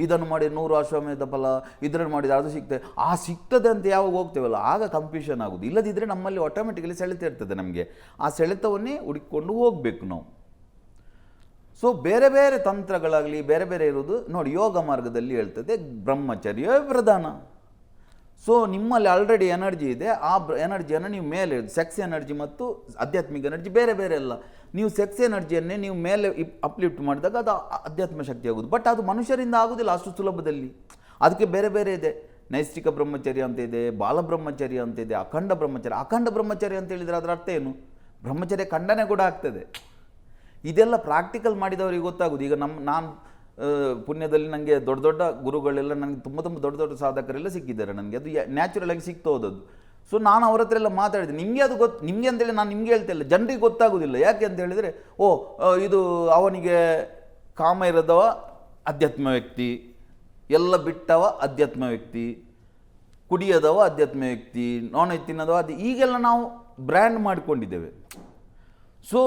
ಇದನ್ನು ಮಾಡಿ 100 ಅಶ್ವಮೇಧ ಫಲ, ಇದನ್ನು ಮಾಡಿದರೆ ಅದು ಸಿಗ್ತದೆ, ಸಿಗ್ತದೆ ಅಂತ ಯಾವಾಗ ಹೋಗ್ತೇವಲ್ಲ ಆಗ ಕನ್ಫ್ಯೂಷನ್ ಆಗೋದು. ಇಲ್ಲದಿದ್ದರೆ ನಮ್ಮಲ್ಲಿ ಆಟೋಮೆಟಿಕಲಿ ಸೆಳೆತ ಇರ್ತದೆ. ನಮಗೆ ಆ ಸೆಳೆತವನ್ನೇ ಹುಡುಕಿಕೊಂಡು ಹೋಗಬೇಕು ನಾವು. ಸೊ ಬೇರೆ ಬೇರೆ ತಂತ್ರಗಳಾಗಲಿ ಬೇರೆ ಬೇರೆ ಇರೋದು ನೋಡಿ. ಯೋಗ ಮಾರ್ಗದಲ್ಲಿ ಹೇಳ್ತದೆ ಬ್ರಹ್ಮಚರ್ಯವೇ ಪ್ರಧಾನ. ಸೊ ನಿಮ್ಮಲ್ಲಿ ಆಲ್ರೆಡಿ ಎನರ್ಜಿ ಇದೆ, ಆ ಎನರ್ಜಿಯನ್ನು ನೀವು ಮೇಲೆ, ಸೆಕ್ಸ್ ಎನರ್ಜಿ ಮತ್ತು ಆಧ್ಯಾತ್ಮಿಕ ಎನರ್ಜಿ ಬೇರೆ ಬೇರೆ ಅಲ್ಲ. ನೀವು ಸೆಕ್ಸ್ ಎನರ್ಜಿಯನ್ನೇ ನೀವು ಮೇಲೆ ಅಪ್ಲಿಫ್ಟ್ ಮಾಡಿದಾಗ ಅದು ಅಧ್ಯಾತ್ಮ ಶಕ್ತಿ ಆಗೋದು. ಬಟ್ ಅದು ಮನುಷ್ಯರಿಂದ ಆಗೋದಿಲ್ಲ ಅಷ್ಟು ಸುಲಭದಲ್ಲಿ. ಅದಕ್ಕೆ ಬೇರೆ ಬೇರೆ ಇದೆ. ನೈಷ್ಠಿಕ ಬ್ರಹ್ಮಚರ್ಯ ಅಂತ ಇದೆ, ಬಾಲಬ್ರಹ್ಮಚರ್ಯ ಅಂತ ಇದೆ, ಅಖಂಡ ಬ್ರಹ್ಮಚರ್ಯ. ಅಖಂಡ ಬ್ರಹ್ಮಚರ್ಯ ಅಂತ ಹೇಳಿದರೆ ಅದರ ಅರ್ಥ ಏನು? ಬ್ರಹ್ಮಚರ್ಯ ಖಂಡನೆ ಕೂಡ ಆಗ್ತದೆ. ಇದೆಲ್ಲ ಪ್ರಾಕ್ಟಿಕಲ್ ಮಾಡಿದವರಿಗೆ ಗೊತ್ತಾಗೋದು. ಈಗ ನಾನು ಪುಣ್ಯದಲ್ಲಿ ನನಗೆ ದೊಡ್ಡ ದೊಡ್ಡ ಗುರುಗಳೆಲ್ಲ ನನಗೆ ತುಂಬ ದೊಡ್ಡ ದೊಡ್ಡ ಸಾಧಕರೆಲ್ಲ ಸಿಕ್ಕಿದ್ದಾರೆ. ನನಗೆ ಅದು ನ್ಯಾಚುರಲ್ ಆಗಿ ಸಿಗ್ತಾ ಹೋದದ್ದು. ಸೊ ನಾನು ಅವ್ರ ಹತ್ರ ಎಲ್ಲ ಮಾತಾಡಿದೆ. ನಿಮಗೆ ಅದು ನಿಮಗೆ ಅಂತೇಳಿ ನಾನು ನಿಮಗೆ ಹೇಳ್ತಿಲ್ಲ, ಜನರಿಗೆ ಗೊತ್ತಾಗೋದಿಲ್ಲ. ಯಾಕೆ ಅಂತ ಹೇಳಿದರೆ, ಇದು ಅವನಿಗೆ ಕಾಮ ಇರೋದವ ಅಧ್ಯಾತ್ಮ ವ್ಯಕ್ತಿ, ಎಲ್ಲ ಬಿಟ್ಟವ ಅಧ್ಯಾತ್ಮ ವ್ಯಕ್ತಿ, ಕುಡಿಯೋದವ ಅಧ್ಯಾತ್ಮ ವ್ಯಕ್ತಿ, ನಾನ್ ವೆಜ್ ತಿನ್ನೋದವ ಅದು, ಈಗೆಲ್ಲ ನಾವು ಬ್ರ್ಯಾಂಡ್ ಮಾಡಿಕೊಂಡಿದ್ದೇವೆ. ಸೊ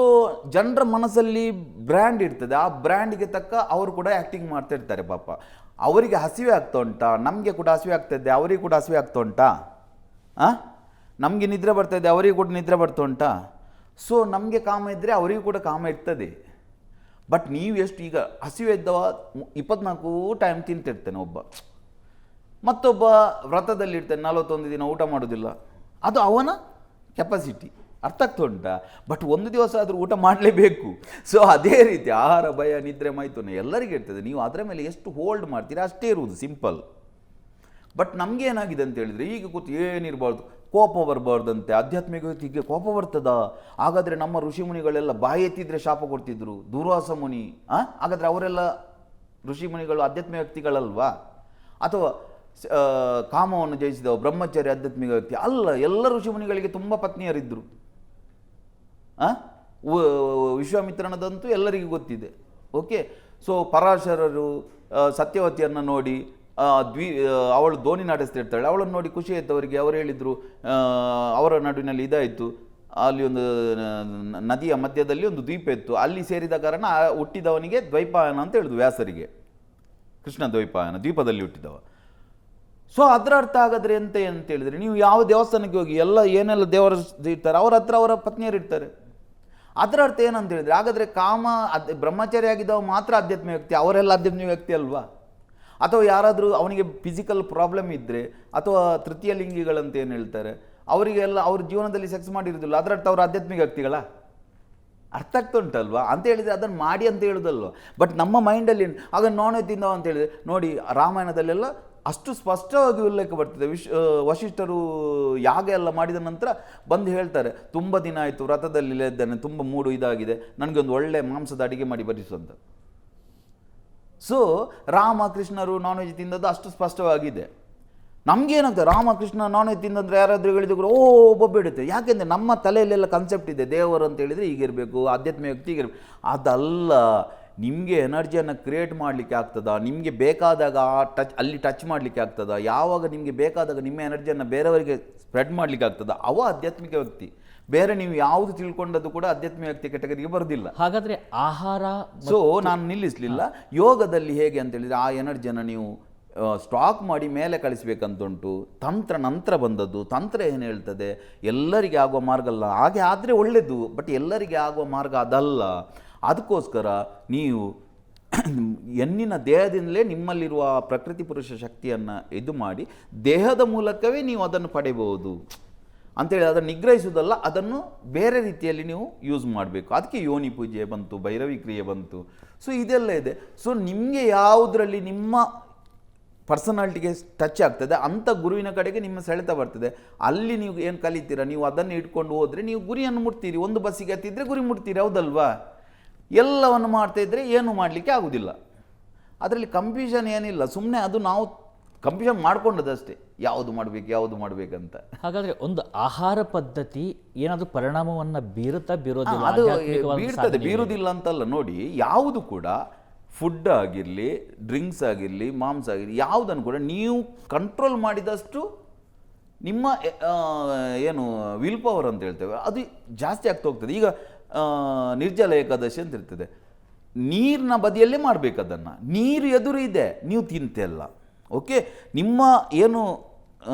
ಜನರ ಮನಸ್ಸಲ್ಲಿ ಬ್ರ್ಯಾಂಡ್ ಇರ್ತದೆ. ಆ ಬ್ರ್ಯಾಂಡಿಗೆ ತಕ್ಕ ಅವರು ಕೂಡ ಆ್ಯಕ್ಟಿಂಗ್ ಮಾಡ್ತಾ ಇರ್ತಾರೆ. ಪಾಪ ಅವರಿಗೆ ಹಸಿವೆ ಆಗ್ತಾ ಉಂಟಾ? ನಮಗೆ ಕೂಡ ಹಸಿವೆ ಆಗ್ತಾಯಿದ್ದೆ, ಅವರಿಗೆ ಕೂಡ ಹಸಿವೆ ಆಗ್ತಾ ಉಂಟಾ? ನಮಗೆ ನಿದ್ರೆ ಬರ್ತಾಯಿದ್ದೆ, ಅವರಿಗೆ ಕೂಡ ನಿದ್ರೆ ಬರ್ತಾ ಉಂಟಾ? ಸೊ ನಮಗೆ ಕಾಮ ಇದ್ದರೆ ಅವರಿಗೂ ಕೂಡ ಕಾಮ ಇರ್ತದೆ. ಬಟ್ ನೀವು ಎಷ್ಟು ಈಗ ಹಸಿವೆ ಇದ್ದವ 24 ಟೈಮ್ ತಿಂತಿರ್ತಾನೆ ಒಬ್ಬ, ಮತ್ತೊಬ್ಬ ವ್ರತದಲ್ಲಿರ್ತಾನೆ 41 ದಿನ ಊಟ ಮಾಡೋದಿಲ್ಲ. ಅದು ಅವನ ಕೆಪಾಸಿಟಿ, ಅರ್ಥ ಆಗ್ತಾ ಉಂಟಾ? ಬಟ್ ಒಂದು ದಿವಸ ಆದರೂ ಊಟ ಮಾಡಲೇಬೇಕು. ಸೊ ಅದೇ ರೀತಿ ಆಹಾರ, ಭಯ, ನಿದ್ರೆ, ಮೈಥುನ ಎಲ್ಲರಿಗೂ ಇರ್ತದೆ. ನೀವು ಅದರ ಮೇಲೆ ಎಷ್ಟು ಹೋಲ್ಡ್ ಮಾಡ್ತೀರಾ ಅಷ್ಟೇ ಇರುವುದು, ಸಿಂಪಲ್. ಬಟ್ ನಮಗೆ ಏನಾಗಿದೆ ಅಂತ ಹೇಳಿದರೆ, ಈಗ ಕೂತು ಏನಿರಬಾರ್ದು, ಕೋಪ ಬರಬಾರ್ದಂತೆ. ಆಧ್ಯಾತ್ಮಿಕ ವ್ಯಕ್ತಿಗೆ ಕೋಪ ಬರ್ತದ? ಹಾಗಾದರೆ ನಮ್ಮ ಋಷಿಮುನಿಗಳೆಲ್ಲ ಬಾಯಿ ಎತ್ತಿದ್ರೆ ಶಾಪ ಕೊಡ್ತಿದ್ರು. ದುರ್ವಾಸ ಮುನಿ, ಹಾಗಾದರೆ ಅವರೆಲ್ಲ ಋಷಿಮುನಿಗಳು ಆಧ್ಯಾತ್ಮಿಕ ವ್ಯಕ್ತಿಗಳಲ್ವಾ? ಅಥವಾ ಕಾಮವನ್ನು ಜಯಿಸಿದವ ಬ್ರಹ್ಮಚಾರಿ ಆಧ್ಯಾತ್ಮಿಕ ವ್ಯಕ್ತಿ ಅಲ್ಲ? ಎಲ್ಲ ಋಷಿಮುನಿಗಳಿಗೆ ತುಂಬ ಪತ್ನಿಯರಿದ್ದರು. ವಿಶ್ವಾಮಿತ್ರನದಂತೂ ಎಲ್ಲರಿಗೂ ಗೊತ್ತಿದೆ. ಓಕೆ. ಸೊ ಪರಾಶರರು ಸತ್ಯವತಿಯನ್ನು ನೋಡಿ ಅವಳು ದೋಣಿ ನಡೆಸ್ತಿರ್ತಾಳೆ, ಅವಳನ್ನು ನೋಡಿ ಖುಷಿ ಆಯ್ತು ಅವರಿಗೆ. ಅವರು ಹೇಳಿದರು, ಅವರ ನಡುವಿನಲ್ಲಿ ಇದಾಯಿತು, ಅಲ್ಲಿ ಒಂದು ನದಿಯ ಮಧ್ಯದಲ್ಲಿ ಒಂದು ದ್ವೀಪ ಇತ್ತು, ಅಲ್ಲಿ ಸೇರಿದ ಕಾರಣ ಹುಟ್ಟಿದವನಿಗೆ ದ್ವೈಪಾಯನ ಅಂತ ಹೇಳಿದ್ರು ವ್ಯಾಸರಿಗೆ. ಕೃಷ್ಣ ದ್ವೈಪಾಯನ, ದ್ವೀಪದಲ್ಲಿ ಹುಟ್ಟಿದವ. ಸೊ ಅದರ ಅರ್ಥ ಆಗಾದ್ರೆ ಎಂತ ಅಂತ ಹೇಳಿದರೆ, ನೀವು ಯಾವ ದೇವಸ್ಥಾನಕ್ಕೆ ಹೋಗಿ ಏನೆಲ್ಲ ದೇವರು ಇರ್ತಾರೆ ಅವರ ಹತ್ರ ಅವರ ಪತ್ನಿಯರು ಇರ್ತಾರೆ. ಅದರ ಅರ್ಥ ಏನಂತ ಹೇಳಿದರೆ, ಹಾಗಾದರೆ ಕಾಮ ಬ್ರಹ್ಮಚಾರಿ ಆಗಿದ್ದವ ಮಾತ್ರ ಆಧ್ಯಾತ್ಮಿಕ ವ್ಯಕ್ತಿ, ಅವರೆಲ್ಲ ಆಧ್ಯಾತ್ಮಿಕ ವ್ಯಕ್ತಿ ಅಲ್ವಾ? ಅಥವಾ ಯಾರಾದರೂ ಅವನಿಗೆ ಫಿಸಿಕಲ್ ಪ್ರಾಬ್ಲಮ್ ಇದ್ದರೆ, ಅಥವಾ ತೃತೀಯ ಲಿಂಗಿಗಳಂತ ಏನು ಹೇಳ್ತಾರೆ, ಅವರಿಗೆಲ್ಲ ಅವ್ರ ಜೀವನದಲ್ಲಿ ಸೆಕ್ಸ್ ಮಾಡಿರೋದಿಲ್ಲ, ಅದರ ಅರ್ಥ ಅವರು ಆಧ್ಯಾತ್ಮಿಕ ವ್ಯಕ್ತಿಗಳ? ಅರ್ಥ ಆಗ್ತಾ ಉಂಟಲ್ವಾ? ಅಂತ ಹೇಳಿದರೆ ಅದನ್ನು ಮಾಡಿ ಅಂತ ಹೇಳೋದಲ್ವ. ಬಟ್ ನಮ್ಮ ಮೈಂಡಲ್ಲಿ ಆಗ ನಾನ್ ವೆಜ್ ತಿಂದವ ಅಂತ ಹೇಳಿದರೆ ನೋಡಿ, ರಾಮಾಯಣದಲ್ಲೆಲ್ಲ ಅಷ್ಟು ಸ್ಪಷ್ಟವಾಗಿ ಉಲ್ಲೇಖ ಬರ್ತದೆ. ವಶಿಷ್ಠರು ಯಾಗ ಎಲ್ಲ ಮಾಡಿದ ನಂತರ ಬಂದು ಹೇಳ್ತಾರೆ, ತುಂಬ ದಿನ ಆಯಿತು ವ್ರತದಲ್ಲಿ ಇದ್ದೇನೆ, ತುಂಬ ಮೂಡು ಇದಾಗಿದೆ, ನನಗೆ ಒಂದು ಒಳ್ಳೆ ಮಾಂಸದ ಅಡಿಗೆ ಮಾಡಿ ಬರಿಸು ಅಂತ. ಸೊ ರಾಮಕೃಷ್ಣರು ನಾನ್ ವೆಜ್ ತಿಂದದ್ದು ಅಷ್ಟು ಸ್ಪಷ್ಟವಾಗಿದೆ. ನಮಗೇನಾಗ್ತದೆ, ರಾಮಕೃಷ್ಣ ನಾನ್ ವೆಜ್ ತಿಂದಂದ್ರೆ ಯಾರಾದರೂ ಹೇಳಿದ್ರು ಬೊಬ್ಬಿಡುತ್ತೆ. ಯಾಕೆಂದರೆ ನಮ್ಮ ತಲೆಯಲ್ಲೆಲ್ಲ ಕನ್ಸೆಪ್ಟ್ ಇದೆ, ದೇವರು ಅಂತ ಹೇಳಿದರೆ ಹೀಗಿರಬೇಕು, ಆಧ್ಯಾತ್ಮಿಕ ವ್ಯಕ್ತಿ ಹೀಗಿರಬೇಕು. ಅದಲ್ಲ. ನಿಮಗೆ ಎನರ್ಜಿಯನ್ನು ಕ್ರಿಯೇಟ್ ಮಾಡಲಿಕ್ಕೆ ಆಗ್ತದಾ? ನಿಮಗೆ ಬೇಕಾದಾಗ ಅಲ್ಲಿ ಟಚ್ ಮಾಡಲಿಕ್ಕೆ ಆಗ್ತದಾ? ಯಾವಾಗ ನಿಮಗೆ ಬೇಕಾದಾಗ ನಿಮ್ಮ ಎನರ್ಜಿಯನ್ನು ಬೇರೆಯವರಿಗೆ ಸ್ಪ್ರೆಡ್ ಮಾಡಲಿಕ್ಕೆ ಆಗ್ತದಾ? ಅವ ಆಧ್ಯಾತ್ಮಿಕ ವ್ಯಕ್ತಿ. ಬೇರೆ ನೀವು ಯಾವುದು ತಿಳ್ಕೊಂಡದ್ದು ಕೂಡ ಆಧ್ಯಾತ್ಮಿಕ ವ್ಯಕ್ತಿ ಕೆಟಗರಿಗೆ ಬರೋದಿಲ್ಲ. ಹಾಗಾದರೆ ಆಹಾರ. ಸೊ ನಾನು ನಿಲ್ಲಿಸಲಿಲ್ಲ. ಯೋಗದಲ್ಲಿ ಹೇಗೆ ಅಂತ ಹೇಳಿದರೆ, ಆ ಎನರ್ಜಿಯನ್ನು ನೀವು ಸ್ಟಾಕ್ ಮಾಡಿ ಮೇಲೆ ಕಳಿಸ್ಬೇಕಂತುಂಟು. ತಂತ್ರ ನಂತರ ಬಂದದ್ದು. ತಂತ್ರ ಏನು ಹೇಳ್ತದೆ, ಎಲ್ಲರಿಗೆ ಆಗುವ ಮಾರ್ಗ ಅಲ್ಲ. ಹಾಗೆ ಆದರೆ ಒಳ್ಳೆಯದು, ಬಟ್ ಎಲ್ಲರಿಗೆ ಆಗುವ ಮಾರ್ಗ ಅದಲ್ಲ. ಅದಕ್ಕೋಸ್ಕರ ನೀವು ಹೆಣ್ಣಿನ ದೇಹದಿಂದಲೇ ನಿಮ್ಮಲ್ಲಿರುವ ಪ್ರಕೃತಿ ಪುರುಷ ಶಕ್ತಿಯನ್ನು ಇದು ಮಾಡಿ ದೇಹದ ಮೂಲಕವೇ ನೀವು ಅದನ್ನು ಪಡೆಯಬಹುದು ಅಂತೇಳಿ ಅದನ್ನು ನಿಗ್ರಹಿಸುವುದಲ್ಲ, ಅದನ್ನು ಬೇರೆ ರೀತಿಯಲ್ಲಿ ನೀವು ಯೂಸ್ ಮಾಡಬೇಕು. ಅದಕ್ಕೆ ಯೋನಿ ಪೂಜೆ ಬಂತು, ಭೈರವಿ ಕ್ರಿಯೆ ಬಂತು. ಸೊ ಇದೆಲ್ಲ ಇದೆ. ಸೊ ನಿಮಗೆ ಯಾವುದರಲ್ಲಿ ನಿಮ್ಮ ಪರ್ಸನಾಲಿಟಿಗೆ ಟಚ್ ಆಗ್ತದೆ ಅಂಥ ಗುರುವಿನ ಕಡೆಗೆ ನಿಮ್ಮ ಸೆಳೆತ ಬರ್ತದೆ. ಅಲ್ಲಿ ನೀವು ಏನು ಕಲಿತೀರ, ನೀವು ಅದನ್ನು ಇಟ್ಕೊಂಡು ಹೋದರೆ ನೀವು ಗುರಿಯನ್ನು ಮುಟ್ತೀರಿ. ಒಂದು ಬಸ್ಸಿಗೆ ಹತ್ತಿದ್ರೆ ಗುರಿ ಮುಟ್ತೀರಿ, ಹೌದಲ್ವಾ? ಎಲ್ಲವನ್ನು ಮಾಡ್ತಾಯಿದ್ರೆ ಏನು ಮಾಡಲಿಕ್ಕೆ ಆಗೋದಿಲ್ಲ. ಅದರಲ್ಲಿ ಕನ್ಫ್ಯೂಷನ್ ಏನಿಲ್ಲ. ಸುಮ್ಮನೆ ಅದು ನಾವು ಕನ್ಫ್ಯೂಷನ್ ಮಾಡ್ಕೊಂಡದಷ್ಟೇ, ಯಾವುದು ಮಾಡಬೇಕಂತ. ಹಾಗಾದರೆ ಒಂದು ಆಹಾರ ಪದ್ಧತಿ ಏನಾದರೂ ಪರಿಣಾಮವನ್ನು ಬೀರುತ್ತಾ ಅದು ಬೀರ್ತದೆ, ಬೀರುವುದಿಲ್ಲ ಅಂತಲ್ಲ. ನೋಡಿ, ಯಾವುದು ಕೂಡ ಫುಡ್ ಆಗಿರಲಿ, ಡ್ರಿಂಕ್ಸ್ ಆಗಿರಲಿ, ಮಾಂಸ ಆಗಿರಲಿ, ಯಾವುದನ್ನು ಕೂಡ ನೀವು ಕಂಟ್ರೋಲ್ ಮಾಡಿದಷ್ಟು ನಿಮ್ಮ ಏನು ವಿಲ್ ಪವರ್ ಅಂತ ಹೇಳ್ತೇವೆ ಅದು ಜಾಸ್ತಿ ಆಗ್ತಾ ಹೋಗ್ತದೆ. ಈಗ ನಿರ್ಜಲ ಏಕಾದಶಿ ಅಂತ ಇರ್ತದೆ, ನೀರಿನ ಬದಿಯಲ್ಲೇ ಮಾಡಬೇಕು ಅದನ್ನು, ನೀರು ಎದುರು ಇದೆ, ನೀವು ತಿಂತೆಲ್ಲ. ಓಕೆ, ನಿಮ್ಮ ಏನು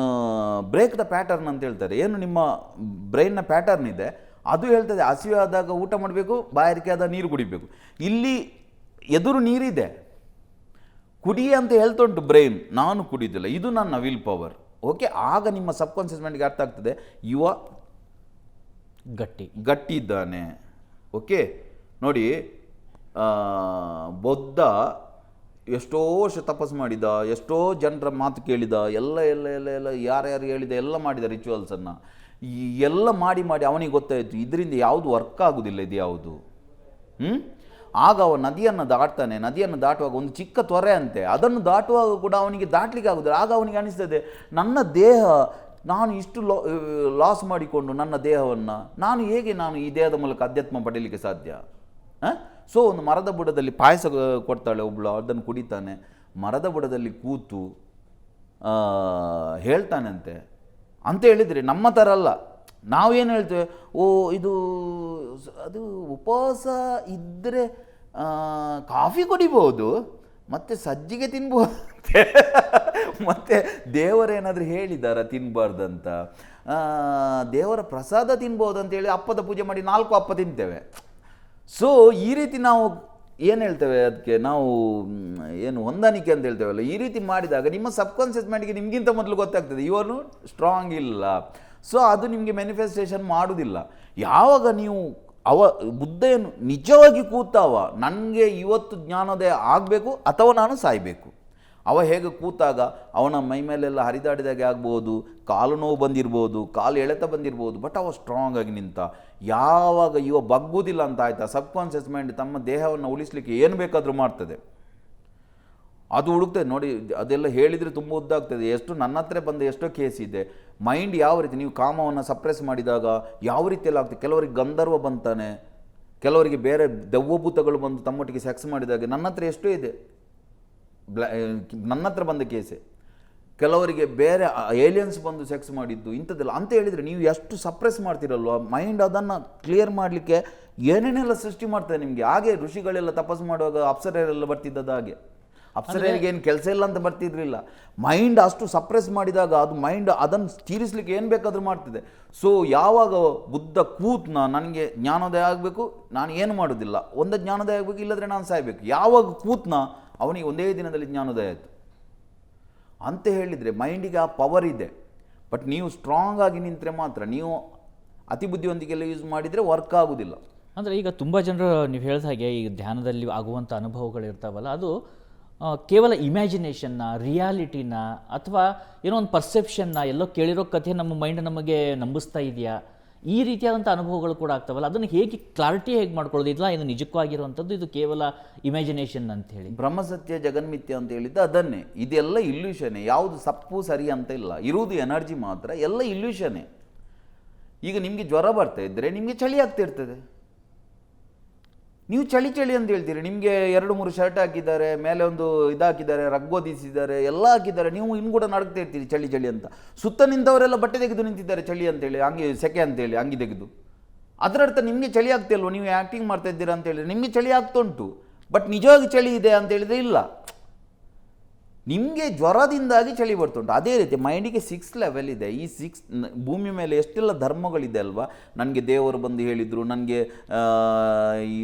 ಬ್ರೇಕ್ ದ ಪ್ಯಾಟರ್ನ್ ಅಂತ ಹೇಳ್ತಾರೆ, ಏನು ನಿಮ್ಮ ಬ್ರೈನ್ನ ಪ್ಯಾಟರ್ನ್ ಇದೆ ಅದು ಹೇಳ್ತದೆ ಹಸಿವೆ ಆದಾಗ ಊಟ ಮಾಡಬೇಕು, ಬಾಯಾರಿಕೆ ಆದಾಗ ನೀರು ಕುಡಿಬೇಕು. ಇಲ್ಲಿ ಎದುರು ನೀರಿದೆ, ಕುಡಿ ಅಂತ ಹೇಳ್ತುಂಟು ಬ್ರೈನ್, ನಾನು ಕುಡಿದಿಲ್ಲ, ಇದು ನನ್ನ ವಿಲ್ ಪವರ್. ಓಕೆ, ಆಗ ನಿಮ್ಮ ಸಬ್ಕಾನ್ಷಿಯಸ್ ಮೈಂಡ್ಗೆ ಅರ್ಥ ಆಗ್ತದೆ ಇವ ಗಟ್ಟಿ ಇದ್ದಾನೆ. ಓಕೆ, ನೋಡಿ ಬೌದ್ಧ ಎಷ್ಟೋ ವರ್ಷ ತಪಸ್ಸು ಮಾಡಿದ, ಎಷ್ಟೋ ಜನರ ಮಾತು ಕೇಳಿದ, ಎಲ್ಲ ಎಲ್ಲ ಎಲ್ಲ ಎಲ್ಲ ಯಾರ್ಯಾರು ಹೇಳಿದ ಎಲ್ಲ ಮಾಡಿದ ರಿಚುವಲ್ಸನ್ನು, ಎಲ್ಲ ಮಾಡಿ ಮಾಡಿ ಅವನಿಗೆ ಗೊತ್ತಾಯಿತು ಇದರಿಂದ ಯಾವುದು ವರ್ಕ್ ಆಗೋದಿಲ್ಲ, ಇದು ಯಾವುದು. ಆಗ ಅವ ನದಿಯನ್ನು ದಾಟ್ತಾನೆ. ನದಿಯನ್ನು ದಾಟುವಾಗ ಒಂದು ಚಿಕ್ಕ ತೊರೆ ಅಂತೆ, ಅದನ್ನು ದಾಟುವಾಗ ಕೂಡ ಅವನಿಗೆ ದಾಟಲಿಕ್ಕೆ ಆಗೋದಿಲ್ಲ. ಆಗ ಅವನಿಗೆ ಅನಿಸ್ತದೆ ನನ್ನ ದೇಹ, ನಾನು ಇಷ್ಟು ಲಾಸ್ ಮಾಡಿಕೊಂಡು ನನ್ನ ದೇಹವನ್ನು ನಾನು ಹೇಗೆ ನಾನು ಈ ದೇಹದ ಮೂಲಕ ಅಧ್ಯಾತ್ಮ ಪಡೀಲಿಕ್ಕೆ ಸಾಧ್ಯ. ಸೊ ಒಂದು ಮರದ ಬುಡದಲ್ಲಿ ಪಾಯಸ ಕೊಡ್ತಾಳೆ ಒಬ್ಬಳು, ಅದನ್ನು ಕುಡಿತಾನೆ, ಮರದ ಬುಡದಲ್ಲಿ ಕೂತು ಹೇಳ್ತಾನಂತೆ. ಅಂತ ಹೇಳಿದರೆ ನಮ್ಮ ಥರ ಅಲ್ಲ, ನಾವೇನು ಹೇಳ್ತೇವೆ, ಓ ಇದು ಅದು ಉಪವಾಸ ಇದ್ದರೆ ಕಾಫಿ ಕುಡಿಬೋದು, ಮತ್ತು ಸಜ್ಜಿಗೆ ತಿನ್ಬೋದು, ಮತ್ತು ದೇವರೇನಾದರೂ ಹೇಳಿದಾರ ತಿನ್ನಬಾರ್ದಂತ, ದೇವರ ಪ್ರಸಾದ ತಿನ್ಬೋದು ಅಂತೇಳಿ ಅಪ್ಪದ ಪೂಜೆ ಮಾಡಿ 4 ಅಪ್ಪ ತಿಂತೇವೆ. ಸೊ ಈ ರೀತಿ ನಾವು ಏನು ಹೇಳ್ತೇವೆ, ಅದಕ್ಕೆ ನಾವು ಏನು ಹೊಂದಾಣಿಕೆ ಅಂತ ಹೇಳ್ತೇವಲ್ಲ, ಈ ರೀತಿ ಮಾಡಿದಾಗ ನಿಮ್ಮ ಸಬ್ಕಾನ್ಷಿಯಸ್ ಮೈಂಡ್ಗೆ ನಿಮಗಿಂತ ಮೊದಲು ಗೊತ್ತಾಗ್ತದೆ ಇವನು ಸ್ಟ್ರಾಂಗ್ ಇಲ್ಲ. ಸೊ ಅದು ನಿಮಗೆ ಮ್ಯಾನಿಫೆಸ್ಟೇಷನ್ ಮಾಡೋದಿಲ್ಲ. ಯಾವಾಗ ನೀವು ಬುದ್ಧ ಏನು ನಿಜವಾಗಿ ಕೂತಾವ, ನನಗೆ ಇವತ್ತು ಜ್ಞಾನೋದಯ ಆಗಬೇಕು ಅಥವಾ ನಾನು ಸಾಯಬೇಕು, ಅವ ಹೇಗೆ ಕೂತಾಗ ಅವನ ಮೈ ಮೇಲೆಲ್ಲ ಹರಿದಾಡಿದಾಗೆ ಆಗ್ಬೋದು, ಕಾಲು ನೋವು ಬಂದಿರ್ಬೋದು, ಕಾಲು ಎಳೆತ ಬಂದಿರ್ಬೋದು, ಬಟ್ ಅವ ಸ್ಟ್ರಾಂಗ್ ಆಗಿ ನಿಂತ. ಯಾವಾಗ ಇವ ಬಗ್ಗುವುದಿಲ್ಲ ಅಂತ ಆಯ್ತಾ, ಸಬ್ಕಾನ್ಷಿಯಸ್ ಮೈಂಡ್ ತಮ್ಮ ದೇಹವನ್ನು ಉಳಿಸ್ಲಿಕ್ಕೆ ಏನು ಬೇಕಾದರೂ ಮಾಡ್ತದೆ, ಅದು ಹುಡುಕ್ತದೆ. ನೋಡಿ ಅದೆಲ್ಲ ಹೇಳಿದರೆ ತುಂಬ ಉದ್ದಾಗ್ತದೆ. ಎಷ್ಟು ನನ್ನ ಹತ್ರ ಬಂದ ಎಷ್ಟೋ ಕೇಸ್ ಇದೆ. ಮೈಂಡ್ ಯಾವ ರೀತಿ ನೀವು ಕಾಮವನ್ನು ಸಪ್ರೆಸ್ ಮಾಡಿದಾಗ ಯಾವ ರೀತಿಯೆಲ್ಲ ಆಗ್ತದೆ. ಕೆಲವರಿಗೆ ಗಂಧರ್ವ ಬಂತಾನೆ, ಕೆಲವರಿಗೆ ಬೇರೆ ದೆವ್ವಭೂತಗಳು ಬಂದು ತಮ್ಮೊಟ್ಟಿಗೆ ಸೆಕ್ಸ್ ಮಾಡಿದಾಗ ನನ್ನ ಹತ್ರ ಎಷ್ಟೋ ಇದೆ, ನನ್ನ ಹತ್ರ ಬಂದ ಕೇಸೆ. ಕೆಲವರಿಗೆ ಬೇರೆ ಏಲಿಯನ್ಸ್ ಬಂದು ಸೆಕ್ಸ್ ಮಾಡಿದ್ದು ಇಂಥದ್ದೆಲ್ಲ. ಅಂತ ಹೇಳಿದರೆ ನೀವು ಎಷ್ಟು ಸಪ್ರೆಸ್ ಮಾಡ್ತೀರಲ್ವ, ಮೈಂಡ್ ಅದನ್ನು ಕ್ಲಿಯರ್ ಮಾಡಲಿಕ್ಕೆ ಏನೇನೆಲ್ಲ ಸೃಷ್ಟಿ ಮಾಡ್ತಾರೆ ನಿಮಗೆ. ಹಾಗೆ ಋಷಿಗಳೆಲ್ಲ ತಪಸ್ಸು ಮಾಡುವಾಗ ಅಪ್ಸರೆಲ್ಲ ಬರ್ತಿದ್ದದ್ದು ಹಾಗೆ. ಅಪ್ಸರೆಗೆ ಏನು ಕೆಲಸ ಇಲ್ಲ ಅಂತ ಬರ್ತಿದ್ರಿಲ್ಲ. ಮೈಂಡ್ ಅಷ್ಟು ಸಪ್ರೆಸ್ ಮಾಡಿದಾಗ ಅದು ಮೈಂಡ್ ಅದನ್ನು ತೀರಿಸಲಿಕ್ಕೆ ಏನು ಬೇಕಾದರೂ ಮಾಡ್ತಿದೆ. ಸೊ ಯಾವಾಗ ಬುದ್ಧ ಕೂತ್ನ ನನಗೆ ಜ್ಞಾನೋದಯ ಆಗಬೇಕು, ನಾನು ಏನು ಮಾಡೋದಿಲ್ಲ, ಒಂದು ಜ್ಞಾನೋದಯ ಆಗಬೇಕು, ಇಲ್ಲದ್ರೆ ನಾನು ಸಾಯಬೇಕು, ಯಾವಾಗ ಕೂತ್ನ ಅವನಿಗೆ ಒಂದೇ ದಿನದಲ್ಲಿ ಜ್ಞಾನೋದಯ ಆಯಿತು ಅಂತ ಹೇಳಿದರೆ ಮೈಂಡಿಗೆ ಆ ಪವರ್ ಇದೆ. ಬಟ್ ನೀವು ಸ್ಟ್ರಾಂಗ್ ಆಗಿ ನಿಂತರೆ ಮಾತ್ರ, ನೀವು ಅತಿ ಬುದ್ಧಿವಂತಿಕೆಲ್ಲ ಯೂಸ್ ಮಾಡಿದರೆ ವರ್ಕ್ ಆಗೋದಿಲ್ಲ. ಅಂದರೆ ಈಗ ತುಂಬ ಜನರು ನೀವು ಹೇಳಿದ ಹಾಗೆ ಈ ಧ್ಯಾನದಲ್ಲಿ ಆಗುವಂಥ ಅನುಭವಗಳಿರ್ತಾವಲ್ಲ, ಅದು ಕೇವಲ ಇಮ್ಯಾಜಿನೇಷನ್ನ, ರಿಯಾಲಿಟಿನ, ಅಥವಾ ಏನೋ ಒಂದು ಪರ್ಸೆಪ್ಷನ್ನ, ಎಲ್ಲೋ ಕೇಳಿರೋ ಕಥೆ ನಮ್ಮ ಮೈಂಡ್ ನಮಗೆ ನಂಬಿಸ್ತಾ ಇದೆಯಾ, ಈ ರೀತಿಯಾದಂಥ ಅನುಭವಗಳು ಕೂಡ ಆಗ್ತಾವಲ್ಲ, ಅದನ್ನು ಹೇಗೆ ಕ್ಲಾರಿಟಿ ಹೇಗೆ ಮಾಡ್ಕೊಳ್ಳೋದು, ಇಲ್ಲ ಇದು ನಿಜಕ್ಕೂ ಆಗಿರುವಂಥದ್ದು, ಇದು ಕೇವಲ ಇಮ್ಯಾಜಿನೇಷನ್ ಅಂತ ಹೇಳಿ. ಬ್ರಹ್ಮಸತ್ಯ ಜಗನ್ಮಿತ್ಯ ಅಂತ ಹೇಳಿದ್ದು ಅದನ್ನೇ. ಇದೆಲ್ಲ ಇಲ್ಯೂಷನ್ನೇ, ಯಾವುದು ಸಪ್ಪು ಸರಿ ಅಂತ ಇಲ್ಲ, ಇರುವುದು ಎನರ್ಜಿ ಮಾತ್ರ, ಎಲ್ಲ ಇಲ್ಯೂಷನ್ನೇ. ಈಗ ನಿಮಗೆ ಜ್ವರ ಬರ್ತಾ ಇದ್ದರೆ ನಿಮಗೆ ಚಳಿ ಆಗ್ತಿರ್ತದೆ, ನೀವು ಚಳಿ ಚಳಿ ಅಂತ ಹೇಳ್ತೀರಿ. ನಿಮಗೆ 2-3 ಶರ್ಟ್ ಹಾಕಿದ್ದಾರೆ, ಮೇಲೆ ಒಂದು ಇದಾಕಿದ್ದಾರೆ, ರಗ್ಗೋದಿಸಿದ್ದಾರೆ, ಎಲ್ಲ ಹಾಕಿದ್ದಾರೆ, ನೀವು ಇನ್ನು ಕೂಡ ನಡಕ್ತಾ ಇರ್ತೀರಿ ಚಳಿ ಚಳಿ ಅಂತ. ಸುತ್ತ ನಿಂತವರೆಲ್ಲ ಬಟ್ಟೆ ತೆಗೆದು ನಿಂತಿದ್ದಾರೆ ಚಳಿ ಅಂತೇಳಿ, ಹಂಗೆ ಸೆಕೆ ಅಂತೇಳಿ ಅಂಗಿ ತೆಗೆದು. ಅದರರ್ಥ ನಿಮಗೆ ಚಳಿ ಆಗ್ತಿಲ್ವ, ನೀವು ಆ್ಯಕ್ಟಿಂಗ್ ಮಾಡ್ತಾ ಇದ್ದೀರಾ ಅಂತ ಹೇಳಿದ್ರೆ ನಿಮಗೆ ಚಳಿ ಆಗ್ತುಂಟು. ಬಟ್ ನಿಜವಾಗಿ ಚಳಿ ಇದೆ ಅಂತ ಹೇಳಿದರೆ ಇಲ್ಲ, ನಿಮಗೆ ಜ್ವರದಿಂದಾಗಿ ಚಳಿ ಬರ್ತುಂಟು. ಅದೇ ರೀತಿ ಮೈಂಡಿಗೆ 6 ಲೆವೆಲ್ ಇದೆ. ಈ 6 ಭೂಮಿ ಮೇಲೆ ಎಷ್ಟೆಲ್ಲ ಧರ್ಮಗಳಿದೆ ಅಲ್ವಾ. ನನಗೆ ದೇವರು ಬಂದು ಹೇಳಿದರು, ನನಗೆ ಈ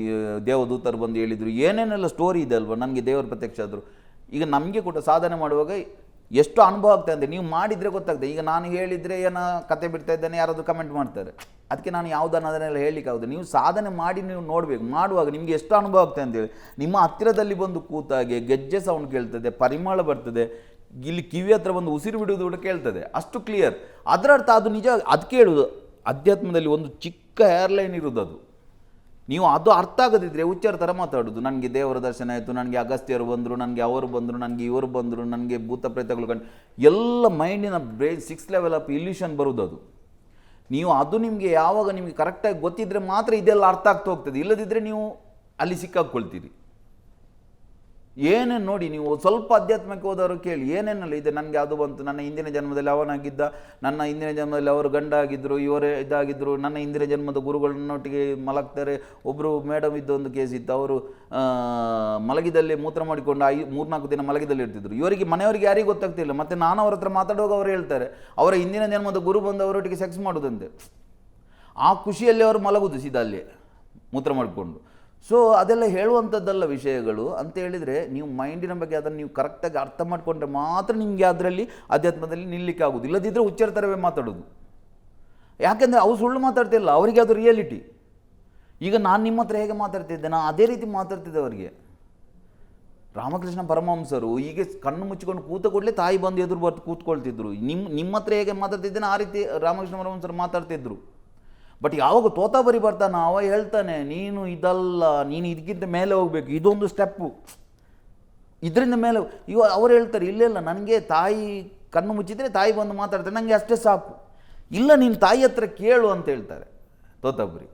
ದೇವದೂತರು ಬಂದು ಹೇಳಿದರು, ಏನೇನೆಲ್ಲ ಸ್ಟೋರಿ ಇದೆ ಅಲ್ವಾ, ನನಗೆ ದೇವರು ಪ್ರತ್ಯಕ್ಷ ಆದರು. ಈಗ ನಮಗೆ ಕೂಡ ಸಾಧನೆ ಮಾಡುವಾಗ ಎಷ್ಟು ಅನುಭವ ಆಗ್ತಾ ಇದೆ, ನೀವು ಮಾಡಿದರೆ ಗೊತ್ತಾಗ್ತದೆ. ಈಗ ನಾನು ಹೇಳಿದರೆ ಏನೋ ಕತೆ ಬಿಡ್ತಾ ಇದ್ದೇನೆ, ಯಾರಾದರೂ ಕಮೆಂಟ್ ಮಾಡ್ತಾರೆ, ಅದಕ್ಕೆ ನಾನು ಯಾವುದನ್ನು ಅದನ್ನೆಲ್ಲ ಹೇಳಲಿಕ್ಕಾಗೋದು. ನೀವು ಸಾಧನೆ ಮಾಡಿ ನೀವು ನೋಡಬೇಕು, ಮಾಡುವಾಗ ನಿಮಗೆ ಎಷ್ಟು ಅನುಭವ ಆಗ್ತದೆ ಅಂತೇಳಿ. ನಿಮ್ಮ ಹತ್ತಿರದಲ್ಲಿ ಬಂದು ಕೂತಾಗೆ ಗೆಜ್ಜೆ ಸೌಂಡ್ ಕೇಳ್ತದೆ, ಪರಿಮಳ ಬರ್ತದೆ, ಇಲ್ಲಿ ಕಿವಿ ಹತ್ರ ಬಂದು ಉಸಿರು ಬಿಡುವುದು ಕೂಡ ಕೇಳ್ತದೆ, ಅಷ್ಟು ಕ್ಲಿಯರ್. ಅದರ ಅರ್ಥ ಅದು ನಿಜ. ಅದು ಕೇಳುವುದು ಅಧ್ಯಾತ್ಮದಲ್ಲಿ ಒಂದು ಚಿಕ್ಕ ಏರ್ಲೈನ್ ಇರೋದು. ಅದು ನೀವು ಅದು ಅರ್ಥ ಆಗದಿದ್ದರೆ ಹುಚ್ಚಾರ ಥರ ಮಾತಾಡೋದು. ನನಗೆ ದೇವರ ದರ್ಶನ ಆಯಿತು, ನನಗೆ ಅಗಸ್ತ್ಯರು ಬಂದರು, ನನಗೆ ಅವರು ಬಂದರು, ನನಗೆ ಇವರು ಬಂದರು, ನನಗೆ ಭೂತ ಪ್ರೇತಗಳು ಕಂಡು, ಎಲ್ಲ ಮೈಂಡಿನ ಬ್ರೈನ್ 6 ಲೆವೆಲ್ ಆಫ್ ಇಲ್ಯೂಷನ್ ಬರುವುದು. ಅದು ನೀವು ಅದು ನಿಮಗೆ ಯಾವಾಗ ನಿಮಗೆ ಕರೆಕ್ಟಾಗಿ ಗೊತ್ತಿದ್ದರೆ ಮಾತ್ರ ಇದೆಲ್ಲ ಅರ್ಥ ಆಗ್ತಾ ಹೋಗ್ತದೆ, ಇಲ್ಲದಿದ್ದರೆ ನೀವು ಅಲ್ಲಿ ಸಿಕ್ಕಾಕ್ಕೊಳ್ತೀರಿ. ಏನೇನು ನೋಡಿ, ನೀವು ಸ್ವಲ್ಪ ಅಧ್ಯಾತ್ಮಕ್ಕೆ ಹೋದವರು ಕೇಳಿ ಏನೇನಲ್ಲ ಇದೆ. ನನಗೆ ಅದು ಬಂತು, ನನ್ನ ಹಿಂದಿನ ಜನ್ಮದಲ್ಲಿ ಅವನಾಗಿದ್ದ, ನನ್ನ ಹಿಂದಿನ ಜನ್ಮದಲ್ಲಿ ಅವರು ಗಂಡ ಆಗಿದ್ದರು, ಇವರೇ ಇದಾಗಿದ್ದರು, ನನ್ನ ಹಿಂದಿನ ಜನ್ಮದ ಗುರುಗಳನ್ನೊಟ್ಟಿಗೆ ಮಲಗ್ತಾರೆ. ಒಬ್ಬರು ಮೇಡಮ್ ಇದ್ದ ಒಂದು ಕೇಸ್ ಇತ್ತು, ಅವರು ಮಲಗಿದಲ್ಲಿ ಮೂತ್ರ ಮಾಡಿಕೊಂಡು 3-4 ದಿನ ಮಲಗಿದಲ್ಲಿ ಇರ್ತಿದ್ರು. ಇವರಿಗೆ ಮನೆಯವರಿಗೆ ಯಾರಿಗೂ ಗೊತ್ತಾಗ್ತಿಲ್ಲ. ಮತ್ತು ನಾನು ಅವ್ರ ಹತ್ರ ಮಾತಾಡುವಾಗ ಅವರು ಹೇಳ್ತಾರೆ ಅವರ ಹಿಂದಿನ ಜನ್ಮದ ಗುರು ಬಂದು ಅವರೊಟ್ಟಿಗೆ ಸೆಕ್ಸ್ ಮಾಡೋದಂತೆ. ಆ ಖುಷಿಯಲ್ಲಿ ಅವರು ಮಲಗುದು ಸೀದಾ ಅಲ್ಲಿ ಮೂತ್ರ ಮಾಡಿಕೊಂಡು. ಸೊ ಅದೆಲ್ಲ ಹೇಳುವಂಥದ್ದಲ್ಲ ವಿಷಯಗಳು ಅಂತ ಹೇಳಿದರೆ, ನೀವು ಮೈಂಡಿನ ಬಗ್ಗೆ ಅದನ್ನು ನೀವು ಕರೆಕ್ಟಾಗಿ ಅರ್ಥ ಮಾಡಿಕೊಂಡ್ರೆ ಮಾತ್ರ ನಿಮಗೆ ಅದರಲ್ಲಿ ಅಧ್ಯಾತ್ಮದಲ್ಲಿ ನಿಲ್ಲಕ್ಕೆ ಆಗೋದು. ಇಲ್ಲದಿದ್ದರೆ ಹುಚ್ಚರ ಮಾತಾಡೋದು. ಯಾಕೆಂದರೆ ಅವು ಸುಳ್ಳು ಮಾತಾಡ್ತಿಲ್ಲ, ಅವರಿಗೆ ಅದು ರಿಯಾಲಿಟಿ. ಈಗ ನಾನು ನಿಮ್ಮ ಹತ್ರ ಹೇಗೆ ಮಾತಾಡ್ತಿದ್ದೆ, ನಾನು ಅದೇ ರೀತಿ ಮಾತಾಡ್ತಿದ್ದೆ ಅವರಿಗೆ. ರಾಮಕೃಷ್ಣ ಪರಮಹಂಸರು ಹೀಗೆ ಕಣ್ಣು ಮುಚ್ಚಿಕೊಂಡು ಕೂತ ಕೂಡಲೇ ತಾಯಿ ಬಂದು ಎದುರು ಬರ್ತು ಕೂತ್ಕೊಳ್ತಿದ್ರು. ನಿಮ್ಮ ಹತ್ರ ಹೇಗೆ ಮಾತಾಡ್ತಿದ್ದೇನೆ ಆ ರೀತಿ ರಾಮಕೃಷ್ಣ ಪರಮಹಂಸರು ಮಾತಾಡ್ತಿದ್ರು. ಬಟ್ ಯಾವಾಗ ತೋತಾಬರಿ ಬರ್ತಾನೆ ಅವ ಹೇಳ್ತಾನೆ, ನೀನು ಇದಲ್ಲ, ನೀನು ಇದಕ್ಕಿಂತ ಮೇಲೆ ಹೋಗಬೇಕು, ಇದೊಂದು ಸ್ಟೆಪ್ಪು, ಇದರಿಂದ ಮೇಲೆ. ಅವ್ರು ಹೇಳ್ತಾರೆ ಇಲ್ಲ ನನಗೆ ತಾಯಿ ಕಣ್ಣು ಮುಚ್ಚಿದರೆ ತಾಯಿ ಬಂದು ಮಾತಾಡ್ತಾರೆ, ನನಗೆ ಅಷ್ಟೇ ಸಾಕು. ಇಲ್ಲ ನೀನು ತಾಯಿ ಹತ್ರ ಕೇಳು ಅಂತ ಹೇಳ್ತಾರೆ ತೋತಾಬರಿ.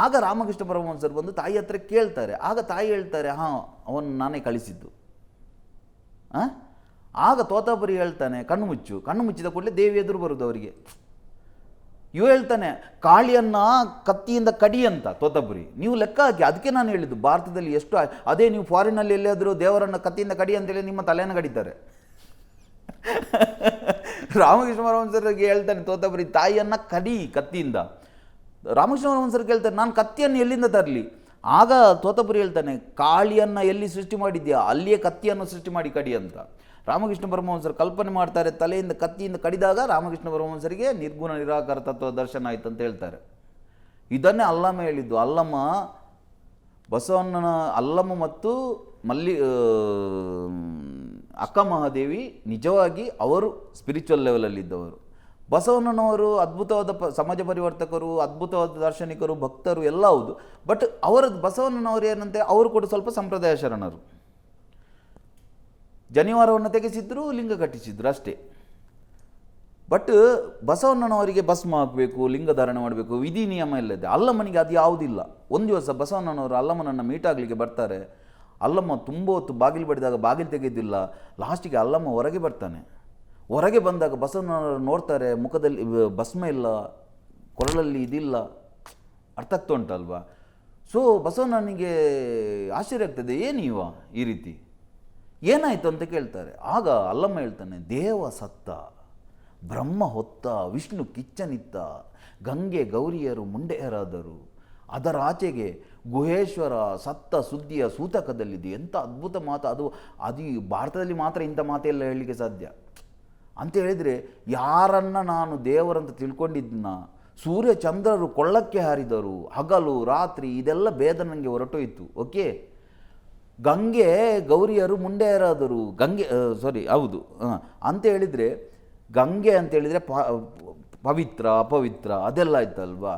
ಆಗ ರಾಮಕೃಷ್ಣ ಪರಮಹಂಸರು ಬಂದು ತಾಯಿ ಹತ್ರ ಕೇಳ್ತಾರೆ. ಆಗ ತಾಯಿ ಹೇಳ್ತಾರೆ, ಹಾಂ ಅವನು ನಾನೇ ಕಳಿಸಿದ್ದು. ಆಗ ತೋತಾಬರಿ ಹೇಳ್ತಾನೆ ಕಣ್ಣು ಮುಚ್ಚಿದ ಕೂಡಲೇ ದೇವಿ ಎದುರು ಬರೋದು ಅವರಿಗೆ. ಇವು ಹೇಳ್ತಾನೆ ಕಾಳಿಯನ್ನ ಕತ್ತಿಯಿಂದ ಕಡಿ ಅಂತ ತೋತಾಪುರಿ. ನೀವು ಲೆಕ್ಕ ಹಾಕಿ, ಅದಕ್ಕೆ ನಾನು ಹೇಳಿದ್ದು ಭಾರತದಲ್ಲಿ ಎಷ್ಟು. ಅದೇ ನೀವು ಫಾರಿನಲ್ಲಿ ಎಲ್ಲಾದರೂ ದೇವರನ್ನು ಕತ್ತಿಯಿಂದ ಕಡಿ ಅಂತೇಳಿ ನಿಮ್ಮ ತಲೆಯನ್ನು ಕಡಿತಾರೆ. ರಾಮಕೃಷ್ಣ ಪರಮಹಂಸರಿಗೆ ಹೇಳ್ತಾನೆ ತೋತಾಪುರಿ ತಾಯಿಯನ್ನು ಕಡಿ ಕತ್ತಿಯಿಂದ. ರಾಮಕೃಷ್ಣ ಪರಮಹಂಸರು ಕೇಳ್ತಾರೆ ನಾನು ಕತ್ತಿಯನ್ನು ಎಲ್ಲಿಂದ ತರಲಿ? ಆಗ ತೋತಾಪುರಿ ಹೇಳ್ತಾನೆ ಕಾಳಿಯನ್ನು ಎಲ್ಲಿ ಸೃಷ್ಟಿ ಮಾಡಿದ್ಯಾ ಅಲ್ಲಿಯೇ ಕತ್ತಿಯನ್ನು ಸೃಷ್ಟಿ ಮಾಡಿ ಕಡಿ ಅಂತ. ರಾಮಕೃಷ್ಣ ಪರಮಹಂಸರು ಕಲ್ಪನೆ ಮಾಡ್ತಾರೆ, ತಲೆಯಿಂದ ಕತ್ತಿಯಿಂದ ಕಡಿದಾಗ ರಾಮಕೃಷ್ಣ ಪರಮಹಂಸರಿಗೆ ನಿರ್ಗುಣ ನಿರಾಕಾರ ತತ್ವ ದರ್ಶನ ಆಯ್ತು ಅಂತ ಹೇಳ್ತಾರೆ. ಇದನ್ನೇ ಅಲ್ಲಮ್ಮ ಹೇಳಿದ್ದು. ಅಲ್ಲಮ್ಮ ಮತ್ತು ಅಕ್ಕ ಮಹಾದೇವಿ ನಿಜವಾಗಿ ಅವರು ಸ್ಪಿರಿಚುವಲ್ ಲೆವೆಲಲ್ಲಿದ್ದವರು. ಬಸವಣ್ಣನವರು ಅದ್ಭುತವಾದ ಸಮಾಜ ಪರಿವರ್ತಕರು, ಅದ್ಭುತವಾದ ದಾರ್ಶನಿಕರು, ಭಕ್ತರು ಎಲ್ಲ ಹೌದು. ಬಟ್ ಬಸವಣ್ಣನವರು ಏನಂತೆ, ಅವರು ಕೂಡ ಸ್ವಲ್ಪ ಸಂಪ್ರದಾಯ ಶರಣರು. ಜನಿವಾರವನ್ನು ತೆಗೆಸಿದ್ರು, ಲಿಂಗ ಕಟ್ಟಿಸಿದ್ರು ಅಷ್ಟೇ. ಬಟ್ ಬಸವಣ್ಣನವರಿಗೆ ಭಸ್ಮ ಹಾಕಬೇಕು, ಲಿಂಗ ಧಾರಣೆ ಮಾಡಬೇಕು, ವಿಧಿ ನಿಯಮ ಎಲ್ಲ ಇದೆ. ಅಲ್ಲಮ್ಮನಿಗೆ ಅದು ಯಾವುದಿಲ್ಲ. ಒಂದು ದಿವಸ ಬಸವಣ್ಣನವರು ಅಲ್ಲಮ್ಮನನ್ನು ಮೀಟ್ ಆಗಲಿಕ್ಕೆ ಬರ್ತಾರೆ. ಅಲ್ಲಮ್ಮ ತುಂಬ ಹೊತ್ತು ಬಾಗಿಲು ಬಡಿದಾಗ ಬಾಗಿಲು ತೆಗೆದಿಲ್ಲ. ಲಾಸ್ಟಿಗೆ ಅಲ್ಲಮ್ಮ ಹೊರಗೆ ಬರ್ತಾನೆ. ಹೊರಗೆ ಬಂದಾಗ ಬಸವಣ್ಣನವರು ನೋಡ್ತಾರೆ, ಮುಖದಲ್ಲಿ ಭಸ್ಮ ಇಲ್ಲ, ಕೊರಳಲ್ಲಿ ಇದಿಲ್ಲ. ಅರ್ಥ ಆಗ್ತಾ ಉಂಟಲ್ವಾ? ಸೊ ಬಸವಣ್ಣನಿಗೆ ಆಶ್ಚರ್ಯ ಆಗ್ತದೆ, ಏನೀವ ಈ ರೀತಿ ಏನಾಯಿತು ಅಂತ ಕೇಳ್ತಾರೆ. ಆಗ ಅಲ್ಲಮ್ಮ ಹೇಳ್ತಾನೆ, ದೇವ ಸತ್ತ, ಬ್ರಹ್ಮ ಹೊತ್ತ, ವಿಷ್ಣು ಕಿಚ್ಚನಿತ್ತ, ಗಂಗೆ ಗೌರಿಯರು ಮುಂಡೆಯರಾದರು, ಅದರ ಆಚೆಗೆ ಗುಹೇಶ್ವರ ಸತ್ತ ಸುದ್ದಿಯ ಸೂತಕದಲ್ಲಿದೆ. ಎಂಥ ಅದ್ಭುತ ಮಾತು ಅದು. ಅದು ಭಾರತದಲ್ಲಿ ಮಾತ್ರ ಇಂಥ ಮಾತೆಲ್ಲ ಹೇಳಲಿಕ್ಕೆ ಸಾಧ್ಯ ಅಂತ ಹೇಳಿದರೆ, ಯಾರನ್ನ ನಾನು ದೇವರಂತ ತಿಳ್ಕೊಂಡಿದ್ದನ್ನ ಸೂರ್ಯ ಚಂದ್ರರು ಕೊಳ್ಳಕ್ಕೆ ಹಾರಿದರು, ಹಗಲು ರಾತ್ರಿ ಇದೆಲ್ಲ ಭೇದ ನನಗೆ ಹೊರಟೋಯ್ತು. ಓಕೆ, ಗಂಗೆ ಗೌರಿಯರು ಮುಂಡೆಯರಾದರು, ಹೌದು ಅಂತ ಹೇಳಿದರೆ, ಗಂಗೆ ಅಂತ ಹೇಳಿದರೆ ಪವಿತ್ರ ಅಪವಿತ್ರ ಅದೆಲ್ಲ ಆಯ್ತಲ್ವಾ.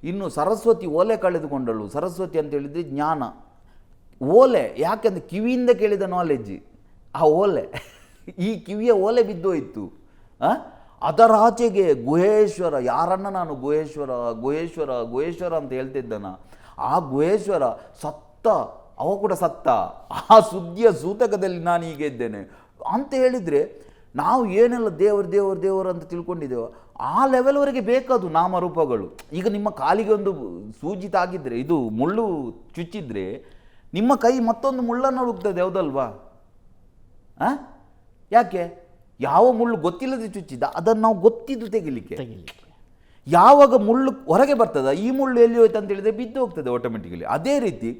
ಇನ್ನು ಸರಸ್ವತಿ ಓಲೆ ಕಳೆದುಕೊಂಡಳು. ಸರಸ್ವತಿ ಅಂತ ಹೇಳಿದರೆ ಜ್ಞಾನ. ಓಲೆ ಯಾಕೆಂದರೆ ಕಿವಿಯಿಂದ ಕೇಳಿದ ನಾಲೆಜ್ ಆ ಓಲೆ. ಈ ಕಿವಿಯ ಓಲೆ ಬಿದ್ದೋಯ್ತು. ಅದರ ಆಚೆಗೆ ಗುಹೇಶ್ವರ, ಯಾರನ್ನ ನಾನು ಗುಹೇಶ್ವರ ಅಂತ ಹೇಳ್ತಿದ್ದಾನ, ಆ ಗುಹೇಶ್ವರ ಸತ್ತ, ಅವ ಕೂಡ ಸತ್ತ, ಆ ಸುದ್ದಿಯ ಸೂತಕದಲ್ಲಿ ನಾನು ಹೀಗೆ ಇದ್ದೇನೆ ಅಂತ ಹೇಳಿದರೆ, ನಾವು ಏನೆಲ್ಲ ದೇವರು ಅಂತ ತಿಳ್ಕೊಂಡಿದ್ದೇವೆ ಆ ಲೆವೆಲ್ವರೆಗೆ ಬೇಕದು ನಾಮರೂಪಗಳು. ಈಗ ನಿಮ್ಮ ಕಾಲಿಗೆ ಒಂದು ಸೂಜಿ ತಾಗಿದ್ರೆ, ಇದು ಮುಳ್ಳು ಚುಚ್ಚಿದ್ರೆ ನಿಮ್ಮ ಕೈ ಮತ್ತೊಂದು ಮುಳ್ಳನ್ನು ಹುಡುಕ್ತದೆ, ಹೌದಲ್ವಾ? ಯಾಕೆ? ಯಾವ ಮುಳ್ಳು ಗೊತ್ತಿಲ್ಲದೆ ಚುಚ್ಚಿದ ಅದನ್ನು ನಾವು ಗೊತ್ತಿದ್ದು ತೆಗಿಲಿಕ್ಕೆ. ಯಾವಾಗ ಮುಳ್ಳು ಹೊರಗೆ ಬರ್ತದ, ಈ ಮುಳ್ಳು ಎಲ್ಲಿ ಹೋಯ್ತು ಅಂತ ಹೇಳಿದ್ರೆ ಬಿದ್ದು ಹೋಗ್ತದೆ ಆಟೋಮೆಟಿಕಲಿ. ಅದೇ ರೀತಿ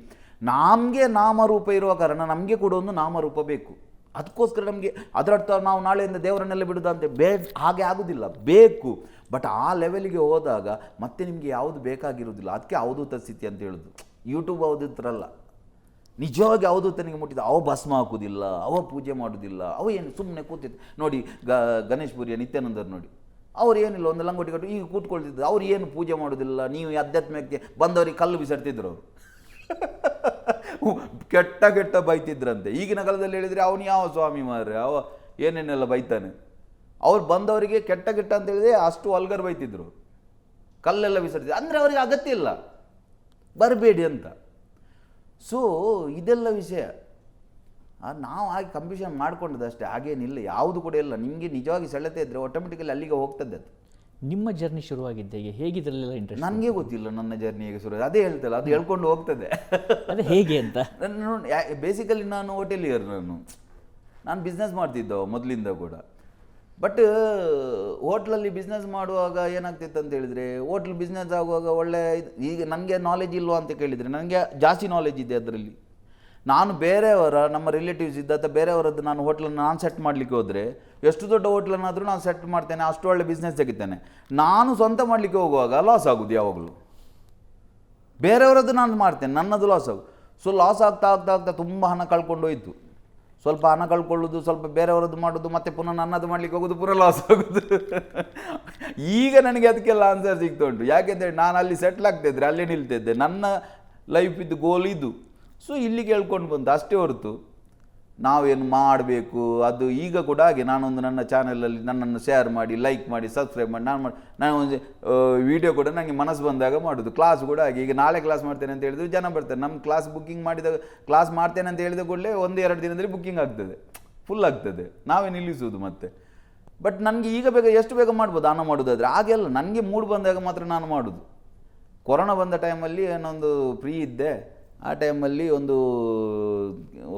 ನಮಗೆ ನಾಮರೂಪ ಇರುವ ಕಾರಣ ನಮಗೆ ಕೂಡ ಒಂದು ನಾಮರೂಪ ಬೇಕು. ಅದಕ್ಕೋಸ್ಕರ ನಮಗೆ ಅದರರ್ಥ ನಾವು ನಾಳೆಯಿಂದ ದೇವರನ್ನೆಲ್ಲ ಬಿಡೋದಂತೆ ಹಾಗೆ ಆಗೋದಿಲ್ಲ, ಬೇಕು. ಬಟ್ ಆ ಲೆವೆಲ್ಗೆ ಹೋದಾಗ ಮತ್ತೆ ನಿಮಗೆ ಯಾವುದು ಬೇಕಾಗಿರೋದಿಲ್ಲ. ಅದಕ್ಕೆ ಅವಧೂತ ಸ್ಥಿತಿ ಅಂತ ಹೇಳೋದು. ಯೂಟ್ಯೂಬ್ ಅವಧೂತರಲ್ಲ, ನಿಜವಾಗಿ ಅವಧೂತನಿಗೆ ಮುಟ್ಟಿದ ಅವ ಭಸ್ಮ ಹಾಕೋದಿಲ್ಲ, ಅವ ಪೂಜೆ ಮಾಡೋದಿಲ್ಲ, ಅವ ಏನು ಸುಮ್ಮನೆ ಕೂತಿದ್ದು ನೋಡಿ. ಗಣೇಶ್ ಪುರಿಯ ನಿತ್ಯಾನಂದರು ನೋಡಿ, ಅವ್ರು ಏನಿಲ್ಲ, ಒಂದು ಲಂಗೋಟಿ ಕಟ್ಟು ಈಗ ಕೂತ್ಕೊಳ್ತಿದ್ರು. ಅವ್ರು ಏನು ಪೂಜೆ ಮಾಡೋದಿಲ್ಲ. ನೀವು ಅಧ್ಯಾತ್ಮಕ್ಕೆ ಬಂದವರಿಗೆ ಕಲ್ಲು ಬಿಸಾಡ್ತಿದ್ರು ಅವರು. ಕೆಟ್ಟ ಬೈತಿದ್ರಂತೆ. ಈಗಿನ ಕಾಲದಲ್ಲಿ ಹೇಳಿದರೆ ಅವನು ಯಾವ ಸ್ವಾಮಿ ಮಾರ್ರೆ, ಅವ ಏನೇನೆಲ್ಲ ಬೈತಾನೆ. ಅವ್ರು ಬಂದವರಿಗೆ ಕೆಟ್ಟ ಅಂತ ಹೇಳಿದ್ರೆ ಅಷ್ಟು ವಲ್ಗರ್ ಬೈತಿದ್ರು, ಕಲ್ಲೆಲ್ಲ ಬಿಸಾಡ್ತಿದ್ರು. ಅಂದರೆ ಅವರಿಗೆ ಅಗತ್ಯ ಇಲ್ಲ, ಬರಬೇಡಿ ಅಂತ. ಸೊ ಇದೆಲ್ಲ ವಿಷಯ. ನಾವು ಹಾಗೆ ಕಂಪ್ಯೂಷನ್ ಮಾಡ್ಕೊಂಡದ್ದು ಅಷ್ಟೇ, ಹಾಗೇನಿಲ್ಲ, ಯಾವುದು ಕೂಡ ಇಲ್ಲ. ನಿಮಗೆ ನಿಜವಾಗಿ ಸೆಳೆತ ಇದ್ದರೆ ಆಟೋಮೆಟಿಕಲಿ ಅಲ್ಲಿಗೆ ಹೋಗ್ತದೆ ಅದು. ನಿಮ್ಮ ಜರ್ನಿ ಶುರುವಾಗಿದ್ದೆ ಹೇಗೆ ಇದರಲ್ಲೆಲ್ಲ ಇಂಟ್ರೆಸ್ಟ್? ನನಗೆ ಗೊತ್ತಿಲ್ಲ ನನ್ನ ಜರ್ನಿ ಹೇಗೆ ಶುರು, ಅದೇ ಹೇಳ್ತಲ್ಲ, ಅದು ಹೇಳ್ಕೊಂಡು ಹೋಗ್ತದೆ. ಅದೇ ಹೇಗೆ ಅಂತ. ಬೇಸಿಕಲಿ ನಾನು ಹೋಟೆಲಿಯರ್, ನಾನು ಬಿಸ್ನೆಸ್ ಮಾಡ್ತಿದ್ದವ ಮೊದಲಿಂದ ಕೂಡ. ಬಟ್ ಹೋಟ್ಲಲ್ಲಿ ಬಿಸ್ನೆಸ್ ಮಾಡುವಾಗ ಏನಾಗ್ತಿತ್ತು ಅಂತ ಹೇಳಿದರೆ, ಹೋಟ್ಲ್ ಬಿಸ್ನೆಸ್ ಆಗುವಾಗ ಒಳ್ಳೆ ಈಗ ನನಗೆ ನಾಲೆಜ್ ಇಲ್ವಾ ಅಂತ ಕೇಳಿದರೆ ನನಗೆ ಜಾಸ್ತಿ ನಾಲೆಜ್ ಇದೆ ಅದರಲ್ಲಿ. ನಾನು ಬೇರೆಯವರ ನಮ್ಮ ರಿಲೇಟಿವ್ಸ್ ಇದ್ದ ಅಥವಾ ಬೇರೆಯವರದ್ದು ನಾನು ಹೋಟ್ಲನ್ನು ನಾನು ಸೆಟ್ ಮಾಡಲಿಕ್ಕೆ ಹೋದರೆ, ಎಷ್ಟು ದೊಡ್ಡ ಹೋಟ್ಲನ್ನಾದರೂ ನಾನು ಸೆಟ್ ಮಾಡ್ತೇನೆ, ಅಷ್ಟು ಒಳ್ಳೆ ಬಿಸ್ನೆಸ್ ತೆಗಿತೇನೆ. ನಾನು ಸ್ವಂತ ಮಾಡಲಿಕ್ಕೆ ಹೋಗುವಾಗ ಲಾಸ್ ಆಗೋದು ಯಾವಾಗಲೂ. ಬೇರೆಯವರದ್ದು ನಾನು ಮಾಡ್ತೇನೆ, ನನ್ನದು ಲಾಸ್ ಆಗೋದು. ಸೊ ಲಾಸ್ ಆಗ್ತಾ ಆಗ್ತಾ ಆಗ್ತಾ ತುಂಬ ಹಣ ಕಳ್ಕೊಂಡು ಹೋಯಿತು. ಸ್ವಲ್ಪ ಹಣ ಕಳ್ಕೊಳ್ಳೋದು, ಸ್ವಲ್ಪ ಬೇರೆಯವರದ್ದು ಮಾಡೋದು, ಮತ್ತು ಪುನಃ ನನ್ನದು ಮಾಡಲಿಕ್ಕೆ ಹೋಗೋದು, ಪುನಃ ಲಾಸ್ ಆಗೋದು. ಈಗ ನನಗೆ ಅದಕ್ಕೆಲ್ಲ ಆನ್ಸರ್ ಸಿಗ್ತಾ ಉಂಟು. ಯಾಕೆಂದರೆ ನಾನು ಅಲ್ಲಿ ಸೆಟ್ಲ್ ಆಗ್ತಾಯಿದ್ರೆ ಅಲ್ಲೇ ನಿಲ್ತಿದ್ದೆ, ನನ್ನ ಲೈಫ್ ಇದು ಗೋಲ್ ಇದು. ಸೊ ಇಲ್ಲಿಗೆ ಹೇಳ್ಕೊಂಡು ಬಂತು ಅಷ್ಟೇ ಹೊರತು ನಾವೇನು ಮಾಡಬೇಕು ಅದು. ಈಗ ಕೂಡ ಹಾಗೆ ನಾನೊಂದು ನನ್ನ ಚಾನಲಲ್ಲಿ ನನ್ನನ್ನು ಶೇರ್ ಮಾಡಿ, ಲೈಕ್ ಮಾಡಿ, ಸಬ್ಸ್ಕ್ರೈಬ್ ಮಾಡಿ ನಾನು ಒಂದು ವೀಡಿಯೋ ಕೂಡ ನನಗೆ ಮನಸ್ಸು ಬಂದಾಗ ಮಾಡೋದು. ಕ್ಲಾಸ್ ಕೂಡ ಹಾಗೆ, ಈಗ ನಾಳೆ ಕ್ಲಾಸ್ ಮಾಡ್ತೇನೆ ಅಂತ ಹೇಳಿದ್ರು ಜನ ಬರ್ತಾರೆ. ನಮ್ಮ ಕ್ಲಾಸ್ ಬುಕ್ಕಿಂಗ್ ಮಾಡಿದಾಗ, ಕ್ಲಾಸ್ ಮಾಡ್ತೇನೆ ಅಂತ ಹೇಳಿದ ಕೂಡಲೇ 1-2 ದಿನದಲ್ಲಿ ಬುಕ್ಕಿಂಗ್ ಆಗ್ತದೆ, ಫುಲ್ ಆಗ್ತದೆ, ನಾವೇ ನಿಲ್ಲಿಸೋದು ಮತ್ತೆ. ಬಟ್ ನನಗೆ ಈಗ ಬೇಗ ಎಷ್ಟು ಬೇಗ ಮಾಡ್ಬೋದು ಹಣ ಮಾಡೋದಾದರೆ, ಹಾಗೆಲ್ಲ ನನಗೆ ಮೂಡ್ ಬಂದಾಗ ಮಾತ್ರ ನಾನು ಮಾಡೋದು. ಕೊರೋನಾ ಬಂದ ಟೈಮಲ್ಲಿ ನಾನೊಂದು ಫ್ರೀ ಇದ್ದೆ, ಆ ಟೈಮಲ್ಲಿ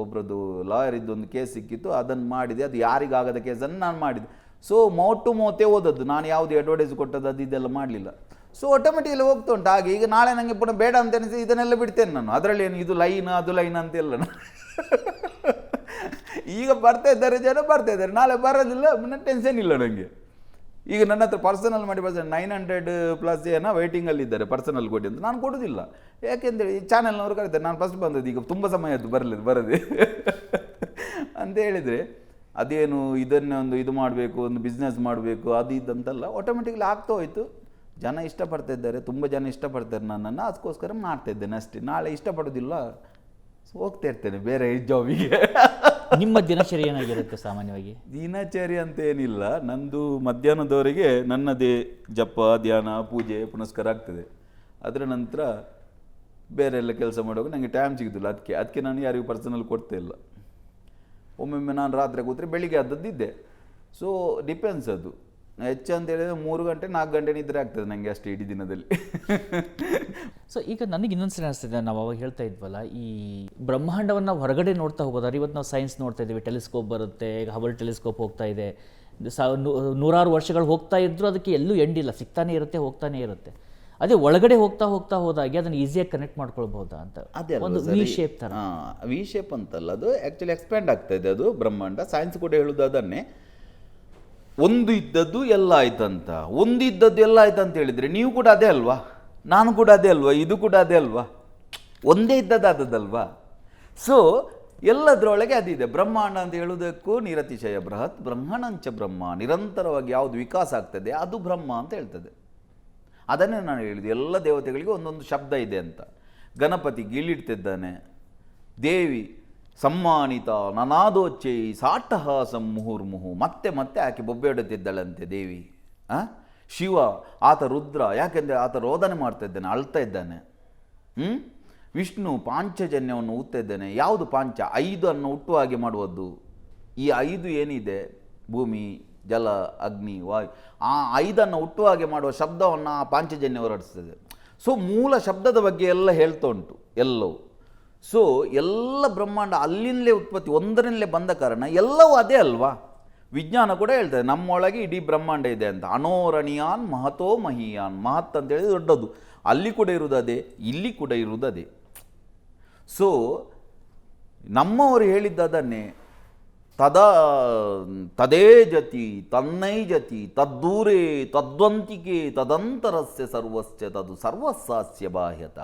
ಒಬ್ಬರದ್ದು ಲಾಯರ್ ಇದ್ದೊಂದು ಕೇಸ್ ಸಿಕ್ಕಿತ್ತು, ಅದನ್ನು ಮಾಡಿದೆ. ಅದು ಯಾರಿಗಾಗದ ಕೇಸನ್ನು ನಾನು ಮಾಡಿದೆ. ಸೊ ಮೌತ್ ಟು ಮೌತೇ ಓದದ್ದು, ನಾನು ಯಾವುದು ಅಡ್ವರ್ಟೈಸ್ ಕೊಟ್ಟದ್ದು ಅದು ಇದೆಲ್ಲ ಮಾಡಲಿಲ್ಲ. ಸೊ ಆಟೋಮೆಟಿಕಲಿ ಹೋಗ್ತಾ ಉಂಟು ಹಾಗೆ. ಈಗ ನಾಳೆ ನನಗೆ ಪುನಃ ಬೇಡ ಅಂತ ಅನಿಸಿ ಇದನ್ನೆಲ್ಲ ಬಿಡ್ತೇನೆ ನಾನು. ಅದರಲ್ಲಿ ಏನು ಇದು ಲೈನ್ ಅದು ಲೈನ್ ಅಂತೆಲ್ಲ ಈಗ ಬರ್ತಾ ಇದ್ದಾರೆ ಜನ, ಬರ್ತಾ ಇದ್ದಾರೆ, ನಾಳೆ ಬರೋದಿಲ್ಲ, ಟೆನ್ಷನ್ ಇಲ್ಲ ನನಗೆ. ಈಗ ನನ್ನ ಹತ್ರ ಪರ್ಸನಲ್ ಮಾಡಿ 900+ ಜನ ವೆಯ್ಟಿಂಗಲ್ಲಿದ್ದಾರೆ ಪರ್ಸನಲ್ ಕೊಡಿ ಅಂತ. ನಾನು ಕೊಡೋದಿಲ್ಲ, ಯಾಕೆಂದರೆ ಈ ಚಾನಲ್ನವರು ಕರೀತಾರೆ. ನಾನು ಫಸ್ಟ್ ಬಂದದ್ದು, ಈಗ ತುಂಬ ಸಮಯ ಆಯಿತು ಬರದೆ ಅಂತ ಹೇಳಿದರೆ, ಅದೇನು ಇದನ್ನೇ ಇದು ಮಾಡಬೇಕು, ಒಂದು ಬಿಸ್ನೆಸ್ ಮಾಡಬೇಕು, ಅದು ಇದಂತಲ್ಲ, ಆಟೋಮೆಟಿಕ್ಲಿ ಆಗ್ತಾ ಹೋಯಿತು. ಜನ ಇಷ್ಟಪಡ್ತಾ ಇದ್ದಾರೆ, ತುಂಬ ಜನ ಇಷ್ಟಪಡ್ತಾರೆ ನನ್ನನ್ನು, ಅದಕ್ಕೋಸ್ಕರ ಮಾಡ್ತಾ ಇದ್ದೇನೆ ಅಷ್ಟೇ. ನಾಳೆ ಇಷ್ಟಪಡೋದಿಲ್ಲ, ಹೋಗ್ತಾ ಇರ್ತೇನೆ ಬೇರೆ ಜಾಬಿಗೆ. ನಿಮ್ಮ ದಿನಚರಿ ಏನಾಗಿರುತ್ತೆ ಸಾಮಾನ್ಯವಾಗಿ? ದಿನಚರಿ ಅಂತ ಏನಿಲ್ಲ, ನಂದು ಮಧ್ಯಾಹ್ನದವರೆಗೆ ನನ್ನದೇ ಜಪ, ಧ್ಯಾನ, ಪೂಜೆ, ಪುನಸ್ಕಾರ ಆಗ್ತದೆ. ಅದರ ನಂತರ ಬೇರೆ ಎಲ್ಲ ಕೆಲಸ ಮಾಡುವಾಗ ನನಗೆ ಟೈಮ್ ಸಿಗೋದಿಲ್ಲ. ಅದಕ್ಕೆ ನಾನು ಯಾರಿಗೂ ಪರ್ಸನಲ್ ಕೊಡ್ತಾ ಇಲ್ಲ. ಒಮ್ಮೊಮ್ಮೆ ನಾನು ರಾತ್ರಿ ಕೂತ್ರೆ ಬೆಳಿಗ್ಗೆ ಆದದ್ದಿದ್ದೆ. ಸೊ ಡಿಪೆನ್ಸ್ ಅದು. ಹೆಚ್ಚು ಅಂತ ಹೇಳಿದರೆ 3 ಗಂಟೆ 4 ಗಂಟೆ ನಿದ್ರೆ ಆಗ್ತದೆ ನನಗೆ ಅಷ್ಟೇ ಇಡೀ ದಿನದಲ್ಲಿ. ಸೊ ಈಗ ನನಗೆ ಇನ್ನೊಂದು ಸರಿ ಅನಿಸ್ತಿದೆ, ನಾವು ಅವಾಗ ಹೇಳ್ತಾ ಇದ್ವಲ್ಲ, ಈ ಬ್ರಹ್ಮಾಂಡವನ್ನು ಹೊರಗಡೆ ನೋಡ್ತಾ ಹೋಗೋದಾದ್ರೆ, ಇವತ್ತು ನಾವು ಸೈನ್ಸ್ ನೋಡ್ತಾ ಇದ್ದೀವಿ, ಟೆಲಿಸ್ಕೋಪ್ ಬರುತ್ತೆ, ಈಗ ಹಬಲ್ ಟೆಲಿಸ್ಕೋಪ್ ಹೋಗ್ತಾ ಇದೆ, 100 ವರ್ಷಗಳು ಹೋಗ್ತಾ ಇದ್ದರೂ ಅದಕ್ಕೆ ಎಲ್ಲೂ ಎಂಡಿಲ್ಲ, ಸಿಗ್ತಾನೆ ಇರುತ್ತೆ, ಹೋಗ್ತಾನೆ ಇರುತ್ತೆ. ಅದೇ ಒಳಗಡೆ ಹೋಗ್ತಾ ಹೋದಾಗೆ ಅದನ್ನು ಈಸಿಯಾಗಿ ಕನೆಕ್ಟ್ ಮಾಡ್ಕೊಳ್ಬಹುದಾ ಅಂತ. ಅದೇ ಒಂದು ವಿ ಶೇಪ್ ಥರ. ವಿ ಶೇಪ್ ಅಂತಲ್ಲ, ಅದು ಆ್ಯಕ್ಚುಲಿ ಎಕ್ಸ್ಪ್ಯಾಂಡ್ ಆಗ್ತಾ ಇದೆ ಅದು ಬ್ರಹ್ಮಾಂಡ. ಸೈನ್ಸ್ ಕೂಡ ಹೇಳೋದು ಅದನ್ನೇ, ಒಂದು ಇದ್ದದ್ದು ಎಲ್ಲ ಆಯ್ತಂತ. ಒಂದು ಇದ್ದದ್ದು ಎಲ್ಲ ಆಯ್ತಂತ ಹೇಳಿದರೆ ನೀವು ಕೂಡ ಅದೇ ಅಲ್ವಾ, ನಾನು ಕೂಡ ಅದೇ ಅಲ್ವಾ, ಇದು ಕೂಡ ಅದೇ ಅಲ್ವಾ, ಒಂದೇ ಇದ್ದದ್ದಾದದ್ದಲ್ವಾ. ಸೊ ಎಲ್ಲದರೊಳಗೆ ಅದಿದೆ. ಬ್ರಹ್ಮಾಂಡ ಅಂತ ಹೇಳುವುದಕ್ಕೂ ನಿರತಿಶಯ ಬೃಹತ್ ಬ್ರಹ್ಮಣಂಚ ಬ್ರಹ್ಮ, ನಿರಂತರವಾಗಿ ಯಾವುದು ವಿಕಾಸ ಆಗ್ತದೆ ಅದು ಬ್ರಹ್ಮ ಅಂತ ಹೇಳ್ತದೆ. ಅದನ್ನೇ ನಾನು ಹೇಳಿದೆ, ಎಲ್ಲ ದೇವತೆಗಳಿಗೆ ಒಂದೊಂದು ಶಬ್ದ ಇದೆ ಅಂತ. ಗಣಪತಿ ಗೀಳಿಡ್ತಿದ್ದಾನೆ, ದೇವಿ ಸಮ್ಮಾನಿತ ನನಾದೋಚ್ಚೈ ಸಾಟ್ಟಹಾಸಂ ಮುಹುರ್ಮುಹು, ಮತ್ತೆ ಮತ್ತೆ ಆಕೆ ಬೊಬ್ಬೆ ಹೊಡೆತಿದ್ದಾಳಂತೆ ದೇವಿ. ಶಿವ ಆತ ರುದ್ರ, ಯಾಕೆಂದರೆ ಆತ ರೋದನೆ ಮಾಡ್ತಾ ಇದ್ದಾನೆ, ಅಳ್ತಾ ಇದ್ದಾನೆ. ವಿಷ್ಣು ಪಾಂಚಜನ್ಯವನ್ನು ಊದ್ತಾ ಇದ್ದಾನೆ. ಯಾವುದು ಪಾಂಚ? 5 ಅನ್ನು ಹುಟ್ಟುವ ಹಾಗೆ ಮಾಡುವುದು. ಈ 5 ಏನಿದೆ, ಭೂಮಿ, ಜಲ, ಅಗ್ನಿ, ವಾಯು, ಆ 5 ಹುಟ್ಟುವ ಹಾಗೆ ಮಾಡುವ ಶಬ್ದವನ್ನು ಆ ಪಾಂಚಜನ್ಯ ಹೊರಡಿಸ್ತದೆ. ಸೊ ಮೂಲ ಶಬ್ದದ ಬಗ್ಗೆ ಎಲ್ಲ ಹೇಳ್ತಾ ಉಂಟು ಎಲ್ಲವೂ. ಸೊ ಎಲ್ಲ ಬ್ರಹ್ಮಾಂಡ ಅಲ್ಲಿಂದಲೇ ಉತ್ಪತ್ತಿ, ಒಂದರಿಂದಲೇ ಬಂದ ಕಾರಣ ಎಲ್ಲವೂ ಅದೇ ಅಲ್ವಾ. ವಿಜ್ಞಾನ ಕೂಡ ಹೇಳ್ತದೆ ನಮ್ಮೊಳಗೆ ಇಡೀ ಬ್ರಹ್ಮಾಂಡ ಇದೆ ಅಂತ. ಅಣೋರಣೀಯಾನ್ ಮಹತೋ ಮಹೀಯಾನ್, ಮಹತ್ ಅಂತೇಳಿ ದೊಡ್ಡದು, ಅಲ್ಲಿ ಕೂಡ ಇರುವುದು ಅದೇ, ಇಲ್ಲಿ ಕೂಡ ಇರುವುದು ಅದೇ. ಸೊ ನಮ್ಮವರು ಹೇಳಿದ್ದದನ್ನೇ, ತದೇ ಜತಿ ತನ್ನೈ ಜತಿ ತದ್ದೂರೇ ತದ್ವಂತಿಕೆ ತದಂತರಸ್ಯ ಸರ್ವಸ್ಯ ತದು ಸರ್ವಸ್ಸಾಸ್ಯ ಬಾಹ್ಯತ.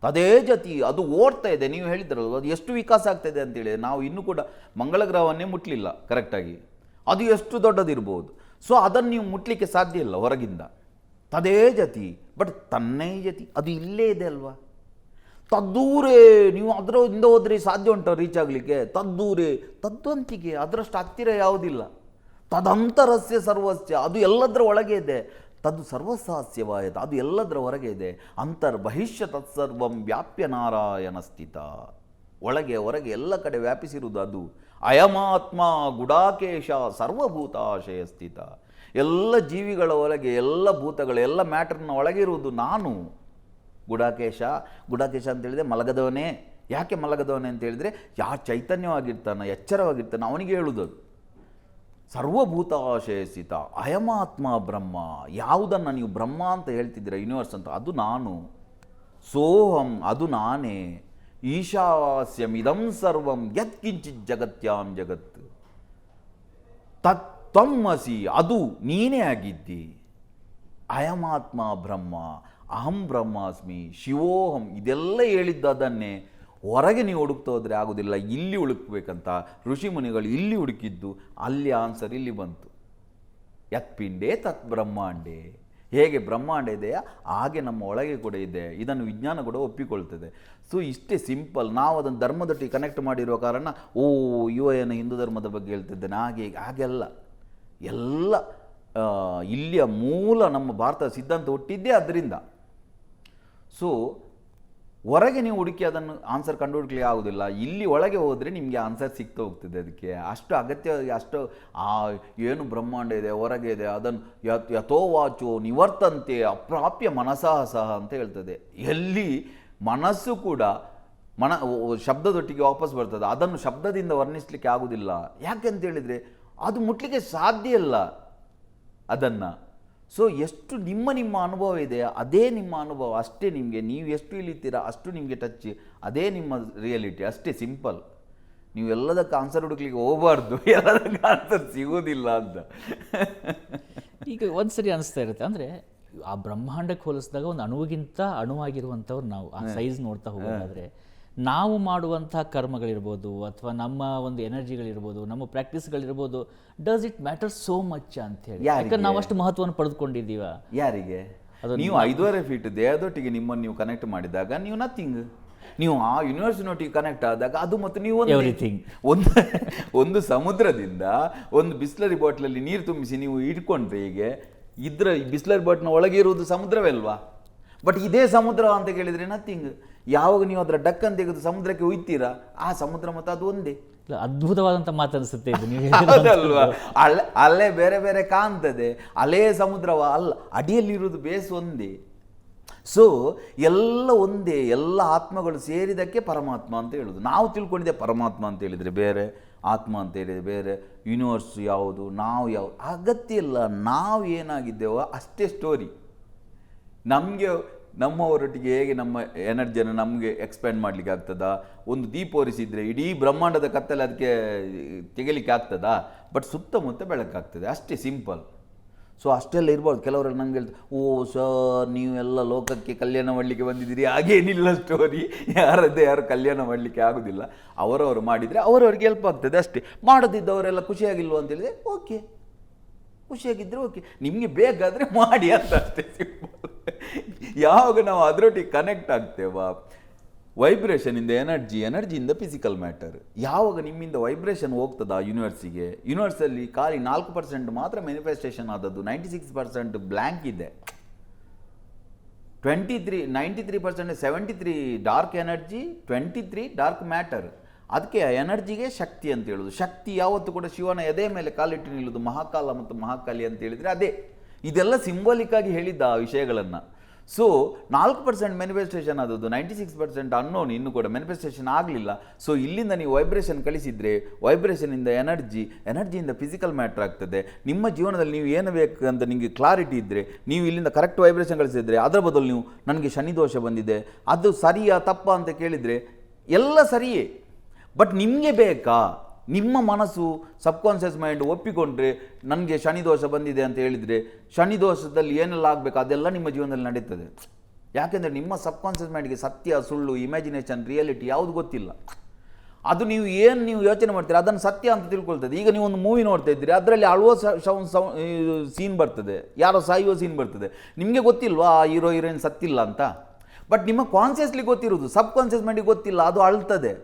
ತದೇ ಜತಿ, ಅದು ಓಡ್ತಾ ಇದೆ. ನೀವು ಹೇಳಿದ್ರಲ್ವ ಅದು ಎಷ್ಟು ವಿಕಾಸ ಆಗ್ತಾಯಿದೆ ಅಂತೇಳಿ. ನಾವು ಇನ್ನೂ ಕೂಡ ಮಂಗಳ ಗ್ರಹವನ್ನೇ ಮುಟ್ಟಲಿಲ್ಲ ಕರೆಕ್ಟಾಗಿ, ಅದು ಎಷ್ಟು ದೊಡ್ಡದಿರ್ಬೋದು. ಸೊ ಅದನ್ನು ನೀವು ಮುಟ್ಟಲಿಕ್ಕೆ ಸಾಧ್ಯ ಇಲ್ಲ ಹೊರಗಿಂದ. ತದೇ ಜತಿ, ಬಟ್ ತನ್ನೈ ಜತಿ ಅದು ಇಲ್ಲೇ ಇದೆ ಅಲ್ವಾ. ತದ್ದೂರೇ, ನೀವು ಅದರಿಂದ ಹೋದರೆ ಸಾಧ್ಯ ಉಂಟು ರೀಚ್ ಆಗಲಿಕ್ಕೆ. ತದ್ದೂರೇ ತದ್ವಂತಿಗೆ, ಅದರಷ್ಟು ಹತ್ತಿರ ಯಾವುದಿಲ್ಲ. ತದಂತರಸ್ಯ ಸರ್ವಸ್ಯ, ಅದು ಎಲ್ಲದರ ಒಳಗೆ ಇದೆ. ತದ್ದು ಸರ್ವಸಾಸ್ಯವಾಯತ, ಅದು ಎಲ್ಲದರ ಹೊರಗೆ ಇದೆ. ಅಂತರ್ಬಹಿಷ್ಯ ತತ್ಸರ್ವಂ ವ್ಯಾಪ್ಯ ನಾರಾಯಣ ಸ್ಥಿತ. ಒಳಗೆ ಹೊರಗೆ ಎಲ್ಲ ಕಡೆ ವ್ಯಾಪಿಸಿರುವುದು ಅದು. ಅಯಮಾತ್ಮ ಗುಡಾಕೇಶ ಸರ್ವಭೂತಾಶಯ ಸ್ಥಿತ. ಎಲ್ಲ ಜೀವಿಗಳ ಒಳಗೆ, ಎಲ್ಲ ಭೂತಗಳು, ಎಲ್ಲ ಮ್ಯಾಟರ್ನ ಒಳಗೆ ಇರುವುದು ನಾನು. ಗುಡಾಕೇಶ ಅಂತ ಹೇಳಿದ್ರೆ ಮಲಗದವನೇ. ಯಾಕೆ ಮಲಗದವನೇ ಅಂತ ಹೇಳಿದರೆ ಯಾರು ಚೈತನ್ಯವಾಗಿರ್ತಾನೆ, ಎಚ್ಚರವಾಗಿರ್ತಾನೆ ಅವನಿಗೆ ಹೇಳುವುದು. ಸರ್ವಭೂತಾಶಯ ಸ್ಥಿತ ಅಯಮಾತ್ಮ ಬ್ರಹ್ಮ. ಯಾವುದನ್ನು ನೀವು ಬ್ರಹ್ಮ ಅಂತ ಹೇಳ್ತಿದ್ದೀರ, ಯೂನಿವರ್ಸ್ ಅಂತ, ಅದು ನಾನು. ಸೋಹಂ, ಅದು ನಾನೇ. ಈಶಾವಾಸ್ಯಂ ಇದಂ ಸರ್ವಂ ಯತ್ಕಿಂಚಿತ್ ಜಗತ್ಯಾಂ ಜಗತ್. ತತ್ವಮಸಿ, ಅದು ನೀನೇ ಆಗಿದ್ದಿ. ಅಯಮಾತ್ಮ ಬ್ರಹ್ಮ, ಅಹಂ ಬ್ರಹ್ಮಾಸ್ಮಿ, ಶಿವೋಹಂ, ಇದೆಲ್ಲ ಹೇಳಿದ್ದು ಅದನ್ನೇ. ಹೊರಗೆ ನೀವು ಹುಡುಕ್ತಾ ಹೋದರೆ ಆಗೋದಿಲ್ಲ, ಇಲ್ಲಿ ಹುಡುಕ್ಬೇಕಂತ ಋಷಿ ಮುನಿಗಳು ಇಲ್ಲಿ ಹುಡುಕಿದ್ದು, ಅಲ್ಲಿ ಆನ್ಸರ್ ಇಲ್ಲಿ ಬಂತು. ಯತ್ಪಿಂಡೇ ತತ್ ಬ್ರಹ್ಮಾಂಡೇ. ಹೇಗೆ ಬ್ರಹ್ಮಾಂಡ ಇದೆಯಾ ಹಾಗೆ ನಮ್ಮ ಒಳಗೆ ಕೂಡ ಇದೆ. ಇದನ್ನು ವಿಜ್ಞಾನ ಕೂಡ ಒಪ್ಪಿಕೊಳ್ತದೆ. ಸೊ ಇಷ್ಟೇ ಸಿಂಪಲ್. ನಾವು ಅದನ್ನು ಧರ್ಮದೊಟ್ಟಿಗೆ ಕನೆಕ್ಟ್ ಮಾಡಿರುವ ಕಾರಣ ಏನು ಹಿಂದೂ ಧರ್ಮದ ಬಗ್ಗೆ ಹೇಳ್ತಿದ್ದೇನೆ ಹಾಗೆಲ್ಲ ಎಲ್ಲ ಇಲ್ಲಿಯ ಮೂಲ ನಮ್ಮ ಭಾರತದ ಸಿದ್ಧಾಂತ ಹುಟ್ಟಿದ್ದೇ ಅದರಿಂದ. ಸೊ ಹೊರಗೆ ನೀವು ಹುಡುಕಿ ಅದನ್ನು ಆನ್ಸರ್ ಕಂಡುಹುಡುಕಲಿಕ್ಕೆ ಆಗೋದಿಲ್ಲ. ಇಲ್ಲಿ ಒಳಗೆ ಹೋದರೆ ನಿಮಗೆ ಆನ್ಸರ್ ಸಿಗ್ತಾ ಹೋಗ್ತದೆ. ಅದಕ್ಕೆ ಅಷ್ಟು ಅಗತ್ಯವಾಗಿ ಅಷ್ಟು ಏನು ಬ್ರಹ್ಮಾಂಡ ಇದೆ, ಹೊರಗೆ ಇದೆ, ಅದನ್ನು ಯಥೋವಾಚೋ ನಿವರ್ತಂತೆ ಅಪ್ರಾಪ್ಯ ಮನಸಃ ಸಹ ಅಂತ ಹೇಳ್ತದೆ. ಎಲ್ಲಿ ಮನಸ್ಸು ಕೂಡ ಶಬ್ದದೊಟ್ಟಿಗೆ ವಾಪಸ್ ಬರ್ತದೆ, ಅದನ್ನು ಶಬ್ದದಿಂದ ವರ್ಣಿಸಲಿಕ್ಕೆ ಆಗೋದಿಲ್ಲ. ಯಾಕೆಂತೇಳಿದರೆ ಅದು ಮುಟ್ಲಿಕ್ಕೆ ಸಾಧ್ಯ ಇಲ್ಲ ಅದನ್ನು. ಸೊ ಎಷ್ಟು ನಿಮ್ಮ ಅನುಭವ ಇದೆ ಅದೇ ನಿಮ್ಮ ಅನುಭವ, ಅಷ್ಟೇ ನಿಮಗೆ. ನೀವು ಎಷ್ಟು ಇಳಿತೀರಾ ಅಷ್ಟು ನಿಮಗೆ ಟಚ್, ಅದೇ ನಿಮ್ಮ ರಿಯಾಲಿಟಿ. ಅಷ್ಟೇ ಸಿಂಪಲ್. ನೀವು ಎಲ್ಲದಕ್ಕೆ ಆನ್ಸರ್ ಹುಡುಕ್ಲಿಕ್ಕೆ ಹೋಗಬಾರ್ದು, ಎಲ್ಲದಕ್ಕೆ ಆನ್ಸರ್ ಸಿಗೋದಿಲ್ಲ ಅಂತ. ಈಗ ಒಂದು ಸರಿ ಅನಿಸ್ತಾ ಇರುತ್ತೆ, ಅಂದರೆ ಆ ಬ್ರಹ್ಮಾಂಡಕ್ಕೆ ಹೋಲಿಸಿದಾಗ ಒಂದು ಅಣುವಿಗಿಂತ ಅಣುವಾಗಿರುವಂಥವ್ರು ನಾವು ಆ ಸೈಜ್ ನೋಡ್ತಾ ಹೋಗೋದಾದರೆ ನಾವು ಮಾಡುವಂಥ ಕರ್ಮಗಳಿರ್ಬೋದು ಅಥವಾ ನಮ್ಮ ಒಂದು ಎನರ್ಜಿಗಳಿರ್ಬೋದು, ನಮ್ಮ ಪ್ರಾಕ್ಟೀಸ್ಗಳಿರ್ಬೋದು, does it matter so much ಅಂತೇಳಿ? ಯಾಕಂದ್ರೆ ನಾವು ಅಷ್ಟು ಮಹತ್ವವನ್ನು ಪಡೆದುಕೊಂಡಿದ್ದೀವ. ಯಾರಿಗೆ? ನೀವು 5.5 ಫೀಟ್ ದೇಹದೊಟ್ಟಿಗೆ ನಿಮ್ಮನ್ನು ನೀವು ಕನೆಕ್ಟ್ ಮಾಡಿದಾಗ ನೀವು ನಥಿಂಗ್. ನೀವು ಆ ಯೂನಿವರ್ಸಿನೊಟ್ಟಿಗೆ ಕನೆಕ್ಟ್ ಆದಾಗ ಅದು ಮತ್ತು ನೀವು ಎವ್ರಿಥಿಂಗ್. ಒಂದು ಸಮುದ್ರದಿಂದ ಒಂದು ಬಿಸ್ಲರಿ ಬಾಟ್ಲಲ್ಲಿ ನೀರು ತುಂಬಿಸಿ ನೀವು ಇಟ್ಕೊಂಡ್ರೆ ಹೀಗೆ ಬಿಸ್ಲರಿ ಬಾಟ್ಲಿನ ಒಳಗೆ ಇರುವುದು ಸಮುದ್ರವೇ ಅಲ್ವಾ? ಬಟ್ ಇದೇ ಸಮುದ್ರ ಅಂತ ಕೇಳಿದರೆ ನಥಿಂಗ್. ಯಾವಾಗ ನೀವು ಅದರ ಡಕ್ಕನ್ನು ತೆಗೆದು ಸಮುದ್ರಕ್ಕೆ ಒಯ್ತೀರಾ ಆ ಸಮುದ್ರ ಮತ್ತು ಅದು ಒಂದೇ. ಅದ್ಭುತವಾದಂಥ ಮಾತು ಅನಿಸುತ್ತೆ ಅಲ್ವಾ? ಅಲ್ಲೇ ಬೇರೆ ಬೇರೆ ಕಾಣ್ತದೆ, ಅಲ್ಲೇ ಸಮುದ್ರವ ಅಲ್ಲ, ಅಡಿಯಲ್ಲಿರುವುದು ಬೇಸ್ ಒಂದೇ. ಸೊ ಎಲ್ಲ ಒಂದೇ, ಎಲ್ಲ ಆತ್ಮಗಳು ಸೇರಿದಕ್ಕೆ ಪರಮಾತ್ಮ ಅಂತ ಹೇಳೋದು. ನಾವು ತಿಳ್ಕೊಂಡಿದ್ದೆ ಪರಮಾತ್ಮ ಅಂತ ಹೇಳಿದರೆ ಬೇರೆ, ಆತ್ಮ ಅಂತ ಹೇಳಿದರೆ ಬೇರೆ, ಯೂನಿವರ್ಸ್ ಯಾವುದು, ನಾವು ಯಾವುದು, ಅಗತ್ಯ ಇಲ್ಲ. ನಾವು ಏನಾಗಿದ್ದೇವೋ ಅಷ್ಟೇ ಸ್ಟೋರಿ. ನಮಗೆ ನಮ್ಮವರೊಟ್ಟಿಗೆ ಹೇಗೆ ನಮ್ಮ ಎನರ್ಜಿಯನ್ನು ನಮಗೆ ಎಕ್ಸ್ಪ್ಯಾಂಡ್ ಮಾಡಲಿಕ್ಕೆ ಆಗ್ತದಾ? ಒಂದು ದೀಪ ಒರಿಸಿದರೆ ಇಡೀ ಬ್ರಹ್ಮಾಂಡದ ಕತ್ತಲೆ ಅದಕ್ಕೆ ತೆಗಿಲಿಕ್ಕೆ ಆಗ್ತದಾ? ಬಟ್ ಸುತ್ತಮುತ್ತ ಬೆಳಕಾಗ್ತದೆ, ಅಷ್ಟೇ ಸಿಂಪಲ್. ಸೊ ಅಷ್ಟೆಲ್ಲ ಇರ್ಬೋದು. ಕೆಲವರೆಲ್ಲ ನಂಗೆ ಹೇಳ್ತಾರೆ, ಸರ್ ನೀವೆಲ್ಲ ಲೋಕಕ್ಕೆ ಕಲ್ಯಾಣ ಮಾಡಲಿಕ್ಕೆ ಬಂದಿದ್ದೀರಿ, ಹಾಗೇನಿಲ್ಲ ಸ್ಟೋರಿ. ಯಾರು ಕಲ್ಯಾಣ ಮಾಡಲಿಕ್ಕೆ ಆಗೋದಿಲ್ಲ. ಅವರವರು ಮಾಡಿದರೆ ಅವರವ್ರಿಗೆ ಹೆಲ್ಪ್ ಆಗ್ತದೆ ಅಷ್ಟೇ. ಮಾಡದಿದ್ದವರೆಲ್ಲ ಖುಷಿಯಾಗಿಲ್ವ ಅಂತೇಳಿದರೆ ಓಕೆ, ಖುಷಿಯಾಗಿದ್ದರೆ ಓಕೆ, ನಿಮಗೆ ಬೇಕಾದರೆ ಮಾಡಿ ಅಂತ ಅಷ್ಟೇ ಸಿಂಪಲ್. ಯಾವಾಗ ನಾವು ಅದರೊಟ್ಟಿಗೆ ಕನೆಕ್ಟ್ ಆಗ್ತೇವಾ, ವೈಬ್ರೇಷನಿಂದ ಎನರ್ಜಿಯಿಂದ ಫಿಸಿಕಲ್ ಮ್ಯಾಟರ್. ಯಾವಾಗ ನಿಮ್ಮಿಂದ ವೈಬ್ರೇಷನ್ ಹೋಗ್ತದ ಯೂನಿವರ್ಸಿಗೆ, ಯೂನಿವರ್ಸಲ್ಲಿ ಖಾಲಿ 4% ಮಾತ್ರ ಮ್ಯಾನಿಫೆಸ್ಟೇಷನ್ ಆದದ್ದು, 96% ಬ್ಲ್ಯಾಂಕ್ ಇದೆ. 93% 73 ಡಾರ್ಕ್ ಎನರ್ಜಿ, 23 ಡಾರ್ಕ್ ಮ್ಯಾಟರ್. ಅದಕ್ಕೆ ಆ ಎನರ್ಜಿಗೆ ಶಕ್ತಿ ಅಂತ ಹೇಳೋದು. ಶಕ್ತಿ ಯಾವತ್ತೂ ಕೂಡ ಶಿವನ ಎದೆ ಮೇಲೆ ಕಾಲಿಟ್ಟು ನಿಲ್ಲೋದು, ಮಹಾಕಾಲ ಮತ್ತು ಮಹಾಕಾಲಿ ಅಂತ ಹೇಳಿದರೆ ಅದೇ. ಇದೆಲ್ಲ ಸಿಂಬಾಲಿಕ್ ಆಗಿ ಹೇಳಿದ್ದ ಆ ವಿಷಯಗಳನ್ನು. ಸೊ 4% ಮ್ಯಾನಿಫೆಸ್ಟೇಷನ್ ಆದದ್ದು, 96% ಅನ್ನೋನ್ ಇನ್ನೂ ಕೂಡ ಮ್ಯಾನಿಫೆಸ್ಟೇಷನ್ ಆಗಲಿಲ್ಲ. ಸೊ ಇಲ್ಲಿಂದ ನೀವು ವೈಬ್ರೇಷನ್ ಕಳಿಸಿದರೆ ವೈಬ್ರೇಷನಿಂದ ಎನರ್ಜಿಯಿಂದ ಫಿಸಿಕಲ್ ಮ್ಯಾಟ್ರ್ ಆಗ್ತದೆ. ನಿಮ್ಮ ಜೀವನದಲ್ಲಿ ನೀವು ಏನು ಬೇಕಂತ ನಿಮಗೆ ಕ್ಲಾರಿಟಿ ಇದ್ದರೆ, ನೀವು ಇಲ್ಲಿಂದ ಕರೆಕ್ಟ್ ವೈಬ್ರೇಷನ್ ಕಳಿಸಿದರೆ, ಅದರ ಬದಲು ನೀವು ನನಗೆ ಶನಿ ದೋಷ ಬಂದಿದೆ, ಅದು ಸರಿಯಾ ತಪ್ಪಾ ಅಂತ ಕೇಳಿದರೆ ಎಲ್ಲ ಸರಿಯೇ. ಬಟ್ ನಿಮಗೆ ಬೇಕಾ? ನಿಮ್ಮ ಮನಸ್ಸು ಸಬ್ಕಾನ್ಷಿಯಸ್ ಮೈಂಡ್ ಒಪ್ಪಿಕೊಂಡ್ರೆ ನನಗೆ ಶನಿ ದೋಷ ಬಂದಿದೆ ಅಂತ ಹೇಳಿದರೆ, ಶನಿ ದೋಷದಲ್ಲಿ ಏನೆಲ್ಲ ಆಗಬೇಕು ಅದೆಲ್ಲ ನಿಮ್ಮ ಜೀವನದಲ್ಲಿ ನಡೀತದೆ. ಯಾಕೆಂದರೆ ನಿಮ್ಮ ಸಬ್ಕಾನ್ಷಿಯಸ್ ಮೈಂಡ್ಗೆ ಸತ್ಯ, ಸುಳ್ಳು, ಇಮ್ಯಾಜಿನೇಷನ್, ರಿಯಾಲಿಟಿ ಯಾವುದು ಗೊತ್ತಿಲ್ಲ. ಅದು ನೀವು ಯೋಚನೆ ಮಾಡ್ತೀರಾ ಅದನ್ನು ಸತ್ಯ ಅಂತ ತಿಳ್ಕೊಳ್ತದೆ. ಈಗ ನೀವು ಒಂದು ಮೂವಿ ನೋಡ್ತಾ ಇದ್ದೀರಿ, ಅದರಲ್ಲಿ ಅಳುವ ಸೀನ್ ಬರ್ತದೆ, ಯಾರೋ ಸಾಯುವ ಸೀನ್ ಬರ್ತದೆ. ನಿಮಗೆ ಗೊತ್ತಿಲ್ವಾ ಆ ಹೀರೋ ಹೀರೋಯಿನ್ ಸತ್ತಿಲ್ಲ ಅಂತ? ಬಟ್ ನಿಮ್ಮ ಕಾನ್ಷಿಯಸ್ಲಿ ಗೊತ್ತಿರೋದು, ಸಬ್ಕಾನ್ಷಿಯಸ್ ಮೈಂಡಿಗೆ ಗೊತ್ತಿಲ್ಲ, ಅದು ಅಳ್ತದೆ.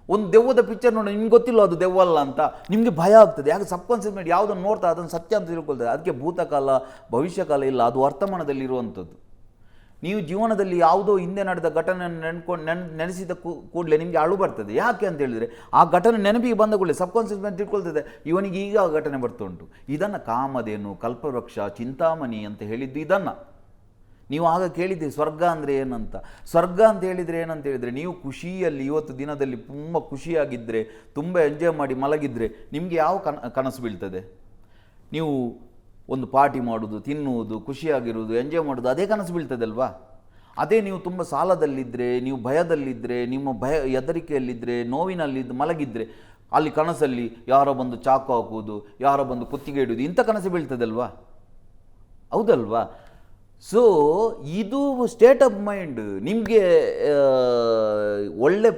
ಒಂದು ದೆವ್ವದ ಪಿಕ್ಚರ್ ನೋಡಿ, ನಿಮ್ಗೆ ಗೊತ್ತಿಲ್ಲ ಅದು ದೆವ್ವಲ್ಲ ಅಂತ, ನಿಮಗೆ ಭಯ ಆಗ್ತದೆ. ಯಾಕೆ ಸಬ್ಕಾನ್ಷಿಯಸ್ ಮೈಂಡ್ ಯಾವುದನ್ನು ನೋಡ್ತಾ ಅದನ್ನು ಸತ್ಯ ಅಂತ ತಿಳ್ಕೊಳ್ತದೆ. ಅದಕ್ಕೆ ಭೂತಕಾಲ ಭವಿಷ್ಯಕಾಲ ಇಲ್ಲ, ಅದು ವರ್ತಮಾನದಲ್ಲಿ ಇರುವಂಥದ್ದು. ನೀವು ಜೀವನದಲ್ಲಿ ಯಾವುದೋ ಹಿಂದೆ ನಡೆದ ಘಟನೆಯನ್ನು ನೆನೆಸಿದ ಕೂಡಲೇ ನಿಮಗೆ ಅಳು ಬರ್ತದೆ. ಯಾಕೆ ಅಂತ ಹೇಳಿದರೆ ಆ ಘಟನೆ ನೆನಪಿಗೆ ಬಂದ ಕೂಡಲೇ ಸಬ್ಕಾನ್ಷಿಯಸ್ ಮೈಂಡ್ ತಿಳ್ಕೊಳ್ತದೆ ಇವನಿಗೆ ಈಗ ಆ ಘಟನೆ ಬರ್ತಾ ಉಂಟು. ಇದನ್ನು ಕಾಮಧೇನು, ಕಲ್ಪವೃಕ್ಷ, ಚಿಂತಾಮಣಿ ಅಂತ ಹೇಳಿದ್ದು ಇದನ್ನು. ನೀವು ಆಗ ಕೇಳಿದ್ದೀರಿ ಸ್ವರ್ಗ ಅಂದರೆ ಏನಂತ. ಸ್ವರ್ಗ ಅಂತ ಹೇಳಿದರೆ ಏನಂತ ಹೇಳಿದರೆ ನೀವು ಖುಷಿಯಲ್ಲಿ ಇವತ್ತು ದಿನದಲ್ಲಿ ತುಂಬ ಖುಷಿಯಾಗಿದ್ದರೆ, ತುಂಬ ಎಂಜಾಯ್ ಮಾಡಿ ಮಲಗಿದರೆ ನಿಮಗೆ ಯಾವ ಕನಸು ಬೀಳ್ತದೆ? ನೀವು ಒಂದು ಪಾರ್ಟಿ ಮಾಡೋದು, ತಿನ್ನುವುದು, ಖುಷಿಯಾಗಿರುವುದು, ಎಂಜಾಯ್ ಮಾಡೋದು, ಅದೇ ಕನಸು ಬೀಳ್ತದಲ್ವಾ? ಅದೇ ನೀವು ತುಂಬ ಸಾಲದಲ್ಲಿದ್ದರೆ, ನೀವು ಭಯದಲ್ಲಿದ್ದರೆ, ನಿಮ್ಮ ಹೆದರಿಕೆಯಲ್ಲಿದ್ದರೆ, ನೋವಿನಲ್ಲಿದ್ದು ಮಲಗಿದ್ದರೆ ಅಲ್ಲಿ ಕನಸಲ್ಲಿ ಯಾರೋ ಬಂದು ಚಾಕು ಹಾಕುವುದು, ಯಾರೋ ಬಂದು ಕುತ್ತಿಗೆ ಇಡುವುದು, ಇಂಥ ಕನಸು ಬೀಳ್ತದಲ್ವಾ? ಹೌದಲ್ವಾ? ಸೊ ಇದು ಸ್ಟೇಟ್ ಆಫ್ ಮೈಂಡ್. ನಿಮಗೆ ಒಳ್ಳೆ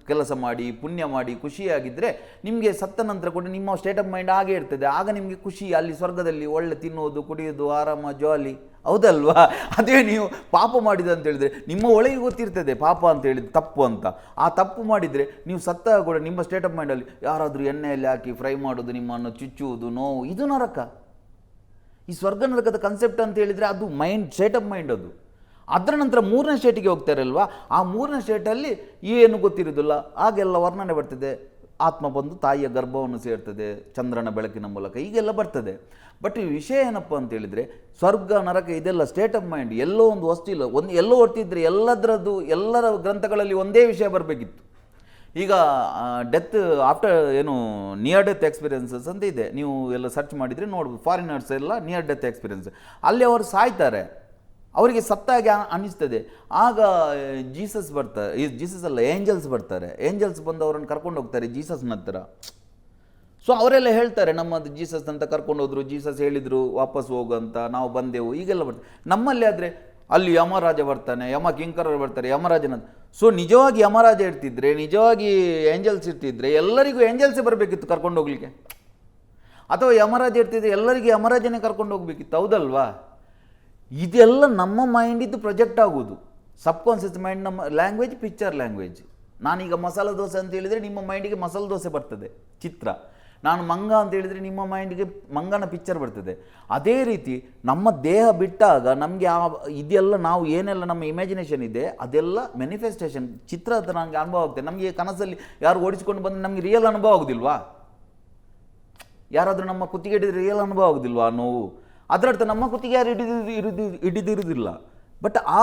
ಕೆಲಸ ಮಾಡಿ ಪುಣ್ಯ ಮಾಡಿ ಖುಷಿಯಾಗಿದ್ದರೆ ನಿಮಗೆ ಸತ್ತ ನಂತರ ಕೂಡ ನಿಮ್ಮ ಸ್ಟೇಟ್ ಆಫ್ ಮೈಂಡ್ ಹಾಗೆ ಇರ್ತದೆ. ಆಗ ನಿಮಗೆ ಖುಷಿ, ಅಲ್ಲಿ ಸ್ವರ್ಗದಲ್ಲಿ ಒಳ್ಳೆ ತಿನ್ನೋದು, ಕುಡಿಯೋದು, ಆರಾಮ, ಜಾಲಿ. ಹೌದಲ್ವಾ? ಅದೇ ನೀವು ಪಾಪ ಮಾಡಿದೆ ಅಂತ ಹೇಳಿದರೆ ನಿಮ್ಮ ಒಳಗೆ ಗೊತ್ತಿರ್ತದೆ ಪಾಪ ಅಂತ ಹೇಳಿದ್ರೆ ತಪ್ಪು ಅಂತ. ಆ ತಪ್ಪು ಮಾಡಿದರೆ ನೀವು ಸತ್ತ ಕೂಡ ನಿಮ್ಮ ಸ್ಟೇಟ್ ಆಫ್ ಮೈಂಡಲ್ಲಿ ಯಾರಾದರೂ ಎಣ್ಣೆಯಲ್ಲಿ ಹಾಕಿ ಫ್ರೈ ಮಾಡೋದು, ನಿಮ್ಮನ್ನು ಚುಚ್ಚುವುದು, ನೋವು, ಇದು ನರಕ. ಈ ಸ್ವರ್ಗ ನರಕದ ಕನ್ಸೆಪ್ಟ್ ಅಂತ ಹೇಳಿದರೆ ಅದು ಮೈಂಡ್, ಸ್ಟೇಟ್ ಆಫ್ ಮೈಂಡ್ ಅದು. ಅದರ ನಂತರ 3ನೇ ಸ್ಟೇಟಿಗೆ ಹೋಗ್ತಾರಲ್ವಾ, ಆ 3ನೇ ಸ್ಟೇಟಲ್ಲಿ ಏನು ಗೊತ್ತಿರೋದಿಲ್ಲ, ಆಗೆಲ್ಲ ವರ್ಣನೆ ಬರ್ತದೆ. ಆತ್ಮ ಬಂದು ತಾಯಿಯ ಗರ್ಭವನ್ನು ಸೇರ್ತದೆ ಚಂದ್ರನ ಬೆಳಕಿನ ಮೂಲಕ, ಹೀಗೆಲ್ಲ ಬರ್ತದೆ. ಬಟ್ ಈ ವಿಷಯ ಏನಪ್ಪ ಅಂತ ಹೇಳಿದರೆ ಸ್ವರ್ಗ ನರಕ ಇದೆಲ್ಲ ಸ್ಟೇಟ್ ಆಫ್ ಮೈಂಡ್. ಎಲ್ಲೋ ಒಂದು ವಸ್ತು ಇಲ್ಲ, ಎಲ್ಲೋ ಹೊರ್ತಿದ್ರೆ ಎಲ್ಲರ ಗ್ರಂಥಗಳಲ್ಲಿ ಒಂದೇ ವಿಷಯ ಬರಬೇಕಿತ್ತು. ಈಗ ಡೆತ್ ಆಫ್ಟರ್ ಏನು ನಿಯರ್ ಡೆತ್ ಎಕ್ಸ್ಪೀರಿಯನ್ಸಸ್ ಅಂತ ಇದೆ, ನೀವು ಎಲ್ಲ ಸರ್ಚ್ ಮಾಡಿದರೆ ನೋಡ್ಬೋದು. ಫಾರಿನರ್ಸ್ ಎಲ್ಲ ನಿಯರ್ ಡೆತ್ ಎಕ್ಸ್ಪೀರಿಯನ್ಸ್, ಅಲ್ಲಿ ಅವರು ಸಾಯ್ತಾರೆ, ಅವರಿಗೆ ಸತ್ತಾಗಿ ಅನ್ನಿಸ್ತದೆ. ಆಗ ಜೀಸಸ್ ಬರ್ತಾರೆ, ಜೀಸಸ್ ಅಲ್ಲ ಏಂಜಲ್ಸ್ ಬರ್ತಾರೆ. ಏಂಜಲ್ಸ್ ಬಂದು ಅವರನ್ನು ಕರ್ಕೊಂಡು ಹೋಗ್ತಾರೆ ಜೀಸಸ್ನ ಹತ್ರ. ಸೊ ಅವರೆಲ್ಲ ಹೇಳ್ತಾರೆ ನಮ್ಮದು ಜೀಸಸ್ ಅಂತ ಕರ್ಕೊಂಡು ಹೋದ್ರು, ಜೀಸಸ್ ಹೇಳಿದರು ವಾಪಸ್ ಹೋಗಂತ, ನಾವು ಬಂದೆವು, ಈಗೆಲ್ಲ ಬರ್ತಾರೆ. ನಮ್ಮಲ್ಲಿ ಆದರೆ ಅಲ್ಲಿ ಯಮರಾಜ ಬರ್ತಾನೆ, ಯಮ ಕಿಂಕರರು ಬರ್ತಾರೆ, ಯಮರಾಜನ. ಸೊ ನಿಜವಾಗಿ ಯಮರಾಜ ಇರ್ತಿದ್ರೆ, ನಿಜವಾಗಿ ಏಂಜಲ್ಸ್ ಇರ್ತಿದ್ರೆ ಎಲ್ಲರಿಗೂ ಏಂಜಲ್ಸೇ ಬರಬೇಕಿತ್ತು ಕರ್ಕೊಂಡು ಹೋಗ್ಲಿಕ್ಕೆ, ಅಥವಾ ಯಮರಾಜ ಇರ್ತಿದ್ರೆ ಎಲ್ಲರಿಗೂ ಯಮರಾಜನೇ ಕರ್ಕೊಂಡು ಹೋಗ್ಬೇಕಿತ್ತು. ಹೌದಲ್ವಾ? ಇದೆಲ್ಲ ನಮ್ಮ ಮೈಂಡಿದ್ದು ಪ್ರೊಜೆಕ್ಟ್ ಆಗೋದು. ಸಬ್ಕಾನ್ಷಿಯಸ್ ಮೈಂಡ್ ನಮ್ಮ ಲ್ಯಾಂಗ್ವೇಜ್, ಪಿಕ್ಚರ್ ಲ್ಯಾಂಗ್ವೇಜ್. ನಾನೀಗ ಮಸಾಲೆ ದೋಸೆ ಅಂತ ಹೇಳಿದರೆ ನಿಮ್ಮ ಮೈಂಡಿಗೆ ಮಸಾಲೆ ದೋಸೆ ಬರ್ತದೆ ಚಿತ್ರ. ನಾನು ಮಂಗ ಅಂತ ಹೇಳಿದರೆ ನಿಮ್ಮ ಮೈಂಡಿಗೆ ಮಂಗನ ಪಿಕ್ಚರ್ ಬರ್ತದೆ. ಅದೇ ರೀತಿ ನಮ್ಮ ದೇಹ ಬಿಟ್ಟಾಗ ನಮಗೆ ಇದೆಲ್ಲ ನಾವು ಏನೆಲ್ಲ ನಮ್ಮ ಇಮ್ಯಾಜಿನೇಷನ್ ಇದೆ ಅದೆಲ್ಲ ಮ್ಯಾನಿಫೆಸ್ಟೇಷನ್ ಚಿತ್ರ ಅಂತ ನನಗೆ ಅನುಭವ ಆಗುತ್ತೆ. ನಮಗೆ ಕನಸಲ್ಲಿ ಯಾರು ಓಡಿಸ್ಕೊಂಡು ಬಂದರೆ ನಮಗೆ ರಿಯಲ್ ಅನುಭವ ಆಗೋದಿಲ್ವಾ? ಯಾರಾದರೂ ನಮ್ಮ ಕುತ್ತಿಗೆ ಹಿಡಿದ್ರೆ ರಿಯಲ್ ಅನುಭವ ಆಗೋದಿಲ್ವಾ ನೋವು? ಅದರರ್ಥ ನಮ್ಮ ಕುತ್ತಿಗೆ ಯಾರು ಹಿಡಿದಿರುವುದಿಲ್ಲ. ಬಟ್ ಆ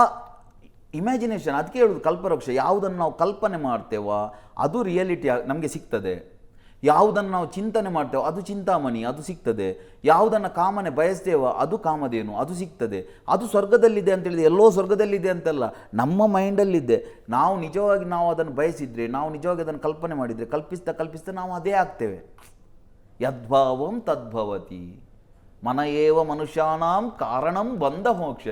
ಇಮ್ಯಾಜಿನೇಷನ್, ಅದಕ್ಕೆ ಹೇಳೋದು ಕಲ್ಪವೃಕ್ಷ. ಯಾವುದನ್ನು ನಾವು ಕಲ್ಪನೆ ಮಾಡ್ತೇವೋ ಅದು ರಿಯಾಲಿಟಿ ನಮಗೆ ಸಿಗ್ತದೆ. ಯಾವುದನ್ನು ನಾವು ಚಿಂತನೆ ಮಾಡ್ತೇವೋ ಅದು ಚಿಂತಾಮಣಿ, ಅದು ಸಿಗ್ತದೆ. ಯಾವುದನ್ನು ಕಾಮನೆ ಬಯಸ್ತೇವೋ ಅದು ಕಾಮಧೇನು, ಅದು ಸಿಗ್ತದೆ. ಅದು ಸ್ವರ್ಗದಲ್ಲಿದೆ ಅಂತೇಳಿದೆ, ಎಲ್ಲೋ ಸ್ವರ್ಗದಲ್ಲಿದೆ ಅಂತಲ್ಲ, ನಮ್ಮ ಮೈಂಡಲ್ಲಿದೆ. ನಾವು ನಿಜವಾಗಿ ಅದನ್ನು ಬಯಸಿದರೆ, ನಾವು ನಿಜವಾಗಿ ಅದನ್ನು ಕಲ್ಪನೆ ಮಾಡಿದರೆ, ಕಲ್ಪಿಸ್ತಾ ನಾವು ಅದೇ ಆಗ್ತೇವೆ. ಯದ್ಭಾವಂ ತದ್ಭವತಿ ಮನ ಏವ ಮನುಷ್ಯಾನಾಂ ಕಾರಣಂ ಬಂಧ ಮೋಕ್ಷ.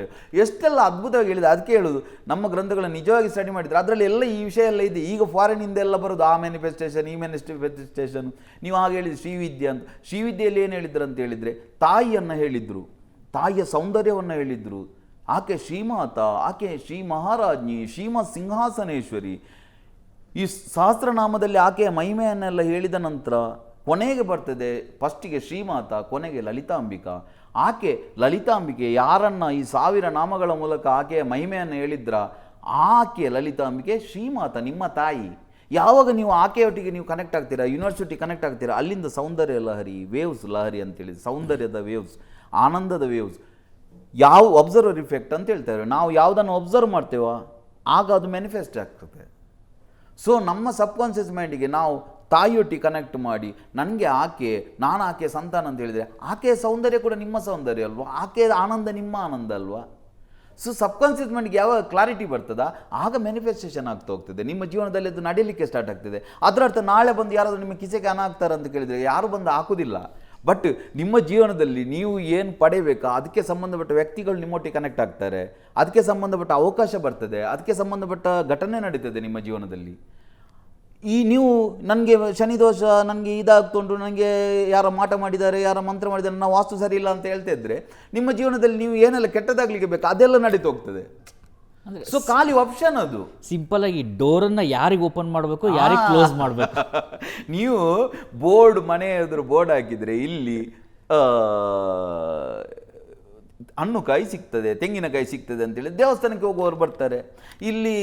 ಎಷ್ಟೆಲ್ಲ ಅದ್ಭುತವಾಗಿ ಹೇಳಿದೆ. ಅದಕ್ಕೆ ಹೇಳೋದು ನಮ್ಮ ಗ್ರಂಥಗಳನ್ನು ನಿಜವಾಗಿ ಸ್ಟಡಿ ಮಾಡಿದರೆ ಅದರಲ್ಲಿ ಎಲ್ಲ ಈ ವಿಷಯ ಎಲ್ಲ ಇದೆ. ಈಗ ಫಾರಿನಿಂದ ಎಲ್ಲ ಬರೋದು ಆ ಮ್ಯಾನಿಫೆಸ್ಟೇಷನ್, ಈ ಮ್ಯಾನಿಫೆಸ್ಟೇಷನ್. ನೀವು ಹಾಗೆ ಹೇಳಿದ್ರು ಶ್ರೀವಿದ್ಯೆ ಅಂತ. ಶ್ರೀವಿದ್ಯೆಯಲ್ಲಿ ಏನು ಹೇಳಿದ್ರು ಅಂತ ಹೇಳಿದರೆ ತಾಯಿಯನ್ನು ಹೇಳಿದರು, ತಾಯಿಯ ಸೌಂದರ್ಯವನ್ನು ಹೇಳಿದರು. ಆಕೆ ಶ್ರೀಮಾತ, ಆಕೆ ಶ್ರೀ ಮಹಾರಾಜ್ಞಿ, ಶ್ರೀಮತ್ ಸಿಂಹಾಸನೇಶ್ವರಿ. ಈ ಸಹಸ್ರನಾಮದಲ್ಲಿ ಆಕೆಯ ಮಹಿಮೆಯನ್ನೆಲ್ಲ ಹೇಳಿದ ನಂತರ ಕೊನೆಗೆ ಬರ್ತದೆ, ಫಸ್ಟಿಗೆ ಶ್ರೀಮಾತ, ಕೊನೆಗೆ ಲಲಿತಾಂಬಿಕಾ. ಆಕೆ ಲಲಿತಾಂಬಿಕೆ ಯಾರನ್ನು ಈ 1000 ನಾಮಗಳ ಮೂಲಕ ಆಕೆಯ ಮಹಿಮೆಯನ್ನು ಹೇಳಿದ್ರ, ಆಕೆ ಲಲಿತಾಂಬಿಕೆ ಶ್ರೀಮಾತ, ನಿಮ್ಮ ತಾಯಿ. ಯಾವಾಗ ನೀವು ಆಕೆಯೊಟ್ಟಿಗೆ ನೀವು ಕನೆಕ್ಟ್ ಆಗ್ತೀರಾ, ಯೂನಿವರ್ಸಿಟಿ ಕನೆಕ್ಟ್ ಆಗ್ತೀರಾ, ಅಲ್ಲಿಂದ ಸೌಂದರ್ಯ ಲಹರಿ, ವೇವ್ಸ್ ಲಹರಿ ಅಂತೇಳಿ, ಸೌಂದರ್ಯದ ವೇವ್ಸ್, ಆನಂದದ ವೇವ್ಸ್. ಯಾವ ಅಬ್ಸರ್ವರ್ ಇಫೆಕ್ಟ್ ಅಂತ ಹೇಳ್ತಾರೆ. ನಾವು ಯಾವುದನ್ನು ಅಬ್ಸರ್ವ್ ಮಾಡ್ತೇವೋ ಆಗ ಅದು ಮ್ಯಾನಿಫೆಸ್ಟ್ ಆಗ್ತದೆ. ಸೊ ನಮ್ಮ ಸಬ್ಕಾನ್ಷಿಯಸ್ ಮೈಂಡಿಗೆ ನಾವು ತಾಯಿಯೊಟ್ಟಿಗೆ ಕನೆಕ್ಟ್ ಮಾಡಿ, ನನಗೆ ಆಕೆ, ನಾನು ಆಕೆಯ ಸಂತಾನ ಅಂತ ಹೇಳಿದರೆ ಆಕೆಯ ಸೌಂದರ್ಯ ಕೂಡ ನಿಮ್ಮ ಸೌಂದರ್ಯ ಅಲ್ವಾ, ಆಕೆಯ ಆನಂದ ನಿಮ್ಮ ಆನಂದ ಅಲ್ವಾ. ಸೊ ಸಬ್ಕಾನ್ಷಿಯಸ್ ಮೈಂಡ್ಗೆ ಯಾವಾಗ ಕ್ಲಾರಿಟಿ ಬರ್ತದ ಆಗ ಮ್ಯಾನಿಫೆಸ್ಟೇಷನ್ ಆಗ್ತಾ ಹೋಗ್ತದೆ. ನಿಮ್ಮ ಜೀವನದಲ್ಲಿ ಅದು ನಡೀಲಿಕ್ಕೆ ಸ್ಟಾರ್ಟ್ ಆಗ್ತದೆ. ಅದರ ಅರ್ಥ ನಾಳೆ ಬಂದು ಯಾರಾದರೂ ನಿಮ್ಮ ಕಿಸೆಗೆ ಹಣ ಹಾಕ್ತಾರೆ ಅಂತ ಕೇಳಿದರೆ ಯಾರು ಬಂದು ಹಾಕೋದಿಲ್ಲ. ಬಟ್ ನಿಮ್ಮ ಜೀವನದಲ್ಲಿ ನೀವು ಏನು ಪಡೆಯಬೇಕಾ ಅದಕ್ಕೆ ಸಂಬಂಧಪಟ್ಟ ವ್ಯಕ್ತಿಗಳು ನಿಮ್ಮೊಟ್ಟಿಗೆ ಕನೆಕ್ಟ್ ಆಗ್ತಾರೆ, ಅದಕ್ಕೆ ಸಂಬಂಧಪಟ್ಟ ಅವಕಾಶ ಬರ್ತದೆ, ಅದಕ್ಕೆ ಸಂಬಂಧಪಟ್ಟ ಘಟನೆ ನಡೀತದೆ ನಿಮ್ಮ ಜೀವನದಲ್ಲಿ. ನೀವು ನನಗೆ ಶನಿ ದೋಷ, ನನಗೆ ಇದಾಗ್ತುಂಟು, ನನಗೆ ಯಾರೋ ಮಾಟ ಮಾಡಿದ್ದಾರೆ, ಯಾರೋ ಮಂತ್ರ ಮಾಡಿದ್ದಾರೆ, ನಾವು ವಾಸ್ತು ಸರಿ ಇಲ್ಲ ಅಂತ ಹೇಳ್ತಾ ಇದ್ದರೆ ನಿಮ್ಮ ಜೀವನದಲ್ಲಿ ನೀವು ಏನೆಲ್ಲ ಕೆಟ್ಟದಾಗಲಿಕ್ಕೆ ಬೇಕು ಅದೆಲ್ಲ ನಡೀತು ಹೋಗ್ತದೆ. ಸೊ ಖಾಲಿ ಆಪ್ಷನ್ ಅದು. ಸಿಂಪಲ್ ಆಗಿ ಡೋರನ್ನು ಯಾರಿಗೆ ಓಪನ್ ಮಾಡಬೇಕು, ಯಾರಿಗೆ ಕ್ಲೋಸ್ ಮಾಡಬೇಕು. ನೀವು ಬೋರ್ಡ್, ಮನೆ ಎದುರು ಬೋರ್ಡ್ ಹಾಕಿದರೆ ಇಲ್ಲಿ ಹಣ್ಣು ಕಾಯಿ ಸಿಗ್ತದೆ, ತೆಂಗಿನಕಾಯಿ ಸಿಗ್ತದೆ ಅಂತೇಳಿ ದೇವಸ್ಥಾನಕ್ಕೆ ಹೋಗುವವರು ಬರ್ತಾರೆ. ಇಲ್ಲಿ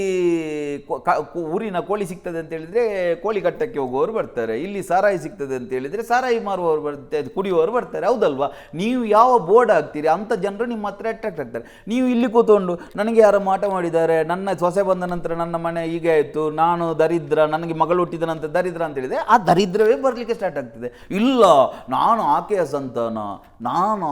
ಊರಿನ ಕೋಳಿ ಸಿಗ್ತದೆ ಅಂತ ಹೇಳಿದರೆ ಕೋಳಿ ಕಟ್ಟಕ್ಕೆ ಹೋಗುವವರು ಬರ್ತಾರೆ. ಇಲ್ಲಿ ಸಾರಾಯಿ ಸಿಗ್ತದೆ ಅಂತ ಹೇಳಿದರೆ ಸಾರಾಯಿ ಮಾರುವವರು ಬರ್ತಾರೆ, ಕುಡಿಯುವವರು ಬರ್ತಾರೆ. ಹೌದಲ್ವಾ? ನೀವು ಯಾವ ಬೋರ್ಡ್ ಹಾಕ್ತೀರಿ ಅಂಥ ಜನರು ನಿಮ್ಮ ಹತ್ರ ಅಟ್ರಾಕ್ಟ್ ಆಗ್ತಾರೆ. ನೀವು ಇಲ್ಲಿ ಕೂತ್ಕೊಂಡು ನನಗೆ ಯಾರೋ ಮಾಟ ಮಾಡಿದ್ದಾರೆ, ನನ್ನ ಸೊಸೆ ಬಂದ ನಂತರ ನನ್ನ ಮನೆ ಹೀಗೆ ಆಯಿತು, ನಾನು ದರಿದ್ರ, ನನಗೆ ಮಗಳು ಹುಟ್ಟಿದ ನಂತರ ದರಿದ್ರ ಅಂತ ಹೇಳಿದರೆ ಆ ದರಿದ್ರವೇ ಬರಲಿಕ್ಕೆ ಸ್ಟಾರ್ಟ್ ಆಗ್ತದೆ. ಇಲ್ಲ, ನಾನು ಆಕೆಯ ಸಂತಾನ, ನಾನು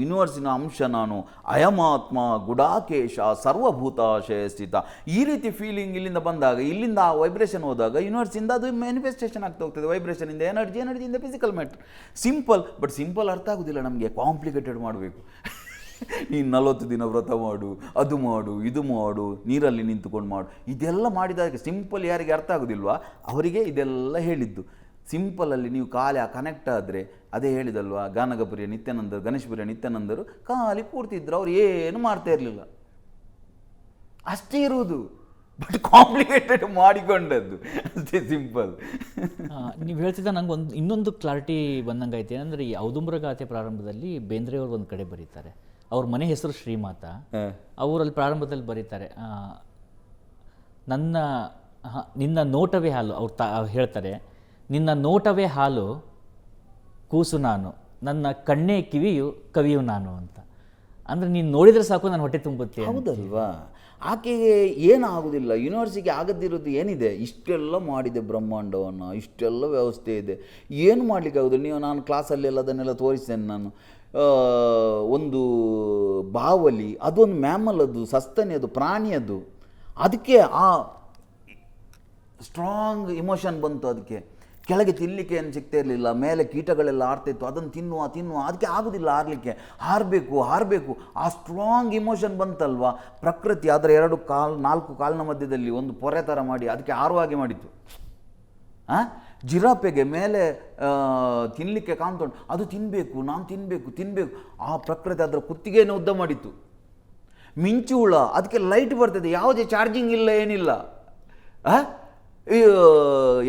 ಯೂನಿವರ್ಸಿನ ಅಂಶ, ನಾನು ಅಯಮಾತ್ಮ ಗುಡಾಕೇಶ ಸರ್ವಭೂತಾಶಯ ಸ್ಥಿತ, ಈ ರೀತಿ ಫೀಲಿಂಗ್ ಇಲ್ಲಿಂದ ಬಂದಾಗ, ಇಲ್ಲಿಂದ ಆ ವೈಬ್ರೇಷನ್ ಹೋದಾಗ ಯೂನಿವರ್ಸಿಂದ ಅದು ಮ್ಯಾನಿಫೆಸ್ಟೇಷನ್ ಆಗ್ತಾ ಹೋಗ್ತದೆ. ವೈಬ್ರೇಷನಿಂದ ಎನರ್ಜಿಯಿಂದ physical matter. Simple, but simple ಅರ್ಥ ಆಗೋದಿಲ್ಲ ನಮಗೆ, ಕಾಂಪ್ಲಿಕೇಟೆಡ್ ಮಾಡಬೇಕು. ನೀನು 40 ದಿನ ವ್ರತ ಮಾಡು, ಅದು ಮಾಡು, ಇದು ಮಾಡು, ನೀರಲ್ಲಿ ನಿಂತುಕೊಂಡು ಮಾಡು, ಇದೆಲ್ಲ ಮಾಡಿದಾಗ ಸಿಂಪಲ್ ಯಾರಿಗೆ ಅರ್ಥ ಆಗೋದಿಲ್ವಾ ಅವರಿಗೆ ಇದೆಲ್ಲ ಹೇಳಿದ್ದು. ಸಿಂಪಲಲ್ಲಿ ನೀವು ಕಾಲ ಕನೆಕ್ಟ್ ಆದರೆ, ಅದೇ ಹೇಳಿದಲ್ವಾ, ಗಾನಗಪುರಿಯ ನಿತ್ಯಾನಂದರು, ಗಣೇಶಪುರಿಯ ನಿತ್ಯಾನಂದರು ಖಾಲಿ ಕೂರ್ತಿದ್ರು, ಅವ್ರು ಏನು ಮಾಡ್ತಾ ಇರಲಿಲ್ಲ, ಅಷ್ಟೇ ಇರುವುದು. ಬಟ್ ಕಾಂಪ್ಲಿಕೇಟೆಡ್ ಮಾಡಿಕೊಂಡದ್ದು ಅಷ್ಟೇ, ಸಿಂಪಲ್. ನೀವು ಹೇಳ್ತಿದ್ದ ನಂಗೆ ಇನ್ನೊಂದು ಕ್ಲಾರಿಟಿ ಬಂದಂಗೆ ಐತೆ. ಏನಂದರೆ ಈ ಔದುಂಬರ ಗಾಥೆ ಪ್ರಾರಂಭದಲ್ಲಿ ಬೇಂದ್ರೆಯವರು ಒಂದು ಕಡೆ ಬರೀತಾರೆ, ಅವ್ರ ಮನೆ ಹೆಸರು ಶ್ರೀಮಾತ. ಅವರಲ್ಲಿ ಪ್ರಾರಂಭದಲ್ಲಿ ಬರೀತಾರೆ, ನಿನ್ನ ನೋಟವೇ ಹಾಲು. ಅವ್ರು ಹೇಳ್ತಾರೆ, ನಿನ್ನ ನೋಟವೇ ಹಾಲು ಕೂಸು ನಾನು, ನನ್ನ ಕಣ್ಣೇ ಕಿವಿಯು ಕವಿಯು ನಾನು ಅಂತ. ಅಂದರೆ ನೀನು ನೋಡಿದರೆ ಸಾಕು ನಾನು ಹೊಟ್ಟೆ ತುಂಬುತ್ತೆ. ಹೌದಲ್ವಾ? ಆಕೆಗೆ ಏನಾಗೋದಿಲ್ಲ, ಯೂನಿವರ್ಸಿಗೆ ಆಗದಿರೋದು ಏನಿದೆ? ಇಷ್ಟೆಲ್ಲ ಮಾಡಿದೆ ಬ್ರಹ್ಮಾಂಡವನ್ನು, ಇಷ್ಟೆಲ್ಲ ವ್ಯವಸ್ಥೆ ಇದೆ, ಏನು ಮಾಡಲಿಕ್ಕೆ ಆಗೋದಿಲ್ಲ. ನೀವು ನಾನು ಕ್ಲಾಸಲ್ಲೆಲ್ಲ ಅದನ್ನೆಲ್ಲ ತೋರಿಸ್ತೇನೆ ನಾನು. ಒಂದು ಬಾವಲಿ, ಅದೊಂದು ಮ್ಯಾಮಲ್, ಅದು ಸಸ್ತನಿ, ಅದು ಪ್ರಾಣಿ, ಅದು ಅದಕ್ಕೆ ಆ ಸ್ಟ್ರಾಂಗ್ ಇಮೋಷನ್ ಬಂತು. ಅದಕ್ಕೆ ಕೆಳಗೆ ತಿನ್ನಲಿಕ್ಕೆ ಏನು ಸಿಗ್ತಾ ಇರಲಿಲ್ಲ, ಮೇಲೆ ಕೀಟಗಳೆಲ್ಲ ಆಡ್ತಾಯಿತ್ತು, ಅದನ್ನು ತಿನ್ನುವ ಅದಕ್ಕೆ ಆಗೋದಿಲ್ಲ ಆರಲಿಕ್ಕೆ, ಹಾರಬೇಕು. ಆ ಸ್ಟ್ರಾಂಗ್ ಇಮೋಷನ್ ಬಂತಲ್ವಾ ಪ್ರಕೃತಿ. ಅದರ 4 ಕಾಲಿನ ಮಧ್ಯದಲ್ಲಿ ಒಂದು ಪೊರೆ ಥರ ಮಾಡಿ ಅದಕ್ಕೆ ಹಾರುವಾಗೆ ಮಾಡಿತ್ತು. ಜಿರಾಪೆಗೆ ಮೇಲೆ ತಿನ್ನಲಿಕ್ಕೆ ಕಾಣ್ತೊಂಡು, ಅದು ತಿನ್ನಬೇಕು, ನಾನು ತಿನ್ನಬೇಕು. ಆ ಪ್ರಕೃತಿ ಅದರ ಕುತ್ತಿಗೆಯನ್ನು ಉದ್ದ ಮಾಡಿತ್ತು. ಮಿಂಚು ಹುಳ, ಅದಕ್ಕೆ ಲೈಟ್ ಬರ್ತದೆ, ಯಾವುದೇ ಚಾರ್ಜಿಂಗ್ ಇಲ್ಲ, ಏನಿಲ್ಲ.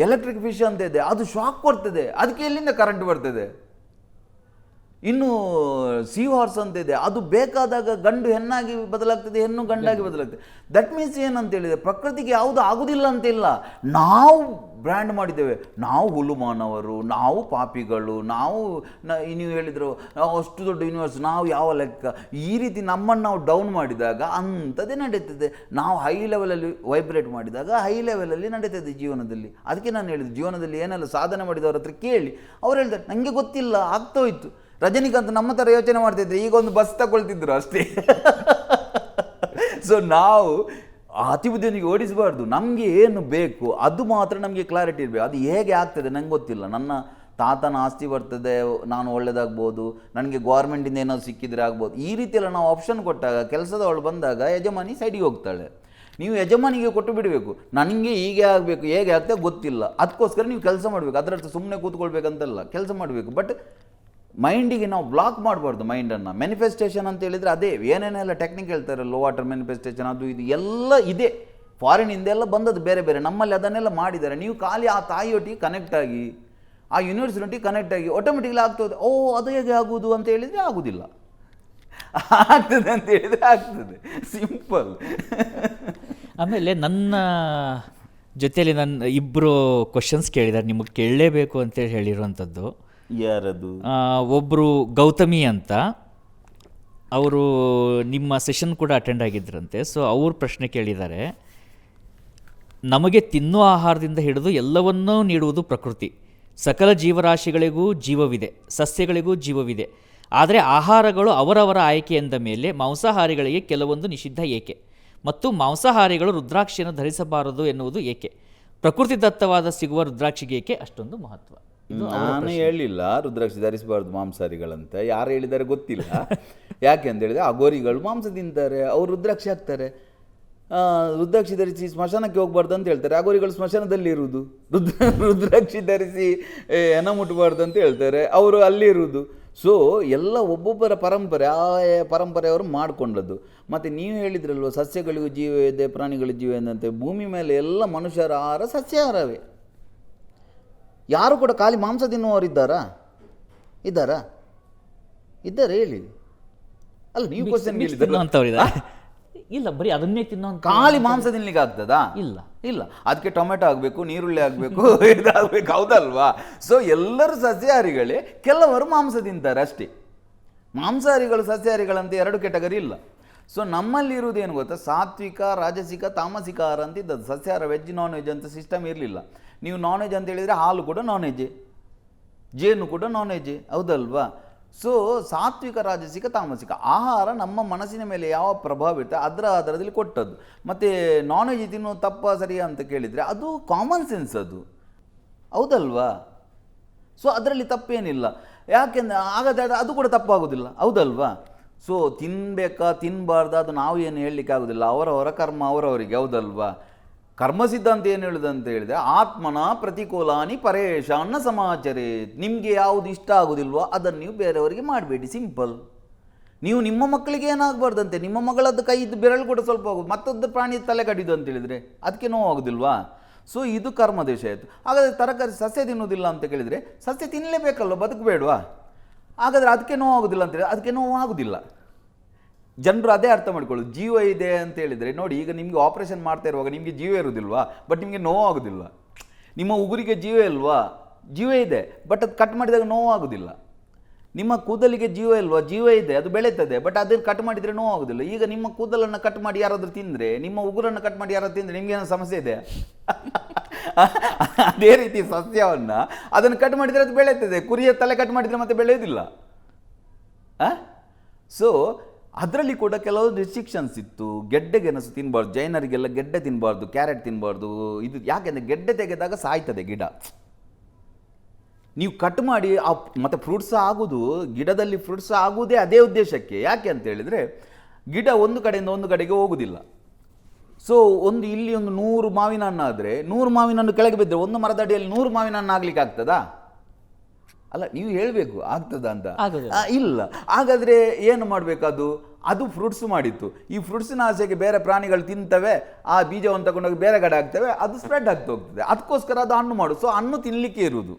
ಎಲೆಕ್ಟ್ರಿಕ್ ಫಿಶ್ ಅಂತ ಇದೆ, ಅದು ಶಾಕ್ ಕೊಡ್ತದೆ, ಅದಕ್ಕೆ ಎಲ್ಲಿಂದ ಕರೆಂಟ್ ಬರ್ತದೆ. ಇನ್ನು ಸಿ ಹಾರ್ಸ್ ಅಂತ ಇದೆ, ಅದು ಬೇಕಾದಾಗ ಗಂಡು ಹೆಣ್ಣಾಗಿ ಬದಲಾಗ್ತದೆ, ಹೆಣ್ಣು ಗಂಡಾಗಿ ಬದಲಾಗ್ತದೆ. ದಟ್ ಮೀನ್ಸ್ ಏನಂತ ಹೇಳಿದರೆ, ಪ್ರಕೃತಿಗೆ ಯಾವುದು ಆಗುವುದಿಲ್ಲ ಅಂತಿಲ್ಲ, ನಾವು ಬ್ರ್ಯಾಂಡ್ ಮಾಡಿದ್ದೇವೆ. ನಾವು ಹುಲು ಮಾನವರು, ನಾವು ಪಾಪಿಗಳು, ನೀವು ಹೇಳಿದರು ಅಷ್ಟು ದೊಡ್ಡ ಯೂನಿವರ್ಸ್, ನಾವು ಯಾವ ಲೆಕ್ಕ, ಈ ರೀತಿ ನಮ್ಮನ್ನು ನಾವು ಡೌನ್ ಮಾಡಿದಾಗ ಅಂಥದ್ದೇ ನಡೀತದೆ. ನಾವು ಹೈ ಲೆವೆಲಲ್ಲಿ ವೈಬ್ರೇಟ್ ಮಾಡಿದಾಗ ಹೈ ಲೆವೆಲಲ್ಲಿ ನಡೀತದೆ ಜೀವನದಲ್ಲಿ. ಅದಕ್ಕೆ ನಾನು ಹೇಳಿದ್ದು, ಜೀವನದಲ್ಲಿ ಏನೆಲ್ಲ ಸಾಧನೆ ಮಾಡಿದವ್ರ ಹತ್ರ ಕೇಳಿ. ಅವ್ರು ಹೇಳ್ತಾರೆ ನನಗೆ ಗೊತ್ತಿಲ್ಲ, ಆಗ್ತೋಯ್ತು. ರಜನಿಕಾಂತ್ ನಮ್ಮ ಥರ ಯೋಚನೆ ಮಾಡ್ತಿದ್ರೆ ಈಗ ಒಂದು ಬಸ್ ತಗೊಳ್ತಿದ್ರು ಅಷ್ಟೇ. ಸೊ ನಾವು ಅತಿ ಬುದ್ಧಿಯೊಂದಿಗೆ ಓಡಿಸಬಾರ್ದು. ನಮಗೆ ಏನು ಬೇಕು ಅದು ಮಾತ್ರ ನಮಗೆ ಕ್ಲಾರಿಟಿ ಇರಬೇಕು. ಅದು ಹೇಗೆ ಆಗ್ತದೆ ನಂಗೆ ಗೊತ್ತಿಲ್ಲ. ನನ್ನ ತಾತನ ಆಸ್ತಿ ಬರ್ತದೆ, ನಾನು ಒಳ್ಳೇದಾಗ್ಬೋದು, ನನಗೆ ಗೌರ್ಮೆಂಟಿಂದ ಏನಾದ್ರು ಸಿಕ್ಕಿದ್ರೆ ಆಗ್ಬೋದು, ಈ ರೀತಿಯೆಲ್ಲ ನಾವು ಆಪ್ಷನ್ ಕೊಟ್ಟಾಗ, ಕೆಲಸದವಳು ಬಂದಾಗ ಯಜಮಾನಿ ಸೈಡಿಗೆ ಹೋಗ್ತಾಳೆ. ನೀವು ಯಜಮಾನಿಗೆ ಕೊಟ್ಟು ಬಿಡಬೇಕು, ನನಗೆ ಹೀಗೆ ಆಗಬೇಕು, ಹೇಗೆ ಆಗ್ತದೆ ಗೊತ್ತಿಲ್ಲ, ಅದಕ್ಕೋಸ್ಕರ ನೀವು ಕೆಲಸ ಮಾಡಬೇಕು. ಅದರರ್ಥ ಸುಮ್ಮನೆ ಕೂತ್ಕೊಳ್ಬೇಕಂತಲ್ಲ, ಕೆಲಸ ಮಾಡಬೇಕು. ಬಟ್ ಮೈಂಡಿಗೆ ನಾವು ಬ್ಲಾಕ್ ಮಾಡಬಾರ್ದು ಮೈಂಡನ್ನು. ಮ್ಯಾನಿಫೆಸ್ಟೇಷನ್ ಅಂತ ಹೇಳಿದರೆ ಅದೇ, ಏನೇನೆಲ್ಲ ಟೆಕ್ನಿಕ್ ಹೇಳ್ತಾರೆ, ಲೋ ವಾಟರ್ ಮ್ಯಾನಿಫೆಸ್ಟೇಷನ್, ಅದು ಇದು ಎಲ್ಲ ಇದೆ, ಫಾರಿನಿಂದೆಲ್ಲ ಬಂದದ್ದು ಬೇರೆ ಬೇರೆ. ನಮ್ಮಲ್ಲಿ ಅದನ್ನೆಲ್ಲ ಮಾಡಿದ್ದಾರೆ. ನೀವು ಖಾಲಿ ಆ ತಾಯಿಯೊಟ್ಟಿಗೆ ಕನೆಕ್ಟ್ ಆಗಿ, ಆ ಯೂನಿವರ್ಸಿಟಿಗೆ ಕನೆಕ್ಟ್ ಆಗಿ ಆಟೋಮೆಟಿಕ್ಲಿ ಆಗ್ತದೆ. ಅದು ಹೇಗೆ ಆಗುವುದು ಅಂತ ಹೇಳಿದರೆ ಆಗೋದಿಲ್ಲ, ಆಗ್ತದೆ ಅಂತ ಹೇಳಿದರೆ ಆಗ್ತದೆ, ಸಿಂಪಲ್. ಆಮೇಲೆ ನನ್ನ ಜೊತೆಯಲ್ಲಿ ನನ್ನ ಇಬ್ಬರು ಕ್ವಶನ್ಸ್ ಕೇಳಿದ್ದಾರೆ, ನಿಮಗೆ ಕೇಳಲೇಬೇಕು ಅಂತೇಳಿ ಹೇಳಿರುವಂಥದ್ದು. ಯಾರದು? ಒಬ್ಬರು ಗೌತಮಿ ಅಂತ, ಅವರು ನಿಮ್ಮ ಸೆಷನ್ ಕೂಡ ಅಟೆಂಡ್ ಆಗಿದ್ರಂತೆ. ಸೊ ಅವ್ರ ಪ್ರಶ್ನೆ ಕೇಳಿದ್ದಾರೆ, ನಮಗೆ ತಿನ್ನುವ ಆಹಾರದಿಂದ ಹಿಡಿದು ಎಲ್ಲವನ್ನೂ ನೀಡುವುದು ಪ್ರಕೃತಿ. ಸಕಲ ಜೀವರಾಶಿಗಳಿಗೂ ಜೀವವಿದೆ, ಸಸ್ಯಗಳಿಗೂ ಜೀವವಿದೆ. ಆದರೆ ಆಹಾರಗಳು ಅವರವರ ಆಯ್ಕೆ ಎಂದ ಮೇಲೆ ಮಾಂಸಾಹಾರಿಗಳಿಗೆ ಕೆಲವೊಂದು ನಿಷಿದ್ಧ ಏಕೆ? ಮತ್ತು ಮಾಂಸಾಹಾರಿಗಳು ರುದ್ರಾಕ್ಷಿಯನ್ನು ಧರಿಸಬಾರದು ಎನ್ನುವುದು ಏಕೆ? ಪ್ರಕೃತಿ ದತ್ತವಾದ ಸಿಗುವ ರುದ್ರಾಕ್ಷಿಗೆ ಏಕೆ ಅಷ್ಟೊಂದು ಮಹತ್ವ? ನಾನು ಹೇಳಿಲ್ಲ ರುದ್ರಾಕ್ಷಿ ಧರಿಸಬಾರ್ದು ಮಾಂಸಾಹಾರಿಗಳಂತ, ಯಾರು ಹೇಳಿದ್ದಾರೆ ಗೊತ್ತಿಲ್ಲ. ಯಾಕೆ ಅಂತ ಹೇಳಿದರೆ ಅಗೋರಿಗಳು ಮಾಂಸ ತಿಂತಾರೆ, ಅವರು ರುದ್ರಾಕ್ಷಿ ಹಾಕ್ತಾರೆ. ರುದ್ರಾಕ್ಷಿ ಧರಿಸಿ ಸ್ಮಶಾನಕ್ಕೆ ಹೋಗ್ಬಾರ್ದು ಅಂತ ಹೇಳ್ತಾರೆ, ಅಗೋರಿಗಳು ಸ್ಮಶಾನದಲ್ಲಿ ಇರುವುದು. ರುದ್ರಾಕ್ಷಿ ಧರಿಸಿ ಹೆಣ ಮುಟ್ಟಬಾರ್ದು ಅಂತ ಹೇಳ್ತಾರೆ, ಅವರು ಅಲ್ಲಿ ಇರುವುದು. ಸೊ ಎಲ್ಲ ಒಬ್ಬೊಬ್ಬರ ಪರಂಪರೆ, ಆ ಪರಂಪರೆಯವರು ಮಾಡಿಕೊಂಡದ್ದು. ಮತ್ತು ನೀವು ಹೇಳಿದ್ರಲ್ವ ಸಸ್ಯಗಳಿಗೂ ಜೀವ ಇದೆ, ಪ್ರಾಣಿಗಳಿಗೂ ಜೀವ ಎಂದಂತೆ. ಭೂಮಿ ಮೇಲೆ ಎಲ್ಲ ಮನುಷ್ಯರ ಆಹಾರ ಸಸ್ಯಾಹಾರವೇ. ಯಾರು ಕೂಡ ಖಾಲಿ ಮಾಂಸ ತಿನ್ನುವವರು ಇದ್ದಾರಾ? ಇದ್ದಾರೆ ಹೇಳಿ. ಅಲ್ಲ ನೀವು ಕ್ವಶನ್ ತಿನ್ನೋಂಥವ್ರಿದ್ದಾರೆ. ಇಲ್ಲ, ಬರೀ ಅದನ್ನೇ ತಿನ್ನೋಂಥ ಖಾಲಿ ಮಾಂಸ ತಿನ್ಲಿಕ್ಕೆ ಆಗ್ತದಾ? ಇಲ್ಲ ಇಲ್ಲ, ಅದಕ್ಕೆ ಟೊಮೆಟೊ ಆಗಬೇಕು, ನೀರುಳ್ಳಿ ಆಗಬೇಕು, ಇದಾಗಬೇಕು, ಹೌದಲ್ವಾ? ಸೊ ಎಲ್ಲರೂ ಸಸ್ಯಾಹಾರಿಗಳೇ, ಕೆಲವರು ಮಾಂಸ ತಿಂತಾರೆ ಅಷ್ಟೇ. ಮಾಂಸಾಹಾರಿಗಳು ಸಸ್ಯಾಹಾರಿಗಳಂತ ಎರಡು ಕೆಟಗರಿ ಇಲ್ಲ. ಸೊ ನಮ್ಮಲ್ಲಿ ಇರುವುದೇನು ಗೊತ್ತಾ, ಸಾತ್ವಿಕ, ರಾಜಸಿಕ, ತಾಮಸಿಕ ಆಹಾರ ಅಂತ ಇದ್ದದ್ದು. ಸಸ್ಯಾಹಾರ, ವೆಜ್ ನಾನ್ ವೆಜ್ ಅಂತ ಸಿಸ್ಟಮ್ ಇರಲಿಲ್ಲ. ನೀವು ನಾನ್ ವೆಜ್ ಅಂತ ಹೇಳಿದರೆ ಹಾಲು ಕೂಡ ನಾನ್ ವೆಜ್ಜೇ, ಜೇನು ಕೂಡ ನಾನ್ ವೆಜ್ಜೇ, ಹೌದಲ್ವಾ? ಸೊ ಸಾತ್ವಿಕ, ರಾಜಸಿಕ, ತಾಮಸಿಕ ಆಹಾರ ನಮ್ಮ ಮನಸ್ಸಿನ ಮೇಲೆ ಯಾವ ಪ್ರಭಾವ ಇರುತ್ತೆ ಅದರದಲ್ಲಿ ಕೊಟ್ಟದ್ದು. ಮತ್ತು ನಾನ್ ವೆಜ್ ತಿನ್ನೋ ತಪ್ಪ ಸರಿಯಾ ಅಂತ ಕೇಳಿದರೆ ಅದು ಕಾಮನ್ ಸೆನ್ಸ್, ಅದು ಹೌದಲ್ವಾ? ಸೊ ಅದರಲ್ಲಿ ತಪ್ಪೇನಿಲ್ಲ. ಯಾಕೆಂದರೆ ಹಾಗಾದರೆ ಅದು ಕೂಡ ತಪ್ಪಾಗೋದಿಲ್ಲ, ಹೌದಲ್ವಾ? ಸೊ ತಿನ್ನಬೇಕಾ ತಿನ್ನಬಾರ್ದು ಅದು ನಾವು ಏನು ಹೇಳಲಿಕ್ಕೆ ಆಗೋದಿಲ್ಲ. ಅವರವರ ಕರ್ಮ ಅವರವರಿಗೆ, ಹೌದಲ್ವಾ? ಕರ್ಮ ಸಿದ್ಧಾಂತ ಏನು ಹೇಳುದು ಅಂತ ಹೇಳಿದರೆ, ಆತ್ಮನ ಪ್ರತಿಕೂಲಾನಿ ಪರೇಶಾನ್ನ ಸಮಾಚರೇ. ನಿಮಗೆ ಯಾವುದು ಇಷ್ಟ ಆಗೋದಿಲ್ವೋ ಅದನ್ನು ನೀವು ಬೇರೆಯವರಿಗೆ ಮಾಡಬೇಡಿ, ಸಿಂಪಲ್. ನೀವು ನಿಮ್ಮ ಮಕ್ಕಳಿಗೆ ಏನಾಗಬಾರ್ದಂತೆ, ನಿಮ್ಮ ಮಗಳದ್ದು ಕೈಯಿದ್ದು ಬೆರಳು ಕೂಡ ಸ್ವಲ್ಪ ಹೋಗೋದು, ಮತ್ತೊಂದು ಪ್ರಾಣಿ ತಲೆ ಕಡಿದು ಅಂತ ಹೇಳಿದರೆ ಅದಕ್ಕೆ ನೋವಾಗೋದಿಲ್ವಾ? ಸೊ ಇದು ಕರ್ಮದೇಶ ಆಯಿತು. ಹಾಗಾದರೆ ತರಕಾರಿ ಸಸ್ಯ ತಿನ್ನುವುದಿಲ್ಲ ಅಂತ ಕೇಳಿದರೆ ಸಸ್ಯ ತಿನ್ನಲೇಬೇಕಲ್ವ, ಬದುಕಬೇಡವಾ? ಹಾಗಾದರೆ ಅದಕ್ಕೆ ನೋವಾಗೋದಿಲ್ಲ ಅಂತೇಳಿ ಅದಕ್ಕೆ ನೋವು ಆಗೋದಿಲ್ಲ. ಜನರು ಅದೇ ಅರ್ಥ ಮಾಡ್ಕೊಳ್ಳೋದು. ಜೀವ ಇದೆ ಅಂತ ಹೇಳಿದರೆ, ನೋಡಿ ಈಗ ನಿಮಗೆ ಆಪರೇಷನ್ ಮಾಡ್ತಾ ಇರುವಾಗ ನಿಮಗೆ ಜೀವ ಇರೋದಿಲ್ವಾ, ಬಟ್ ನಿಮಗೆ ನೋವಾಗೋದಿಲ್ಲ. ನಿಮ್ಮ ಉಗುರಿಗೆ ಜೀವ ಇಲ್ವಾ, ಜೀವ ಇದೆ, ಬಟ್ ಅದು ಕಟ್ ಮಾಡಿದಾಗ ನೋವಾಗೋದಿಲ್ಲ. ನಿಮ್ಮ ಕೂದಲಿಗೆ ಜೀವ ಇಲ್ವಾ, ಜೀವ ಇದೆ, ಅದು ಬೆಳೀತದೆ, ಬಟ್ ಅದನ್ನು ಕಟ್ ಮಾಡಿದರೆ ನೋವಾಗೋದಿಲ್ಲ. ಈಗ ನಿಮ್ಮ ಕೂದಲನ್ನು ಕಟ್ ಮಾಡಿ ಯಾರಾದರೂ ತಿಂದರೆ, ನಿಮ್ಮ ಉಗುರನ್ನು ಕಟ್ ಮಾಡಿ ಯಾರಾದರೂ ತಿಂದರೆ ನಿಮಗೇನೋ ಸಮಸ್ಯೆ ಇದೆ? ಅದೇ ರೀತಿ ಸಸ್ಯವನ್ನು ಅದನ್ನು ಕಟ್ ಮಾಡಿದರೆ ಅದು ಬೆಳೆಯುತ್ತದೆ. ಕುರಿಯ ತಲೆ ಕಟ್ ಮಾಡಿದರೆ ಮತ್ತೆ ಬೆಳೆಯೋದಿಲ್ಲ. ಸೊ ಅದರಲ್ಲಿ ಕೂಡ ಕೆಲವು ರಿಸ್ಟ್ರಿಕ್ಷನ್ಸ್ ಇತ್ತು. ಗೆಡ್ಡೆ ಗೆಣಸು ತಿನ್ನಬಾರ್ದು, ಜೈನರಿಗೆಲ್ಲ ಗೆಡ್ಡೆ ತಿನ್ನಬಾರ್ದು, ಕ್ಯಾರೆಟ್ ತಿನ್ನಬಾರ್ದು. ಇದು ಯಾಕೆಂದರೆ ಗೆಡ್ಡೆ ತೆಗೆದಾಗ ಸಾಯ್ತದೆ ಗಿಡ. ನೀವು ಕಟ್ ಮಾಡಿ ಮತ್ತು ಫ್ರೂಟ್ಸ್ ಆಗೋದು, ಗಿಡದಲ್ಲಿ ಫ್ರೂಟ್ಸ್ ಆಗುವುದೇ ಅದೇ ಉದ್ದೇಶಕ್ಕೆ. ಯಾಕೆ ಅಂತ ಹೇಳಿದರೆ, ಗಿಡ ಒಂದು ಕಡೆಯಿಂದ ಒಂದು ಕಡೆಗೆ ಹೋಗುವುದಿಲ್ಲ. ಸೊ ಇಲ್ಲಿ ಒಂದು 100 ಮಾವಿನ ಹಣ್ಣು ಆದರೆ 100 ಮಾವಿನ ಹಣ್ಣು ಕೆಳಗೆ ಬಿದ್ದರೆ ಒಂದು ಮರದ ಅಡಿಯಲ್ಲಿ 100 ಮಾವಿನ ಹಣ್ಣು ಆಗ್ಲಿಕ್ಕೆ ಆಗ್ತದಾ? ಅಲ್ಲ, ನೀವು ಹೇಳಬೇಕು ಆಗ್ತದ ಅಂತ. ಇಲ್ಲ. ಹಾಗಾದರೆ ಏನು ಮಾಡಬೇಕು? ಅದು ಫ್ರೂಟ್ಸ್ ಮಾಡಿತ್ತು. ಈ ಫ್ರೂಟ್ಸಿನ ಆಸೆಗೆ ಬೇರೆ ಪ್ರಾಣಿಗಳು ತಿಂತವೆ, ಆ ಬೀಜವನ್ನು ತಗೊಂಡೋಗಿ ಬೇರೆ ಕಡೆ ಆಗ್ತವೆ, ಅದು ಸ್ಪ್ರೆಡ್ ಆಗ್ತಾ ಹೋಗ್ತದೆ. ಅದಕ್ಕೋಸ್ಕರ ಅದು ಹಣ್ಣು ಮಾಡು. ಸೊ ಹಣ್ಣು ತಿನ್ನಲಿಕ್ಕೆ ಇರುವುದು.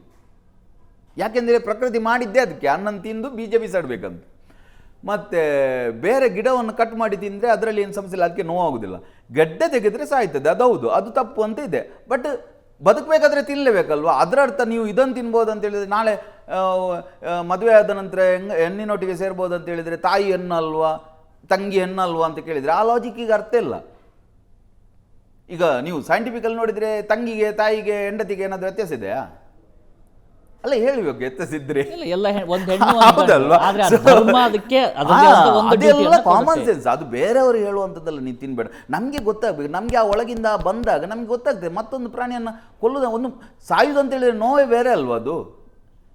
ಯಾಕೆಂದರೆ ಪ್ರಕೃತಿ ಮಾಡಿದ್ದೇ ಅದಕ್ಕೆ, ಹಣ್ಣನ್ನು ತಿಂದು ಬೀಜ ಬೀಸಾಡಬೇಕಂತ. ಮತ್ತು ಬೇರೆ ಗಿಡವನ್ನು ಕಟ್ ಮಾಡಿ ತಿಂದರೆ ಅದರಲ್ಲಿ ಏನು ಸಮಸ್ಯೆ ಇಲ್ಲ, ಅದಕ್ಕೆ ನೋವಾಗೋದಿಲ್ಲ. ಗೆಡ್ಡೆ ತೆಗೆದರೆ ಸಾಯ್ತದೆ, ಅದು ಹೌದು, ಅದು ತಪ್ಪು ಅಂತ ಇದೆ. ಬಟ್ ಬದುಕಬೇಕಾದ್ರೆ ತಿನ್ನಲೇಬೇಕಲ್ವ? ಅದರ ಅರ್ಥ ನೀವು ಇದನ್ನು ತಿನ್ಬೋದು ಅಂತ ಹೇಳಿದರೆ, ನಾಳೆ ಮದುವೆ ಆದ ನಂತರ ಹೆಣ್ಣಿನೊಟ್ಟಿಗೆ ಸೇರ್ಬೋದು ಅಂತ ಹೇಳಿದರೆ ತಾಯಿ ಹೆಣ್ಣಲ್ವಾ, ತಂಗಿ ಹೆಣ್ಣಲ್ವಾ ಅಂತ ಕೇಳಿದರೆ ಆ ಲಾಜಿಕ್ಕಿಗೆ ಅರ್ಥ ಇಲ್ಲ. ಈಗ ನೀವು ಸೈಂಟಿಫಿಕಲ್ ನೋಡಿದರೆ ತಂಗಿಗೆ, ತಾಯಿಗೆ, ಹೆಂಡತಿಗೆ ಏನಾದರೂ ವ್ಯತ್ಯಾಸ ಇದೆಯಾ? ಅಲ್ಲ, ಹೇಳಬೇಕು ವ್ಯತ್ಯಾಸಿದ್ರೆ. ಅದೆಲ್ಲ ಕಾಮನ್ ಸೆನ್ಸ್, ಅದು ಬೇರೆಯವರು ಹೇಳುವಂಥದ್ದಲ್ಲ. ನೀವು ತಿನ್ಬೇಡ, ನಮಗೆ ಗೊತ್ತಾಗಬೇಕು. ನಮಗೆ ಆ ಒಳಗಿಂದ ಬಂದಾಗ ನಮ್ಗೆ ಗೊತ್ತಾಗ್ತದೆ. ಮತ್ತೊಂದು ಪ್ರಾಣಿಯನ್ನು ಕೊಲ್ಲುವುದು, ಒಂದು ಸಾಯುವುದು ಅಂತ ಹೇಳಿದರೆ ನೋವೇ ಬೇರೆ ಅಲ್ವಾ ಅದು?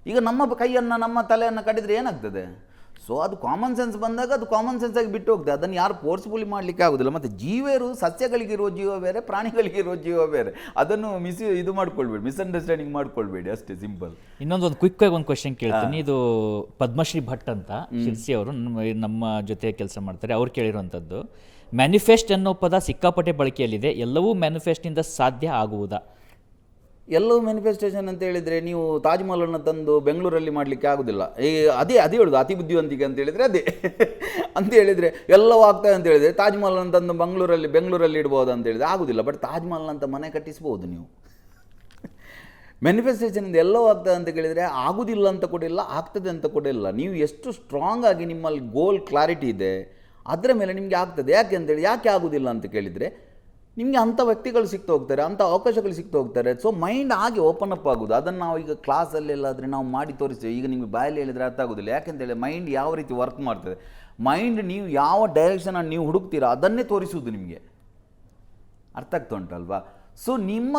ಈಗ ನಮ್ಮ ಕೈಯನ್ನು, ನಮ್ಮ ತಲೆಯನ್ನು ಕಡಿದರೆ ಏನಾಗ್ತದೆ? ಸೊ ಅದು ಕಾಮನ್ ಸೆನ್ಸ್ ಬಂದಾಗ ಅದು ಕಾಮನ್ ಸೆನ್ಸ್ ಆಗಿ ಬಿಟ್ಟು ಹೋಗ್ತದೆ. ಅದನ್ನು ಯಾರು ಫೋರ್ಸ್ಫುಲಿ ಮಾಡಲಿಕ್ಕೆ ಆಗೋದಿಲ್ಲ. ಮತ್ತು ಜೀವರು, ಸಸ್ಯಗಳಿಗಿರೋ ಜೀವ ಬೇರೆ, ಪ್ರಾಣಿಗಳಿಗಿರೋ ಜೀವ ಬೇರೆ. ಅದನ್ನು ಇದು ಮಾಡ್ಕೊಳ್ಬೇಡಿ, ಮಿಸ್ಅಂಡರ್ಸ್ಟ್ಯಾಂಡಿಂಗ್ ಮಾಡ್ಕೊಳ್ಬೇಡಿ, ಅಷ್ಟೇ, ಸಿಂಪಲ್. ಇನ್ನೊಂದು ಕ್ವಿಕ್ ಆಗಿ ಒಂದು ಕ್ವೆಶನ್ ಕೇಳ್ತೀನಿ. ಇದು ಪದ್ಮಶ್ರೀ ಭಟ್ ಅಂತ ಶಿರ್ಸಿ ಅವರು ನಮ್ಮ ಜೊತೆ ಕೆಲಸ ಮಾಡ್ತಾರೆ. ಅವ್ರು ಕೇಳಿರುವಂಥದ್ದು, ಮ್ಯಾನಿಫೆಸ್ಟ್ ಅನ್ನೋ ಪದ ಸಿಕ್ಕಾಪಟ್ಟೆ ಬಳಕೆಯಲ್ಲಿದೆ, ಎಲ್ಲವೂ ಮ್ಯಾನಿಫೆಸ್ಟ್ನಿಂದ ಸಾಧ್ಯ ಆಗುವುದಾ? ಎಲ್ಲವೂ ಮ್ಯಾನಿಫೆಸ್ಟೇಷನ್ ಅಂತ ಹೇಳಿದರೆ ನೀವು ತಾಜ್ ಮಹಲನ್ನು ತಂದು ಬೆಂಗಳೂರಲ್ಲಿ ಮಾಡಲಿಕ್ಕೆ ಆಗೋದಿಲ್ಲ. ಅದೇ ಹೇಳೋದು, ಅತಿ ಬುದ್ಧಿವಂತಿಕೆ ಅಂತ ಹೇಳಿದರೆ ಅದೇ ಅಂತ ಹೇಳಿದರೆ ಎಲ್ಲವೂ ಆಗ್ತದೆ ಅಂತ ಹೇಳಿದರೆ ತಾಜ್ ಮಹಲನ್ನು ತಂದು ಬೆಂಗಳೂರಲ್ಲಿ ಇಡ್ಬೋದು ಅಂತ ಹೇಳಿದರೆ ಆಗೋದಿಲ್ಲ. ಬಟ್ ತಾಜ್ ಮಹಲ್ನಂತ ಮನೆ ಕಟ್ಟಿಸ್ಬೋದು ನೀವು. ಮ್ಯಾನಿಫೆಸ್ಟೇಷನಿಂದ ಎಲ್ಲವೂ ಆಗ್ತದೆ ಅಂತ ಕೇಳಿದರೆ ಆಗೋದಿಲ್ಲ ಅಂತ ಕೂಡ ಇಲ್ಲ, ಆಗ್ತದೆ ಅಂತ ಕೂಡ ಇಲ್ಲ. ನೀವು ಎಷ್ಟು ಸ್ಟ್ರಾಂಗ್ ಆಗಿ ನಿಮ್ಮಲ್ಲಿ ಗೋಲ್ ಕ್ಲಾರಿಟಿ ಇದೆ ಅದರ ಮೇಲೆ ನಿಮಗೆ ಆಗ್ತದೆ. ಯಾಕೆ ಅಂತೇಳಿ, ಯಾಕೆ ಆಗೋದಿಲ್ಲ ಅಂತ ಕೇಳಿದರೆ ನಿಮಗೆ ಅಂಥ ವ್ಯಕ್ತಿಗಳು ಸಿಗ್ತಾ ಹೋಗ್ತಾರೆ, ಅಂಥ ಅವಕಾಶಗಳು ಸಿಗ್ತಾ ಹೋಗ್ತಾರೆ. ಸೊ ಮೈಂಡ್ ಹಾಗೆ ಓಪನ್ ಅಪ್ ಆಗೋದು. ಅದನ್ನು ನಾವು ಈಗ ಕ್ಲಾಸಲ್ಲೆಲ್ಲಾದರೆ ನಾವು ಮಾಡಿ ತೋರಿಸ್ತೇವೆ. ಈಗ ನಿಮಗೆ ಬಾಯಲ್ಲಿ ಹೇಳಿದರೆ ಅರ್ಥ ಆಗೋದಿಲ್ಲ. ಯಾಕೆಂತೇಳಿ ಮೈಂಡ್ ಯಾವ ರೀತಿ ವರ್ಕ್ ಮಾಡ್ತದೆ. ಮೈಂಡ್ ನೀವು ಯಾವ ಡೈರೆಕ್ಷನನ್ನು ನೀವು ಹುಡುಕ್ತೀರಾ ಅದನ್ನೇ ತೋರಿಸುವುದು ನಿಮಗೆ. ಅರ್ಥ ಆಗ್ತಾ ಉಂಟಲ್ವಾ? ಸೊ ನಿಮ್ಮ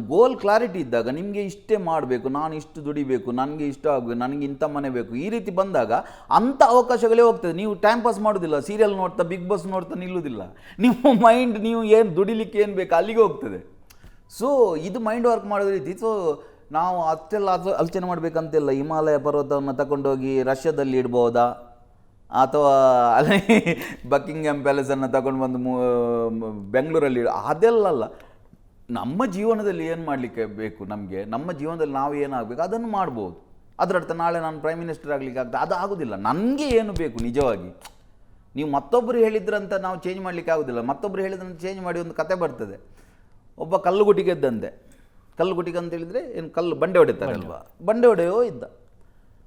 ಗೋಲ್ ಕ್ಲಾರಿಟಿ ಇದ್ದಾಗ ನಿಮಗೆ ಇಷ್ಟೇ ಮಾಡಬೇಕು, ನಾನು ಇಷ್ಟು ದುಡಿಬೇಕು, ನನಗೆ ಇಷ್ಟ ಆಗಬೇಕು, ನನಗೆ ಇಂಥ ಮನೆ ಬೇಕು, ಈ ರೀತಿ ಬಂದಾಗ ಅಂಥ ಅವಕಾಶಗಳೇ ಹೋಗ್ತದೆ. ನೀವು ಟೈಮ್ ಪಾಸ್ ಮಾಡೋದಿಲ್ಲ, ಸೀರಿಯಲ್ ನೋಡ್ತಾ, ಬಿಗ್ ಬಾಸ್ ನೋಡ್ತಾ ನಿಲ್ಲುವುದಿಲ್ಲ. ನಿಮ್ಮ ಮೈಂಡ್ ನೀವು ಏನು ದುಡಿಲಿಕ್ಕೆ ಏನು ಬೇಕು ಅಲ್ಲಿಗೆ ಹೋಗ್ತದೆ. ಸೊ ಇದು ಮೈಂಡ್ ವರ್ಕ್ ಮಾಡೋದು ರೀತಿ. ಸೊ ನಾವು ಅಷ್ಟೆಲ್ಲ ಆಲೋಚನೆ ಮಾಡಬೇಕಂತೆಲ್ಲ. ಹಿಮಾಲಯ ಪರ್ವತವನ್ನು ತಗೊಂಡೋಗಿ ರಷ್ಯಾದಲ್ಲಿ ಇಡ್ಬೋದಾ, ಅಥವಾ ಅಲ್ಲಿ ಬಕ್ಕಿಂಗ್ಹ್ಯಾಮ್ ಪ್ಯಾಲೇಸನ್ನು ತಗೊಂಡು ಬಂದು ಬೆಂಗಳೂರಲ್ಲಿ ಅದೆಲ್ಲ ನಮ್ಮ ಜೀವನದಲ್ಲಿ ಏನು ಮಾಡಲಿಕ್ಕೆ ಬೇಕು, ನಮಗೆ ನಮ್ಮ ಜೀವನದಲ್ಲಿ ನಾವು ಏನಾಗಬೇಕು ಅದನ್ನು ಮಾಡ್ಬೋದು. ಅದರರ್ಥ ನಾಳೆ ನಾನು ಪ್ರೈಮ್ ಮಿನಿಸ್ಟರ್ ಆಗಲಿಕ್ಕೆ ಆಗ್ತದೆ ಅದು ಆಗೋದಿಲ್ಲ. ನನಗೆ ಏನು ಬೇಕು ನಿಜವಾಗಿ ನೀವು ಮತ್ತೊಬ್ಬರು ಹೇಳಿದ್ರಂತ ನಾವು ಚೇಂಜ್ ಮಾಡಲಿಕ್ಕೆ ಆಗೋದಿಲ್ಲ. ಮತ್ತೊಬ್ಬರು ಹೇಳಿದ್ರಂತ ಚೇಂಜ್ ಮಾಡಿ ಒಂದು ಕತೆ ಬರ್ತದೆ. ಒಬ್ಬ ಕಲ್ಲುಗುಟಿಗೆದ್ದಂತೆ. ಕಲ್ಲುಗುಟಿಗೆ ಅಂತ ಹೇಳಿದರೆ ಏನು ಕಲ್ಲು ಬಂಡೆ ಹೊಡಿತಾರಲ್ವ, ಬಂಡೆ ಹೊಡೆಯೋ ಇದ್ದ.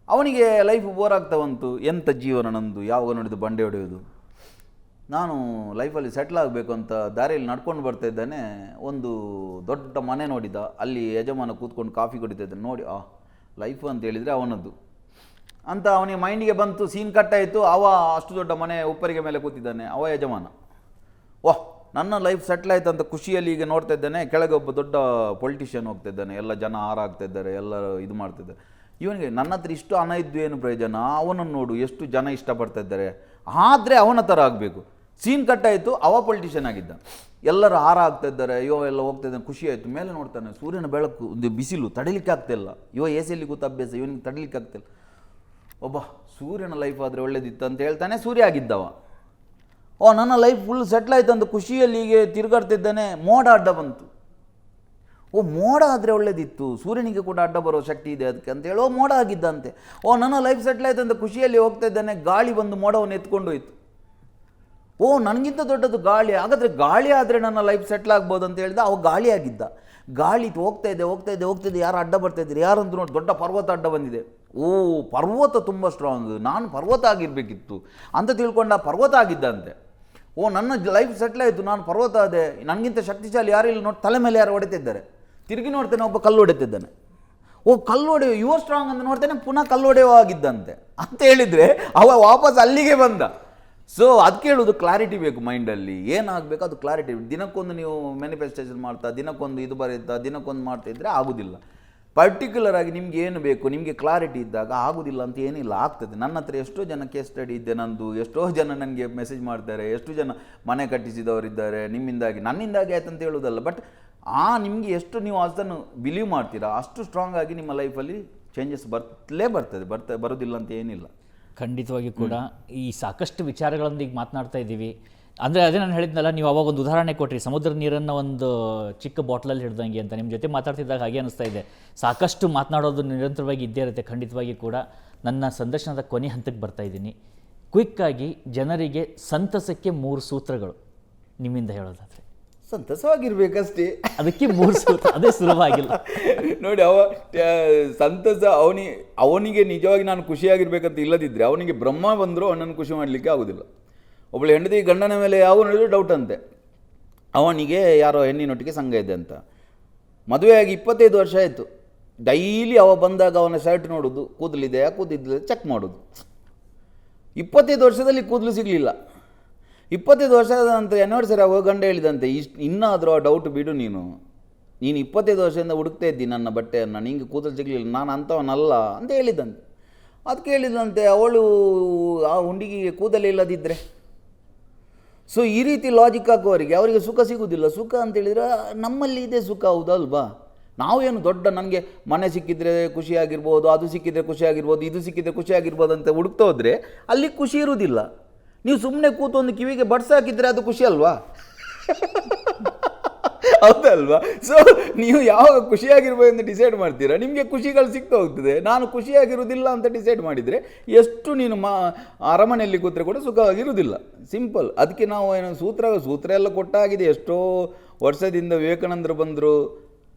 ಅವನಿಗೆ ಲೈಫ್ ಬೋರ್ ಆಗ್ತಾ ಬಂತು. ಎಂಥ ಜೀವನ ನಂದು, ಯಾವಾಗ ನೋಡಿದ್ದು ಬಂಡೆ ಹೊಡೆಯೋದು. ನಾನು ಲೈಫಲ್ಲಿ ಸೆಟ್ಲ್ ಆಗಬೇಕು ಅಂತ ದಾರಿಯಲ್ಲಿ ನಡ್ಕೊಂಡು ಬರ್ತಾ ಇದ್ದಾನೆ. ಒಂದು ದೊಡ್ಡ ಮನೆ ನೋಡಿದ. ಅಲ್ಲಿ ಯಜಮಾನ ಕೂತ್ಕೊಂಡು ಕಾಫಿ ಕುಡಿತಾ ಇದ್ದಾನೆ. ನೋಡಿ ಲೈಫು ಅಂತ ಹೇಳಿದರೆ ಅವನದ್ದು ಅಂತ ಅವನಿಗೆ ಮೈಂಡಿಗೆ ಬಂತು. ಸೀನ್ ಕಟ್ಟಾಯಿತು. ಅವ ಅಷ್ಟು ದೊಡ್ಡ ಮನೆ ಉಪ್ಪರಿಗೆ ಮೇಲೆ ಕೂತಿದ್ದಾನೆ, ಅವ ಯಜಮಾನ. ನನ್ನ ಲೈಫ್ ಸೆಟ್ಲ್ ಆಯ್ತು ಅಂತ ಖುಷಿಯಲ್ಲಿ ಈಗ ನೋಡ್ತಾ ಇದ್ದಾನೆ. ಕೆಳಗೆ ಒಬ್ಬ ದೊಡ್ಡ ಪೊಲಿಟಿಷಿಯನ್ ಹೋಗ್ತಾ ಇದ್ದಾನೆ. ಎಲ್ಲ ಜನ ಹಾರಾಗ್ತಾ ಇದ್ದಾರೆ, ಎಲ್ಲರೂ ಇದು ಮಾಡ್ತಿದ್ದಾರೆ. ಇವನಿಗೆ ನನ್ನ ಹತ್ರ ಇಷ್ಟು ಹಣ ಇದ್ದು ಏನು ಪ್ರಯೋಜನ, ಅವನನ್ನು ನೋಡು ಎಷ್ಟು ಜನ ಇಷ್ಟಪಡ್ತಾ ಇದ್ದಾರೆ, ಆದರೆ ಅವನ ಥರ ಆಗಬೇಕು. ಸೀನ್ ಕಟ್ಟಾಯಿತು. ಅವ ಪೊಲಿಟಿಷಿಯನ್ ಆಗಿದ್ದ. ಎಲ್ಲರೂ ಹಾರ ಆಗ್ತಾ ಇದ್ದಾರೆ. ಎಲ್ಲ ಹೋಗ್ತಾ ಇದ್ದಾನೆ. ಖುಷಿ ಆಯಿತು. ಮೇಲೆ ನೋಡ್ತಾನೆ, ಸೂರ್ಯನ ಬೆಳಕು, ಒಂದು ಬಿಸಿಲು, ತಡಿಲಿಕ್ಕೆ ಆಗ್ತಿಲ್ಲ. ಎ ಸಿಯಲ್ಲಿ ಕೂತ ಅಭ್ಯಾಸ, ಇವನಿಗೆ ತಡಿಲಿಕ್ಕೆ ಆಗ್ತಿಲ್ಲ. ಒಬ್ಬ ಸೂರ್ಯನ ಲೈಫ್ ಆದರೆ ಒಳ್ಳೇದಿತ್ತು ಅಂತ ಹೇಳ್ತಾನೆ. ಸೂರ್ಯ ಆಗಿದ್ದವ. ನನ್ನ ಲೈಫ್ ಫುಲ್ ಸೆಟ್ಲ್ ಆಯ್ತು ಅಂತ ಖುಷಿಯಲ್ಲಿ ಹೀಗೆ ತಿರುಗಾಡ್ತಿದ್ದಾನೆ. ಮೋಡ ಅಡ್ಡ ಬಂತು. ಮೋಡ ಆದರೆ ಒಳ್ಳೇದಿತ್ತು, ಸೂರ್ಯನಿಗೆ ಕೂಡ ಅಡ್ಡ ಬರೋ ಶಕ್ತಿ ಇದೆ ಅದಕ್ಕೆ ಅಂತ ಹೇಳಿ ಮೋಡ ಆಗಿದ್ದಂತೆ. ನನ್ನ ಲೈಫ್ ಸೆಟ್ಲ್ ಆಯ್ತು ಅಂತ ಖುಷಿಯಲ್ಲಿ ಹೋಗ್ತಾ ಇದ್ದಾನೆ. ಗಾಳಿ ಬಂದು ಮೋಡವನ್ನು ಎತ್ಕೊಂಡು ಹೋಯ್ತು. ನನಗಿಂತ ದೊಡ್ಡದು ಗಾಳಿ, ಹಾಗಾದರೆ ಗಾಳಿ ಆದರೆ ನನ್ನ ಲೈಫ್ ಸೆಟ್ಲ್ ಆಗ್ಬೋದು ಅಂತ ಹೇಳಿದ. ಅವ ಗಾಳಿ ಆಗಿದ್ದ. ಗಾಳಿ ಹೋಗ್ತಾ ಇದೆ. ಯಾರು ಅಡ್ಡ ಬರ್ತಾ ಇದ್ದೀರಿ, ಯಾರು ಅಂತ ನೋಡಿ ದೊಡ್ಡ ಪರ್ವತ ಅಡ್ಡ ಬಂದಿದೆ. ಪರ್ವತ ತುಂಬ ಸ್ಟ್ರಾಂಗ್, ನಾನು ಪರ್ವತ ಆಗಿರಬೇಕಿತ್ತು ಅಂತ ತಿಳ್ಕೊಂಡ. ಪರ್ವತ ಆಗಿದ್ದಂತೆ. ನನ್ನ ಲೈಫ್ ಸೆಟ್ಲ್ ಆಯಿತು, ನಾನು ಪರ್ವತ ಅದೇ, ನನಗಿಂತ ಶಕ್ತಿಶಾಲಿ ಯಾರು ಇಲ್ಲ. ನೋಡಿ ತಲೆ ಮೇಲೆ ಯಾರು ಹೊಡಿತಿದ್ದಾರೆ. ತಿರುಗಿ ನೋಡ್ತೇನೆ, ಒಬ್ಬ ಕಲ್ಲು ಹೊಡಿತಿದ್ದಾನೆ. ಕಲ್ಲು ಹೊಡೆಯೋ ಯುವ ಸ್ಟ್ರಾಂಗ್ ಅಂತ ನೋಡ್ತೇನೆ, ಪುನಃ ಕಲ್ಲು ಹೊಡೆಯೋ ಆಗಿದ್ದಂತೆ ಅಂತ ಹೇಳಿದರೆ ಅವ ವಾಪಸ್ ಅಲ್ಲಿಗೆ ಬಂದ. ಸೊ ಅದಕ್ಕೆ ಹೇಳೋದು, ಕ್ಲಾರಿಟಿ ಬೇಕು ಮೈಂಡಲ್ಲಿ. ಏನಾಗಬೇಕು ಅದು ಕ್ಲಾರಿಟಿ. ದಿನಕ್ಕೊಂದು ನೀವು ಮ್ಯಾನಿಫೆಸ್ಟೇಷನ್ ಮಾಡ್ತಾ, ದಿನಕ್ಕೊಂದು ಇದು ಬರೀತಾ, ದಿನಕ್ಕೊಂದು ಮಾಡ್ತಾ ಇದ್ದರೆ ಆಗೋದಿಲ್ಲ. ಪರ್ಟಿಕ್ಯುಲರ್ ಆಗಿ ನಿಮ್ಗೆ ಏನು ಬೇಕು, ನಿಮಗೆ ಕ್ಲಾರಿಟಿ ಇದ್ದಾಗ ಆಗೋದಿಲ್ಲ ಅಂತ ಏನಿಲ್ಲ, ಆಗ್ತದೆ. ನನ್ನ ಹತ್ರ ಎಷ್ಟೋ ಜನ ಕೇಸ್ ಸ್ಟಡಿ ಇದೆ ನಂದು. ಎಷ್ಟೋ ಜನ ನನಗೆ ಮೆಸೇಜ್ ಮಾಡ್ತಾರೆ. ಎಷ್ಟು ಜನ ಮನೆ ಕಟ್ಟಿಸಿದವರಿದ್ದಾರೆ. ನಿಮ್ಮಿಂದಾಗಿ, ನನ್ನಿಂದಾಗಿ ಆಯ್ತು ಅಂತ ಹೇಳೋದಲ್ಲ. ಬಟ್ ನಿಮಗೆ ಎಷ್ಟು ನೀವು ಅದನ್ನು ಬಿಲೀವ್ ಮಾಡ್ತೀರಾ, ಅಷ್ಟು ಸ್ಟ್ರಾಂಗ್ ಆಗಿ ನಿಮ್ಮ ಲೈಫಲ್ಲಿ ಚೇಂಜಸ್ ಬರೋದಿಲ್ಲ ಅಂತ ಏನಿಲ್ಲ. ಖಂಡಿತವಾಗಿ ಕೂಡ ಈ ಸಾಕಷ್ಟು ವಿಚಾರಗಳೊಂದಿಗೆ ಮಾತನಾಡ್ತಾ ಇದ್ದೀವಿ. ಅಂದರೆ ಅದೇ ನಾನು ಹೇಳಿದ್ನಲ್ಲ, ನೀವು ಅವಾಗ ಒಂದು ಉದಾಹರಣೆ ಕೊಟ್ರಿ, ಸಮುದ್ರ ನೀರನ್ನು ಒಂದು ಚಿಕ್ಕ ಬಾಟ್ಲಲ್ಲಿ ಹಿಡ್ದಂಗೆ ಅಂತ. ನಿಮ್ಮ ಜೊತೆ ಮಾತಾಡ್ತಿದ್ದಾಗ ಹಾಗೆ ಅನಿಸ್ತಾ ಇದೆ. ಸಾಕಷ್ಟು ಮಾತನಾಡೋದು ನಿರಂತರವಾಗಿ ಇದ್ದೇ ಇರುತ್ತೆ. ಖಂಡಿತವಾಗಿ ಕೂಡ ನನ್ನ ಸಂದರ್ಶನದ ಕೊನೆ ಹಂತಕ್ಕೆ ಬರ್ತಾ ಇದ್ದೀನಿ. ಕ್ವಿಕ್ಕಾಗಿ ಜನರಿಗೆ ಸಂತಸಕ್ಕೆ 3 ಸೂತ್ರಗಳು ನಿಮ್ಮಿಂದ ಹೇಳೋದಾದರೆ. ಸಂತಸವಾಗಿರ್ಬೇಕಷ್ಟೇ, ಅದಕ್ಕೆ 3 ಸೂತ್ರ. ಅದೇ ಸುಲಭವಾಗಿಲ್ಲ ನೋಡಿ. ಸಂತಸ ಅವನಿಗೆ ನಿಜವಾಗಿ ನಾನು ಖುಷಿಯಾಗಿರ್ಬೇಕಂತ ಇಲ್ಲದಿದ್ದರೆ, ಅವನಿಗೆ ಬ್ರಹ್ಮ ಬಂದರೂ ಅವನನ್ನು ಖುಷಿ ಮಾಡಲಿಕ್ಕೆ ಆಗೋದಿಲ್ಲ. ಒಬ್ಬಳು ಹೆಂಡತಿ ಗಂಡನ ಮೇಲೆ ಯಾವ ನೋಡಿದ್ರು ಡೌಟ್ ಅಂತೆ. ಅವನಿಗೆ ಯಾರೋ ಹೆಣ್ಣಿನೊಟ್ಟಿಗೆ ಸಂಘ ಇದೆ ಅಂತ. ಮದುವೆಯಾಗಿ 25 ವರ್ಷ ಆಯಿತು. ಡೈಲಿ ಅವ ಬಂದಾಗ ಅವನ ಶರ್ಟ್ ನೋಡೋದು, ಕೂದಲಿದೆ ಕೂದಿದ್ದೆ ಚೆಕ್ ಮಾಡೋದು. 25 ವರ್ಷದಲ್ಲಿ ಕೂದಲು ಸಿಗಲಿಲ್ಲ. 25 ವರ್ಷದ ನಂತರ ಆ್ಯನಿವರ್ಸರಿ ಆಗುವ ಗಂಡ ಹೇಳಿದಂತೆ, ಇನ್ನಾದರೂ ಆ ಡೌಟ್ ಬಿಡು, ನೀನು 25 ವರ್ಷದಿಂದ ಹುಡುಕ್ತಾ ಇದ್ದೀನಿ ನನ್ನ ಬಟ್ಟೆಯನ್ನು, ನಿಂಗೆ ಕೂದಲು ಸಿಗಲಿಲ್ಲ, ನಾನು ಅಂಥವನಲ್ಲ ಅಂತ ಹೇಳಿದಂತೆ. ಅದಕ್ಕೆ ಹೇಳಿದಂತೆ ಅವಳು ಆ ಹುಡುಗಿಗೆ ಕೂದಲಿಲ್ಲದಿದ್ದರೆ. ಸೊ ಈ ರೀತಿ ಲಾಜಿಕ್ ಹಾಕುವವರಿಗೆ ಅವರಿಗೆ ಸುಖ ಸಿಗುವುದಿಲ್ಲ. ಸುಖ ಅಂತೇಳಿದರೆ ನಮ್ಮಲ್ಲಿ ಇದೆ ಸುಖ, ಹೌದಲ್ವಾ? ನಾವೇನು ದೊಡ್ಡ ನನಗೆ ಮನೆ ಸಿಕ್ಕಿದರೆ ಖುಷಿಯಾಗಿರ್ಬೋದು, ಅದು ಸಿಕ್ಕಿದರೆ ಖುಷಿಯಾಗಿರ್ಬೋದು, ಇದು ಸಿಕ್ಕಿದರೆ ಖುಷಿಯಾಗಿರ್ಬೋದು ಅಂತ ಹುಡುಕ್ತಾ ಹೋದರೆ ಅಲ್ಲಿ ಖುಷಿ ಇರುವುದಿಲ್ಲ. ನೀವು ಸುಮ್ಮನೆ ಕೂತು ಒಂದು ಕಿವಿಗೆ ಬಡ್ಸ್ ಹಾಕಿದರೆ ಅದು ಖುಷಿ ಅಲ್ವಾ? ಹೌದಲ್ವಾ? ಸೊ ನೀವು ಯಾವಾಗ ಖುಷಿಯಾಗಿರ್ಬೋದು ಅಂತ ಡಿಸೈಡ್ ಮಾಡ್ತೀರಾ, ನಿಮಗೆ ಖುಷಿಗಳು ಸಿಗ್ತಾ ಹೋಗ್ತದೆ. ನಾನು ಖುಷಿಯಾಗಿರೋದಿಲ್ಲ ಅಂತ ಡಿಸೈಡ್ ಮಾಡಿದರೆ ಎಷ್ಟು ನೀನು ಅರಮನೆಯಲ್ಲಿ ಕೂತ್ರೆ ಕೂಡ ಸುಖವಾಗಿರುವುದಿಲ್ಲ. ಸಿಂಪಲ್. ಅದಕ್ಕೆ ನಾವು ಏನು ಸೂತ್ರ ಎಲ್ಲ ಕೊಟ್ಟಾಗಿದೆ. ಎಷ್ಟೋ ವರ್ಷದಿಂದ ವಿವೇಕಾನಂದರು ಬಂದರು,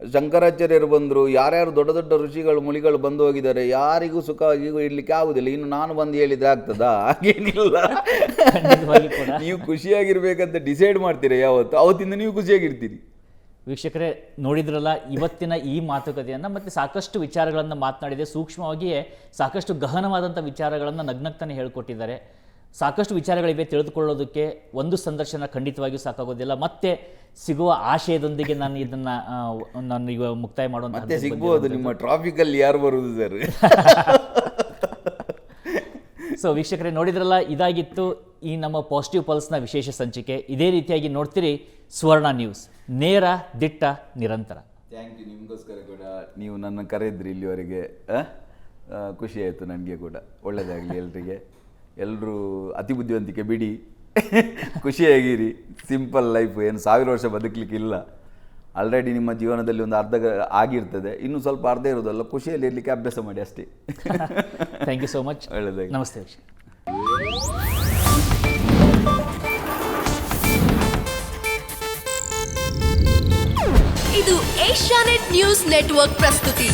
ಶಂಕರಾಚಾರ್ಯರು ಬಂದರು, ಯಾರ್ಯಾರು ದೊಡ್ಡ ದೊಡ್ಡ ಋಷಿಗಳು ಮುನಿಗಳು ಬಂದು ಹೋಗಿದ್ದಾರೆ. ಯಾರಿಗೂ ಸುಖವಾಗಿ ಇರಲಿಕ್ಕೆ ಆಗುದಿಲ್ಲ. ಇನ್ನು ನಾನು ಬಂದು ಹೇಳಿದ್ರೆ ಆಗ್ತದಾ? ಹಾಗೇನಿಲ್ಲ. ನೀವು ಖುಷಿಯಾಗಿರ್ಬೇಕಂತ ಡಿಸೈಡ್ ಮಾಡ್ತೀರಾ ಯಾವತ್ತು, ಅವತ್ತಿಂದ ನೀವು ಖುಷಿಯಾಗಿರ್ತೀರಿ. ವೀಕ್ಷಕರೇ, ನೋಡಿದ್ರಲ್ಲ ಇವತ್ತಿನ ಈ ಮಾತುಕತೆಯನ್ನು. ಮತ್ತು ಸಾಕಷ್ಟು ವಿಚಾರಗಳನ್ನು ಮಾತನಾಡಿದೆ. ಸೂಕ್ಷ್ಮವಾಗಿಯೇ ಸಾಕಷ್ಟು ಗಹನವಾದಂಥ ವಿಚಾರಗಳನ್ನು ನಗ್ನಗ್ತಾನೆ ಹೇಳಿಕೊಟ್ಟಿದ್ದಾರೆ. ಸಾಕಷ್ಟು ವಿಚಾರಗಳಿವೆ ತಿಳಿದುಕೊಳ್ಳೋದಕ್ಕೆ. ಒಂದು ಸಂದರ್ಶನ ಖಂಡಿತವಾಗಿಯೂ ಸಾಕಾಗೋದಿಲ್ಲ. ಮತ್ತೆ ಸಿಗುವ ಆಶಯದೊಂದಿಗೆ ನಾನು ಈಗ ಮುಕ್ತಾಯ ಮಾಡುವಂಥ ಮತ್ತೆ ಸಿಗ್ಬೋದು. ನಿಮ್ಮ ಟ್ರಾಫಿಕಲ್ಲಿ ಯಾರು ಬರುವುದು ಸರ್? ಸೊ ವೀಕ್ಷಕರೇ, ನೋಡಿದ್ರಲ್ಲ, ಇದಾಗಿತ್ತು ಈ ನಮ್ಮ ಪಾಸಿಟಿವ್ ಪಲ್ಸ್ನ ವಿಶೇಷ ಸಂಚಿಕೆ. ಇದೇ ರೀತಿಯಾಗಿ ನೋಡ್ತೀರಿ ಸುವರ್ಣ ನ್ಯೂಸ್, ನೇರ, ದಿಟ್ಟ, ನಿರಂತರ. Thank you. ನಿಮಗೋಸ್ಕರ ಕೂಡ ನೀವು ನನ್ನ ಕರೆದ್ರಿ ಇಲ್ಲಿವರೆಗೆ. ಖುಷಿ ಆಯಿತು ನನಗೆ ಕೂಡ. ಒಳ್ಳೆಯದಾಗಲಿ ಎಲ್ರಿಗೆ. ಎಲ್ಲರೂ ಅತಿ ಬುದ್ಧಿವಂತಿಕೆ ಬಿಡಿ, ಖುಷಿಯಾಗಿರಿ. ಸಿಂಪಲ್ ಲೈಫ್, ಏನು 1000 ವರ್ಷ ಬದುಕಲಿಕ್ಕಿಲ್ಲ. ಆಲ್ರೆಡಿ ನಿಮ್ಮ ಜೀವನದಲ್ಲಿ ಒಂದು ಅರ್ಧ ಆಗಿರ್ತದೆ, ಇನ್ನೂ ಸ್ವಲ್ಪ ಅರ್ಧ ಇರೋದಲ್ಲ. ಖುಷಿಯಲ್ಲಿ ಇರಲಿಕ್ಕೆ ಅಭ್ಯಾಸ ಮಾಡಿ ಅಷ್ಟೇ. Thank you so much. ಒಳ್ಳೆಯದಾಗಿ. ನಮಸ್ತೆ. ಇದು ಏಷ್ಯಾನೆಟ್ ನ್ಯೂಸ್ ನೆಟ್ವರ್ಕ್ ಪ್ರಸ್ತುತಿ.